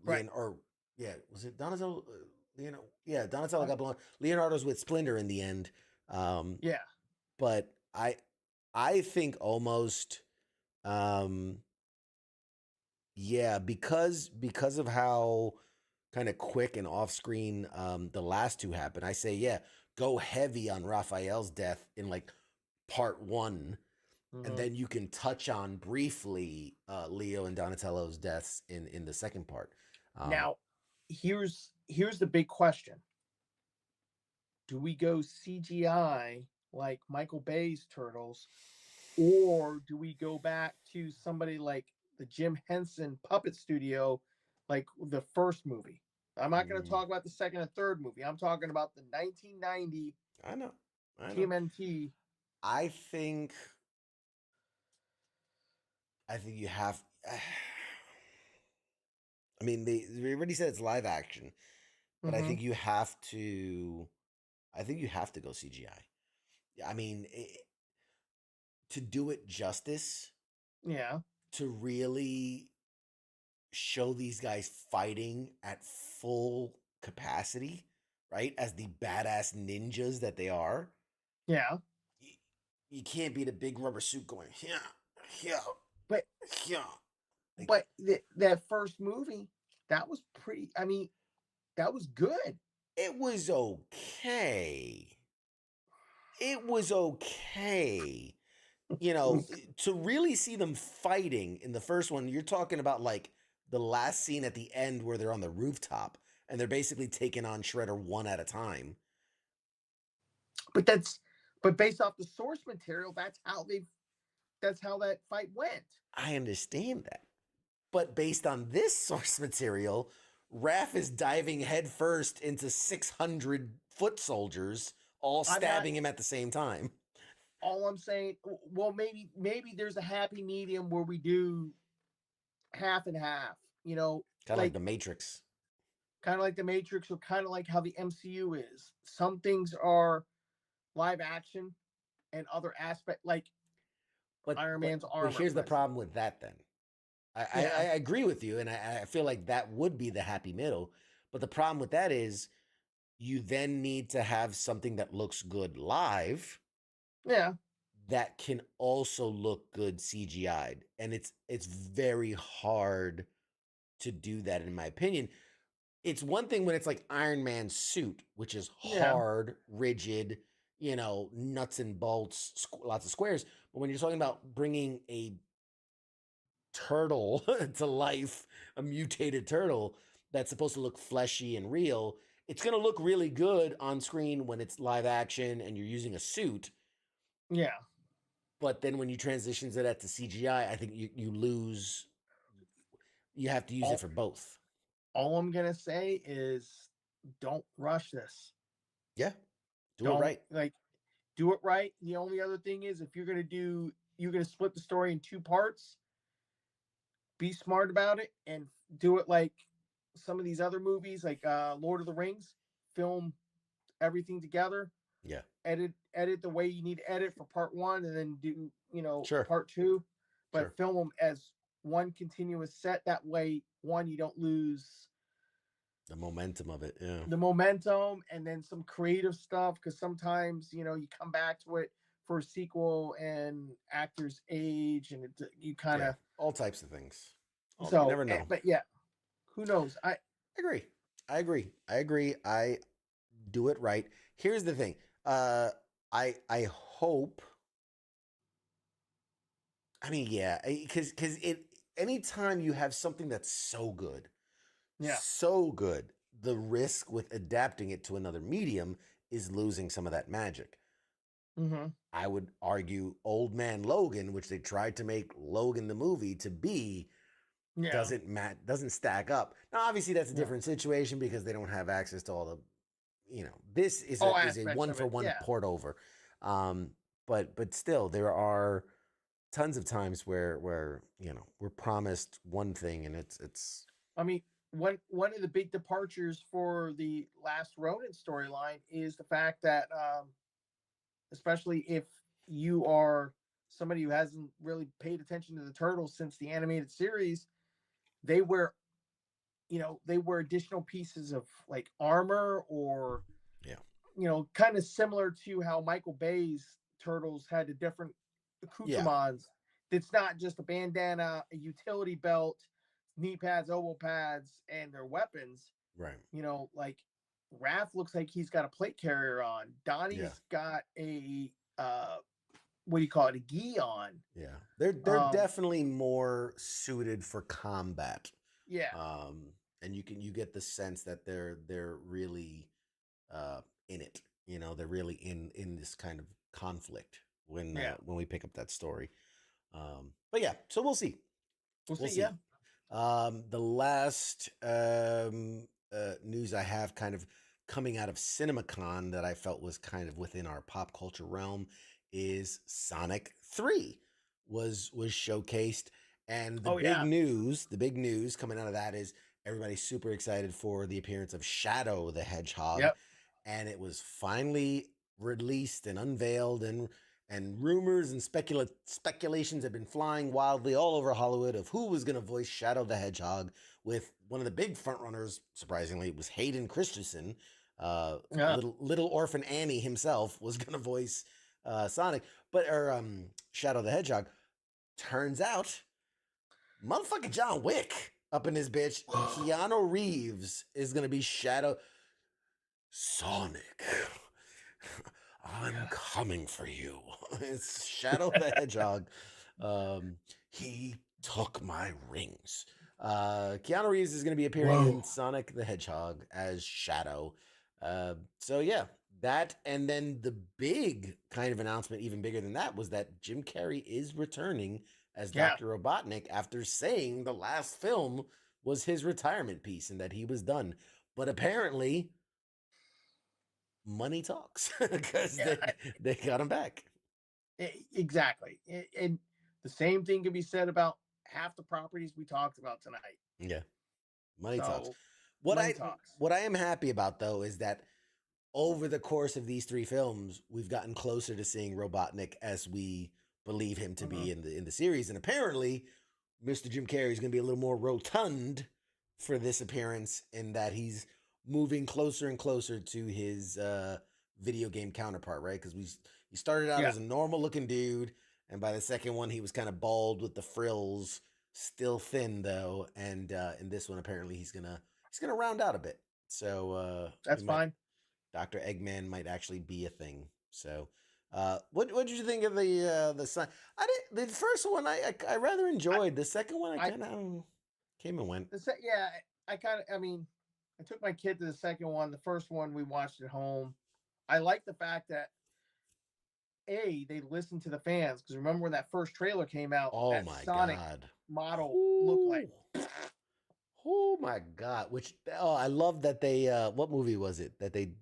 right. Or yeah, was it Donatello? Yeah, Donatello Uh, got blown. Leonardo's with Splinter in the end. Um, yeah, but I think almost um yeah, because of how kind of quick and off screen the last two happen, I say yeah, go heavy on Raphael's death in like part one, and mhm. then you can touch on briefly Leo and Donatello's deaths in the second part. Um, Now here's the big question: do we go CGI like Michael Bay's Turtles, or do we go back to somebody like the Jim Henson Puppet Studio, like the first movie? I'm not going to mm, talk about the second and third movie. I'm talking about the 1990 I know, I know. TMNT. I think I think you have. I mean, they already said it's live action, but I Mm-hmm. think you have to. I think you have to go CGI. I mean, to do it justice, Yeah, to really show these guys fighting at full capacity, right? As the badass ninjas that they are, yeah, you, you can't be the big rubber suit going here, here, but here. Like, that first movie that was pretty. I mean, that was good. it was okay. It was okay. To really see them fighting in the first one, you're talking about like the last scene at the end where they're on the rooftop and they're basically taking on Shredder one at a time. But based off the source material, that's how that fight went. I understand that. But based on this source material, Raph is diving headfirst into 600 foot soldiers, all I'm not stabbing him at the same time. all I'm saying. Well, maybe there's a happy medium where we do half and half. You know, Kind of like like the Matrix. kind of like the Matrix, or kind of like how the MCU is. Some things are live action, and other aspect like But Iron but Man's but armor. here's For the instance. problem with that then. I Yeah, agree with you, and I feel like that would be the happy middle. But the problem with that is you then need to have something that looks good live yeah, that can also look good CGI'd. And it's very hard to do that, in my opinion. It's one thing when it's like Iron Man's suit, which is yeah, hard, rigid, nuts and bolts, lots of squares. But when you're talking about bringing a turtle to life, a mutated turtle that's supposed to look fleshy and real, it's going to look really good on screen when it's live action and you're using a suit. yeah. But then when you transition to that to CGI, I think you lose. You have to use it All for both. all I'm gonna say is don't rush this. Yeah, do it Don't right. like do it right. The only other thing is if you're gonna split the story in two parts, be smart about it and do it like some of these other movies, like Lord of the Rings. Film everything together. Yeah, Edit the way you need to edit for part one, and then do sure, part two, sure. but film them as one continuous set. That way, one you don't lose The momentum of it. Yeah, the momentum, and then some creative stuff because sometimes you come back to it for a sequel and actors age and you kind yeah. of All types of things. You so never know. but yeah, who knows. I agree. I agree. I agree. I do it right. Here's the thing. I hope. I mean, yeah, because it. Anytime you have something that's Yeah, so good, the risk with adapting it to another medium is losing some of that magic. Mm-hmm. I would argue Old Man Logan, which they tried to make Logan the movie to be, Yeah. doesn't stack up. Now, obviously, that's a different situation because they don't have access to all the, this is a aspects one of for it, one yeah. port over. But still, there are tons of times where we're promised one thing and it's. I mean, one of the big departures for the last Ronin storyline is the fact that, especially if you are somebody who hasn't really paid attention to the Turtles since the animated series, they wear, they wear additional pieces of like armor or, kind of similar to how Michael Bay's Turtles had the different accoutrements. It's not just a bandana, a utility belt, knee pads, elbow pads, and their weapons. Right. Like Raph looks like he's got a plate carrier on. Donnie's got a what do you call it? A gi on. Yeah. They're definitely more suited for combat. Yeah. And you get the sense that they're really in it. They're really in this kind of conflict when we pick up that story. But yeah, so we'll see. We'll see. Yeah. The last news I have kind of coming out of CinemaCon that I felt was kind of within our pop culture realm is Sonic 3 was showcased. And the big news coming out of that is everybody's super excited for the appearance of Shadow the Hedgehog. Yep. And it was finally released and unveiled, and rumors and speculations have been flying wildly all over Hollywood of who was going to voice Shadow the Hedgehog, with one of the big frontrunners, surprisingly, was Hayden Christensen. Little orphan Annie himself was going to voice Sonic, Shadow the Hedgehog. Turns out, motherfucking John Wick up in this bitch. Keanu Reeves is going to be Shadow. Sonic, I'm coming for you. It's Shadow the Hedgehog. He took my rings. Keanu Reeves is going to be appearing in Sonic the Hedgehog as Shadow. So yeah, that, and then the big kind of announcement, even bigger than that, was that Jim Carrey is returning as Dr. Robotnik after saying the last film was his retirement piece and that he was done. But apparently, money talks because they got him back. Exactly. And the same thing can be said about half the properties we talked about tonight. Yeah. Money talks. What I am happy about, though, is that over the course of these 3 films, we've gotten closer to seeing Robotnik as we believe him to be in the series. And apparently, Mr. Jim Carrey is going to be a little more rotund for this appearance, in that he's moving closer and closer to his video game counterpart, right? Because he started out as a normal looking dude, and by the second one he was kind of bald with the frills, still thin though, and in this one apparently he's gonna round out a bit. So that's fine. Dr. Eggman might actually be a thing. So what did you think of the sign? The first one I rather enjoyed. The second one I kind of came and went. I took my kid to the second one. The first one we watched at home. I like the fact that they listened to the fans, because remember when that first trailer came out? Oh that my Sonic God! Model looked like. Oh my God! I love that they. What movie was it that they?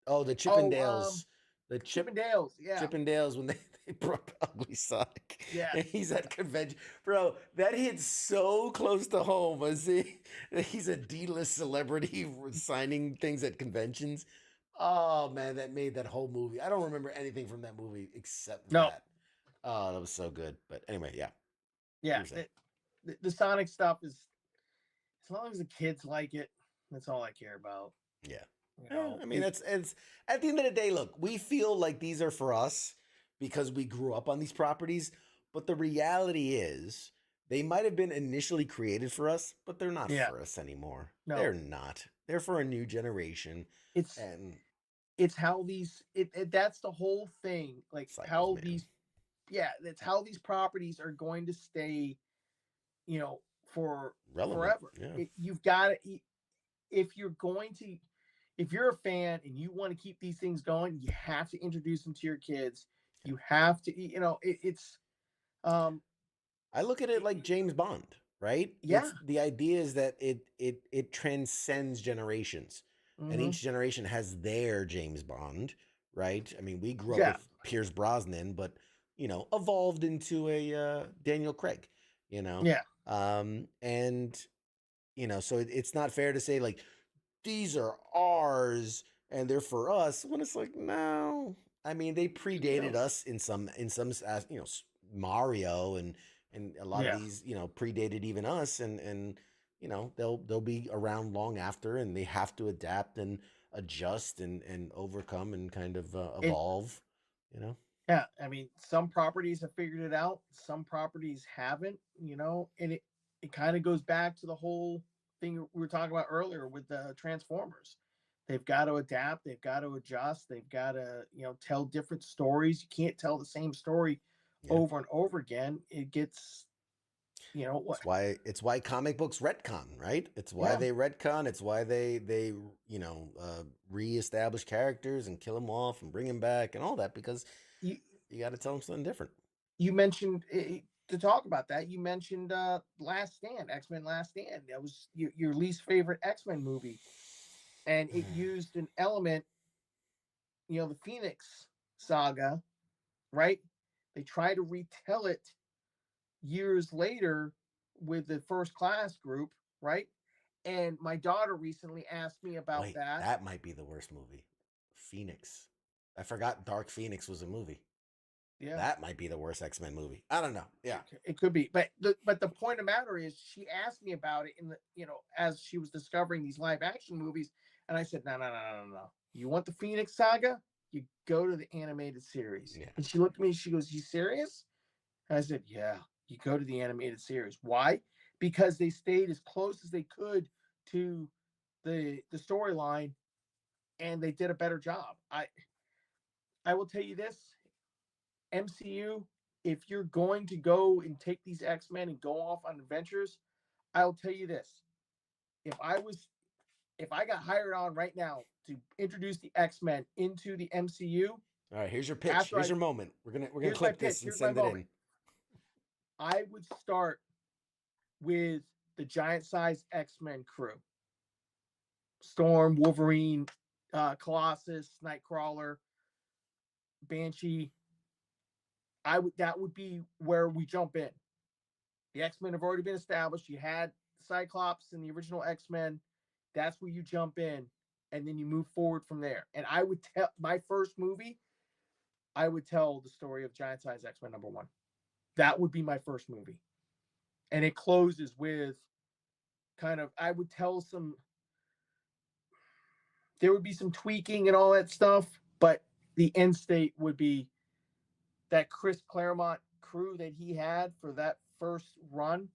Oh, the Chippendales. The Chippendales, yeah. Chippendales, when they brought Ugly Sonic. Yeah. And he's at convention. Bro, that hits so close to home. He's a D-list celebrity signing things at conventions. Oh, man, that made that whole movie. I don't remember anything from that movie except that. Oh, that was so good. But anyway, yeah. Yeah. The Sonic stuff is, as long as the kids like it, that's all I care about. Yeah. It's at the end of the day, look, we feel like these are for us because we grew up on these properties, but the reality is they might have been initially created for us, but they're not for us anymore. No. They're not. They're for a new generation. It's how these that's the whole thing. Like how these that's how these properties are going to stay, for relevant. Forever. Yeah. You've got to, if you're a fan and you want to keep these things going, you have to introduce them to your kids. You have to, it's um I look at it like James Bond, right? yeah. It's the idea is that it transcends generations, and Hmm. each generation has their James Bond, right? I mean, we grew up Yeah. with Pierce Brosnan, but evolved into a Daniel Craig, Yeah. and so it's not fair to say like these are ours and they're for us when it's like no. I mean, they predated us in some Mario and a lot of Yeah. these predated even us, and they'll be around long after, and they have to adapt and adjust and overcome and kind of It evolve, you know. Yeah, I mean, some properties have figured it out, some properties haven't, and it kind of goes back to the whole thing we were talking about earlier with the Transformers. They've got to adapt, they've got to adjust, they've got to, tell different stories. You can't tell the same story Yeah. over and over again. It gets, what? It's why comic books retcon, right? It's why Yeah. they retcon. It's why they reestablish characters and kill them off and bring them back and all that, because You you got to tell them something different. you mentioned to talk about that. You mentioned Last Stand, X-Men Last Stand. That was your least favorite X-Men movie, and it used an element, the Phoenix saga, right? They try to retell it years later with the First Class group, right? And my daughter recently asked me about Wait, that. that might be the worst movie. Phoenix. I forgot Dark Phoenix was a movie. Yeah, That might be the worst X-Men movie. I don't know. Yeah. it could be, but the point of matter is, she asked me about it in the as she was discovering these live action movies, and I said, no, no, no, no, no. You want the Phoenix Saga? You go to the animated series. Yeah. And she looked at me. She goes, "You serious?" And I said, "Yeah, you go to the animated series. Why? Because they stayed as close as they could to the storyline, and they did a better job." I will tell you this, MCU, if you're going to go and take these X-Men and go off on adventures, I'll tell you this. If I got hired on right now to introduce the X-Men into the MCU, All right, here's your pitch. after Here's your moment. We're gonna here's my clip pitch, this and here's my send it moment. I would start with the giant size X-Men crew. Storm, Wolverine, Colossus, Nightcrawler, Banshee. That would be where we jump in. The X-Men have already been established. You had Cyclops in the original X-Men. That's where you jump in, and then you move forward from there. And I would tell my first movie, I would tell the story of Giant Size X-Men #1. That would be my first movie. And it closes with I would tell there would be some tweaking and all that stuff, but the end state would be that Chris Claremont crew that he had for that first run.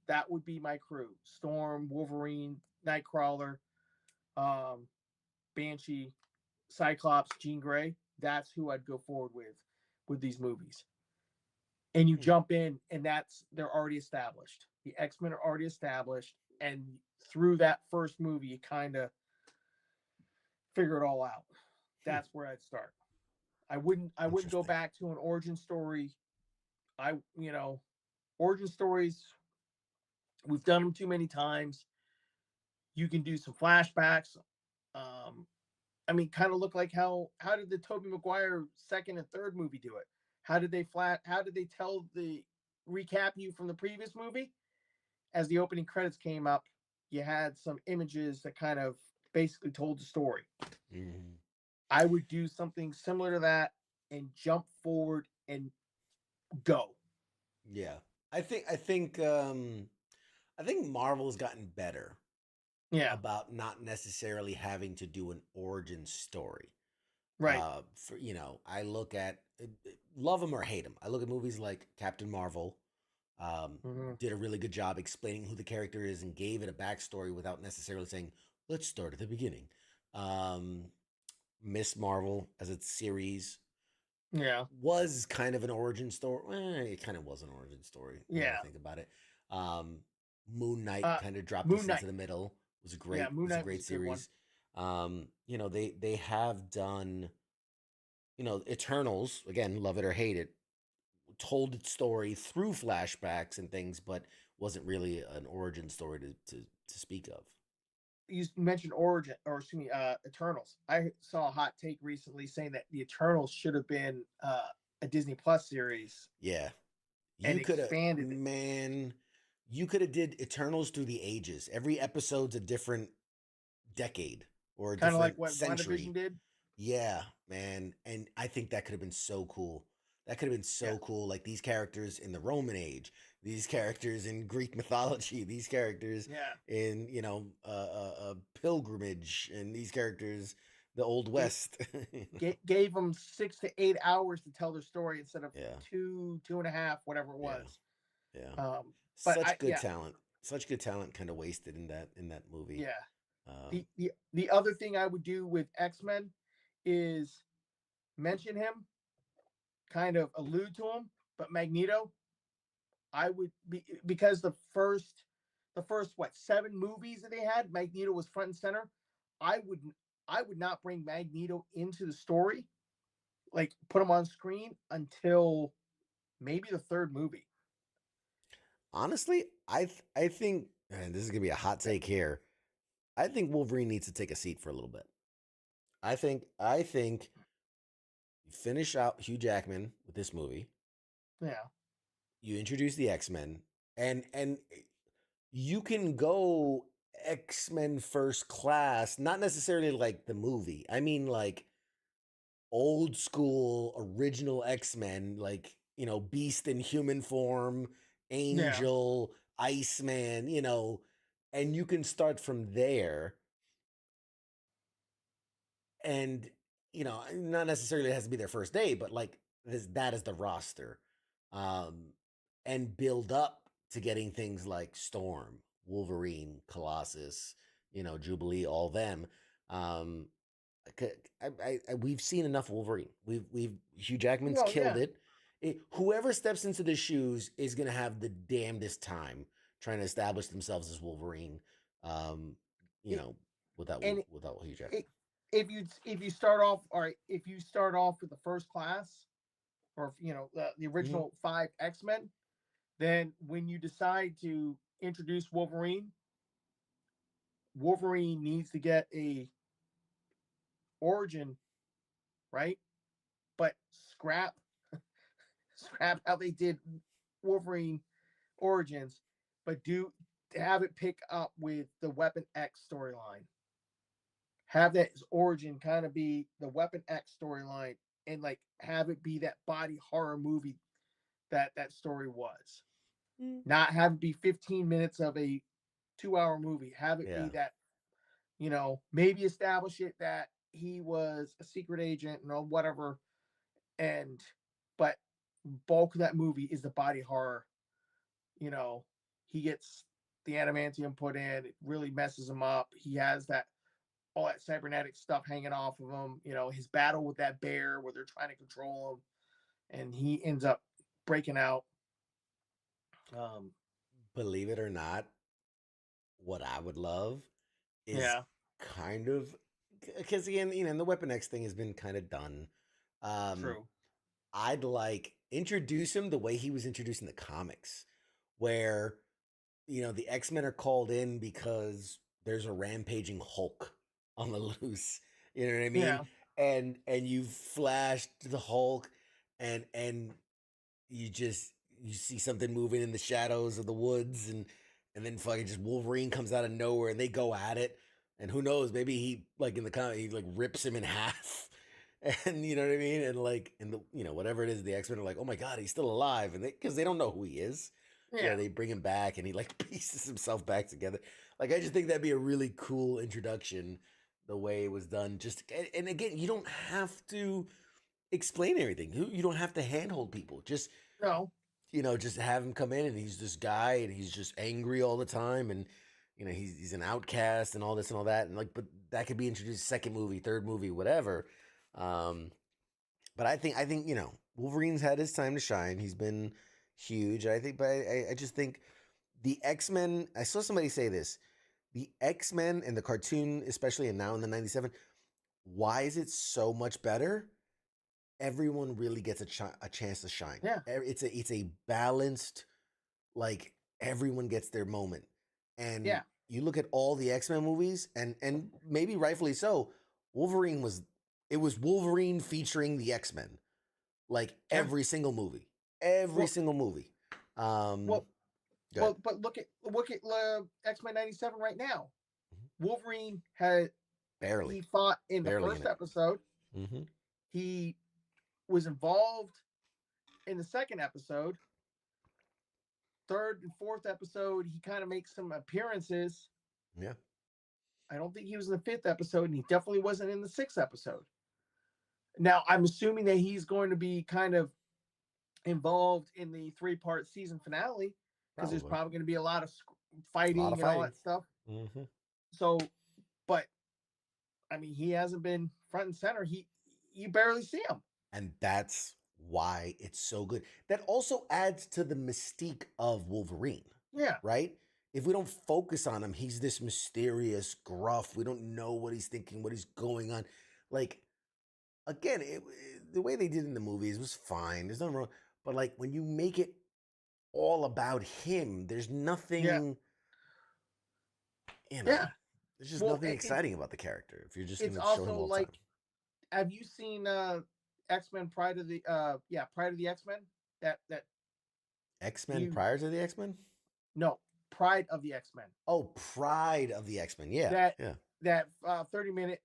That would be my crew: Storm, Wolverine, Nightcrawler, Banshee, Cyclops, Jean Grey. That's who I'd go forward with these movies. And you jump in, and they're already established. The X-Men are already established, and through that first movie, you kind of figure it all out. That's where I'd start. I wouldn't go back to an origin story. Origin stories, we've done them too many times. You can do some flashbacks. Kind of look like how did the Tobey Maguire second and third movie do it? How did they recap you from the previous movie? As the opening credits came up, you had some images that kind of basically told the story. Mm-hmm. I would do something similar to that and jump forward and go. Yeah. I think Marvel's gotten better Yeah. about not necessarily having to do an origin story. Right. I look at love them or hate them. I look at movies like Captain Marvel. Did a really good job explaining who the character is and gave it a backstory without necessarily saying, let's start at the beginning. Miss Marvel as a series Yeah. was kind of an origin story. It kind of was an origin story. Yeah. I think about it. Moon Knight kind of dropped Moon us Knight. into the middle. It was a great, Moon Knight was a good series. They have done, Eternals, again, love it or hate it, told its story through flashbacks and things, but wasn't really an origin story to speak of. You mentioned Origin, or excuse me, Eternals. I saw a hot take recently saying that the Eternals should have been a Disney Plus series. Yeah, and you could have, expanded it. man. You could have did Eternals through the ages. Every episode's a different decade or a Kind of like different what century. WandaVision did. Yeah, man. And I think that could have been so cool. That could have been so cool. Like these characters in the Roman age, these characters in Greek mythology, these characters in, pilgrimage, and these characters, the Old West. Gave them 6 to 8 hours to tell their story instead of 2.5, whatever it was. Yeah. But Such good talent. Such good talent kind of wasted in that movie. Yeah. The other thing I would do with X-Men is mention him, kind of allude to him, but Magneto, I would be, because the first 7 movies that they had, Magneto was front and center. I would not bring Magneto into the story, like put him on screen until maybe the 3rd movie. Honestly, I think, and this is gonna be a hot take here, I think Wolverine needs to take a seat for a little bit. I think you finish out Hugh Jackman with this movie. Yeah. You introduce the X-Men, and you can go X-Men First Class, not necessarily like the movie. I mean like old school original X-Men, like, Beast in human form, Angel, Iceman, and you can start from there. And, not necessarily it has to be their first day, but like that is the roster. And build up to getting things like Storm, Wolverine, Colossus, Jubilee, all them. We've seen enough Wolverine. Hugh Jackman's killed it. Whoever steps into the shoes is gonna have the damnedest time trying to establish themselves as Wolverine. Without Hugh Jackman. If you start off, all right, if you start off with the First Class, or the original 5 X-Men, then when you decide to introduce Wolverine needs to get a origin, right? But scrap how they did Wolverine Origins, but have it pick up with the Weapon X storyline. Have that origin kind of be the Weapon X storyline, and like have it be that body horror movie that story was. Not have it be 15 minutes of a 2-hour movie. Have it be that, maybe establish it that he was a secret agent or whatever. But bulk of that movie is the body horror. He gets the adamantium put in, it really messes him up. He has all that cybernetic stuff hanging off of him, his battle with that bear where they're trying to control him, and he ends up breaking out. Believe it or not, what I would love is kind of, because again, the Weapon X thing has been kind of done. True. I'd like introduce him the way he was introduced in the comics, where the X-Men are called in because there's a rampaging Hulk on the loose. You know what I mean? Yeah. And you flash to the Hulk, and you see something moving in the shadows of the woods, and then fucking just Wolverine comes out of nowhere, and they go at it, and who knows, maybe he, like in the comic, he like rips him in half, and you know what I mean, and like in the whatever it is, the X-Men are like, oh my god, he's still alive, and because they don't know who he is. Yeah, they bring him back, and he like pieces himself back together. Like, I just think that'd be a really cool introduction, the way it was done. And again, you don't have to explain everything. You don't have to handhold people. Just just have him come in, and he's this guy, and he's just angry all the time, and he's an outcast and all this and all that, and like, but that could be introduced 2nd movie, 3rd movie, whatever. But I think Wolverine's had his time to shine. He's been huge, but I just think the X-Men, I saw somebody say this, the X-Men and the cartoon, especially, and now in the 97, why is it so much better? everyone really gets a chance to shine. Yeah. It's a balanced, like everyone gets their moment. And Yeah. you look at all the X-Men movies, and maybe rightfully so, Wolverine was Wolverine featuring the X-Men. Like every single movie. Every single movie. But look at X-Men 97 right now. Wolverine he fought in the first episode. Mm-hmm. He was involved in the second episode. Third and fourth episode, he kind of makes some appearances. Yeah. I don't think he was in the fifth episode, and he definitely wasn't in the sixth episode. Now, I'm assuming that he's going to be kind of involved in the 3-part season finale, because there's probably going to be a lot of fighting and all that stuff. Mm-hmm. So, but I mean, he hasn't been front and center. You barely see him, and that's why it's so good. That also adds to the mystique of Wolverine. Yeah. Right? If we don't focus on him, he's this mysterious gruff. We don't know what he's thinking, what he's going on. Like, again, the way they did in the movies was fine. There's nothing wrong. But like when you make it all about him, there's nothing. You know, there's just nothing exciting about the character. If you're just going to show him all the time. Have you seen X-Men Pride of the Pride of the X-Men? That X-Men prior to the X-Men? No, Pride of the X-Men. Oh, Pride of the X-Men. Yeah. That 30-minute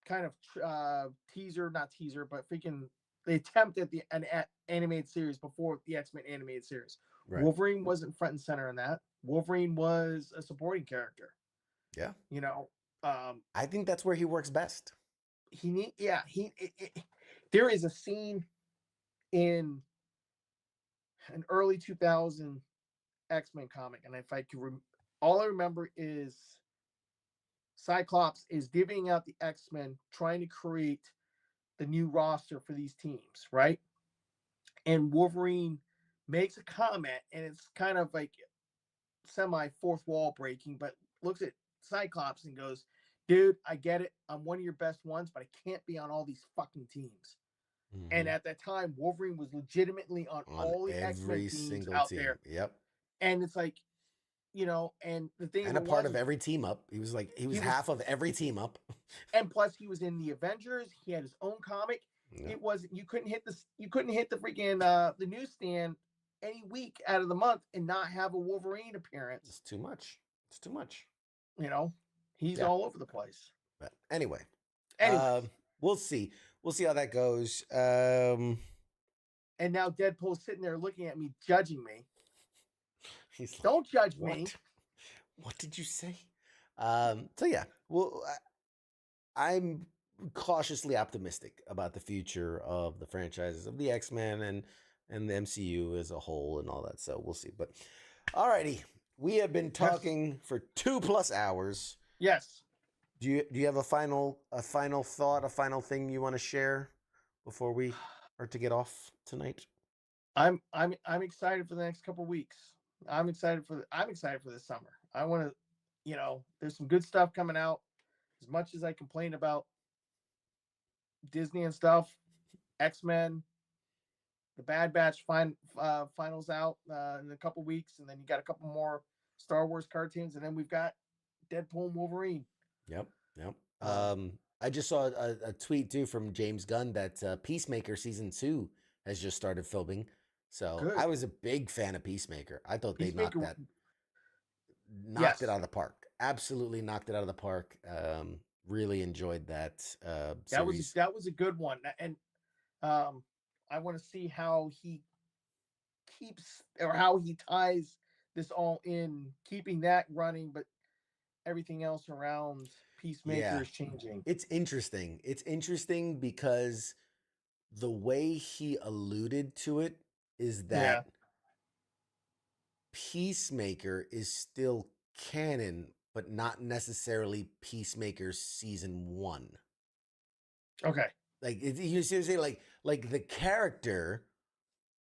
kind of teaser, not teaser, but freaking the attempt at an animated series before the X-Men animated series. Right. Wolverine wasn't front and center in that. Wolverine was a supporting character. Yeah. You know, I think that's where he works best. There is a scene in an early 2000 X-Men comic, and if I can, all I remember is Cyclops is divvying out the X-Men, trying to create the new roster for these teams, right? And Wolverine makes a comment, and it's kind of like semi fourth wall breaking, but looks at Cyclops and goes, "Dude, I get it. I'm one of your best ones, but I can't be on all these fucking teams." Mm-hmm. And at that time, Wolverine was legitimately on all the X-Men teams out there. Yep. And it's like, you know, and the thing, and a part of every team up. He was half of every team up. And plus, he was in the Avengers. He had his own comic. Yep. It wasn't, you couldn't hit the freaking the newsstand any week out of the month and not have a Wolverine appearance. It's too much. You know, he's all over the place. But anyway, we'll see. We'll see how that goes. And now Deadpool's sitting there looking at me, judging me. He's like, "Don't judge me." What did you say? So yeah, well, I'm cautiously optimistic about the future of the franchises of the X-Men and the MCU as a whole and all that. So we'll see. But alrighty, we have been talking for 2+ hours. Yes. Do you have a final thought, a final thing you want to share before we are to get off tonight? I'm excited for the next couple of weeks. I'm excited for this summer. I want to, you know, there's some good stuff coming out. As much as I complain about Disney and stuff, X-Men, the Bad Batch finals out in a couple weeks, and then you got a couple more Star Wars cartoons, and then we've got Deadpool and Wolverine. Yep. I just saw a tweet too from James Gunn that Peacemaker season 2 has just started filming. So good. I was a big fan of Peacemaker. I thought they knocked it out of the park. Absolutely knocked it out of the park. Really enjoyed that series. That was a good one, and I want to see how he ties this all in, keeping that running, but everything else around Peacemaker is changing. It's interesting. It's interesting because the way he alluded to it is that Peacemaker is still canon, but not necessarily Peacemaker season 1. Okay. Like you seriously like the character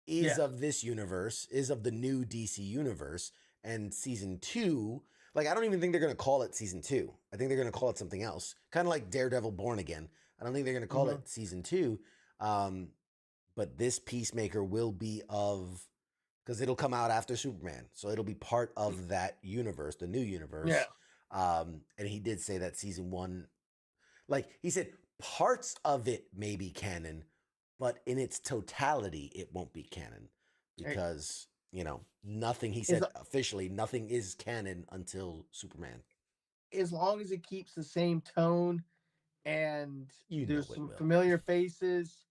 is of this universe, is of the new DC universe, and season 2. Like, I don't even think they're going to call it season 2. I think they're going to call it something else. Kind of like Daredevil Born Again. I don't think they're going to call it season 2. But this Peacemaker will be because it'll come out after Superman, so it'll be part of that universe, the new universe. Yeah. And he did say that season 1, like he said, parts of it may be canon, but in its totality, it won't be canon because nothing. He said officially nothing is canon until Superman. As long as it keeps the same tone and there's some will. familiar faces,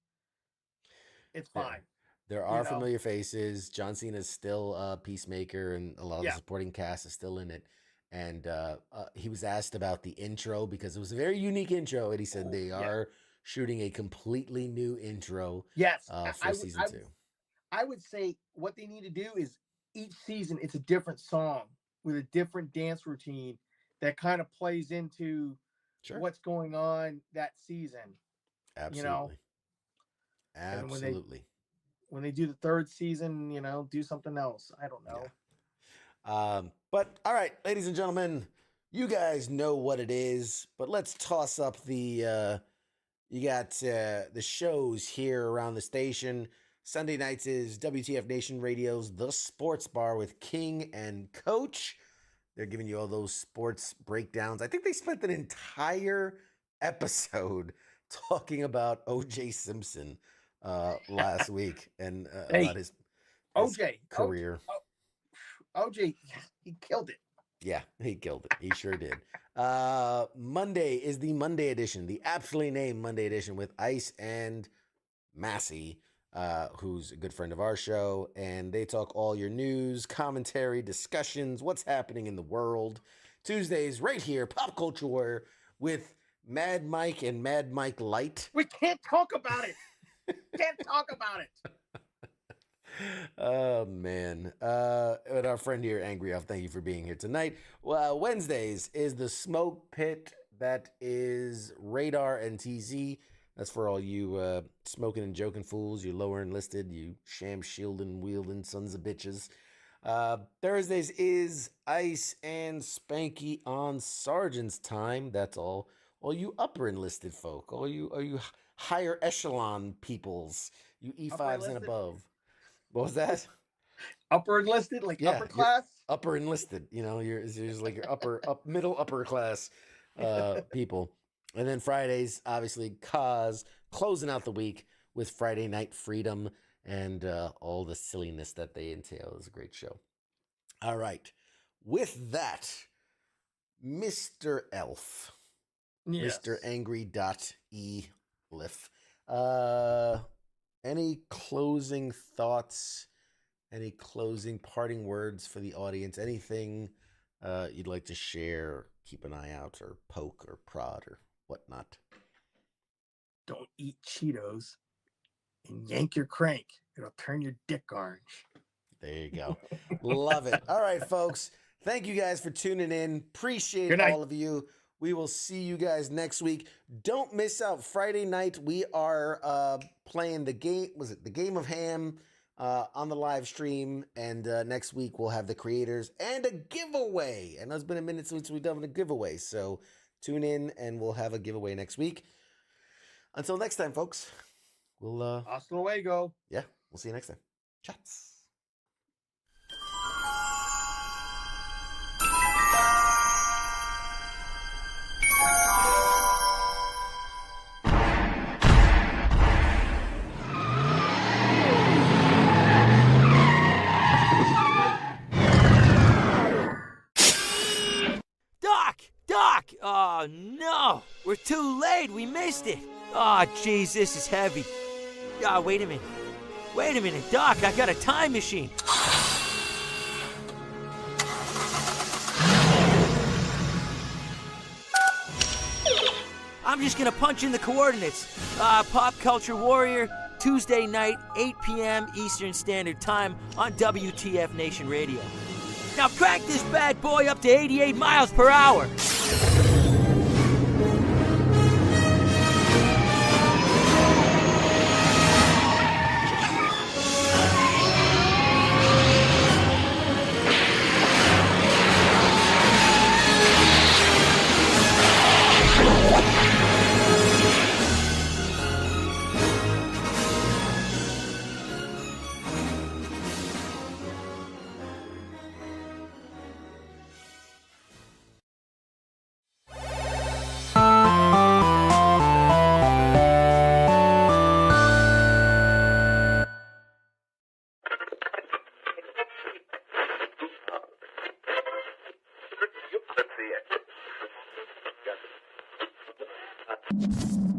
it's fine. There are familiar faces. John Cena is still Peacemaker, and a lot of the supporting cast is still in it. And he was asked about the intro because it was a very unique intro, and he said they are shooting a completely new intro. Yes, for season 2. I would say what they need to do is each season it's a different song with a different dance routine that kind of plays into what's going on that season. Absolutely. Absolutely. When they do the 3rd season, do something else. I don't know. Yeah. But all right, ladies and gentlemen, you guys know what it is, but let's toss up the you got the shows here around the station. Sunday nights is WTF Nation Radio's The Sports Bar with King and Coach. They're giving you all those sports breakdowns. I think they spent an entire episode talking about O.J. Simpson last week and about his career. OJ, he killed it. Yeah, he killed it. He sure did. Monday is the Monday edition, the aptly named Monday edition with Ice and Massey, who's a good friend of our show, and they talk all your news, commentary, discussions, what's happening in the world. Tuesdays, right here, Pop Culture Warrior with Mad Mike and Mad Mike Light. We can't talk about it. Can't talk about it. Oh, man. And our friend here, Angry Elf, thank you for being here tonight. Well, Wednesdays is the Smoke Pit. That is Radar and TZ. That's for all you smoking and joking fools, you lower enlisted, you sham shielding, wielding sons of bitches. Thursdays is Ice and Spanky on Sergeant's Time. That's all you upper enlisted folk, all you higher echelon peoples, you E5s and above. What was that? Upper enlisted, like upper class? Upper enlisted, you're like your middle upper class people. And then Fridays, obviously, closing out the week with Friday Night Freedom and all the silliness that they entail. It was a great show. All right. With that, Mr. Elf, Mr. Angry.elif, any closing thoughts, any closing parting words for the audience, anything you'd like to share, keep an eye out, or poke or prod or whatnot? Don't eat Cheetos and yank your crank. It'll turn your dick orange. There you go. Love it. All right, folks. Thank you guys for tuning in. Appreciate all of you. We will see you guys next week. Don't miss out. Friday night, we are playing the game. Was it the Game of Ham on the live stream? And next week, we'll have the creators and a giveaway. And it's been a minute since we've done a giveaway. So tune in and we'll have a giveaway next week. Until next time, folks. We'll hasta luego. Yeah, we'll see you next time. Chats. Doc! Oh, no! We're too late! We missed it! Oh, jeez, this is heavy. Oh, wait a minute. Wait a minute, Doc, I got a time machine. I'm just gonna punch in the coordinates. Pop Culture Warrior, Tuesday night, 8 p.m. Eastern Standard Time on WTF Nation Radio. Now crank this bad boy up to 88 miles per hour. see it.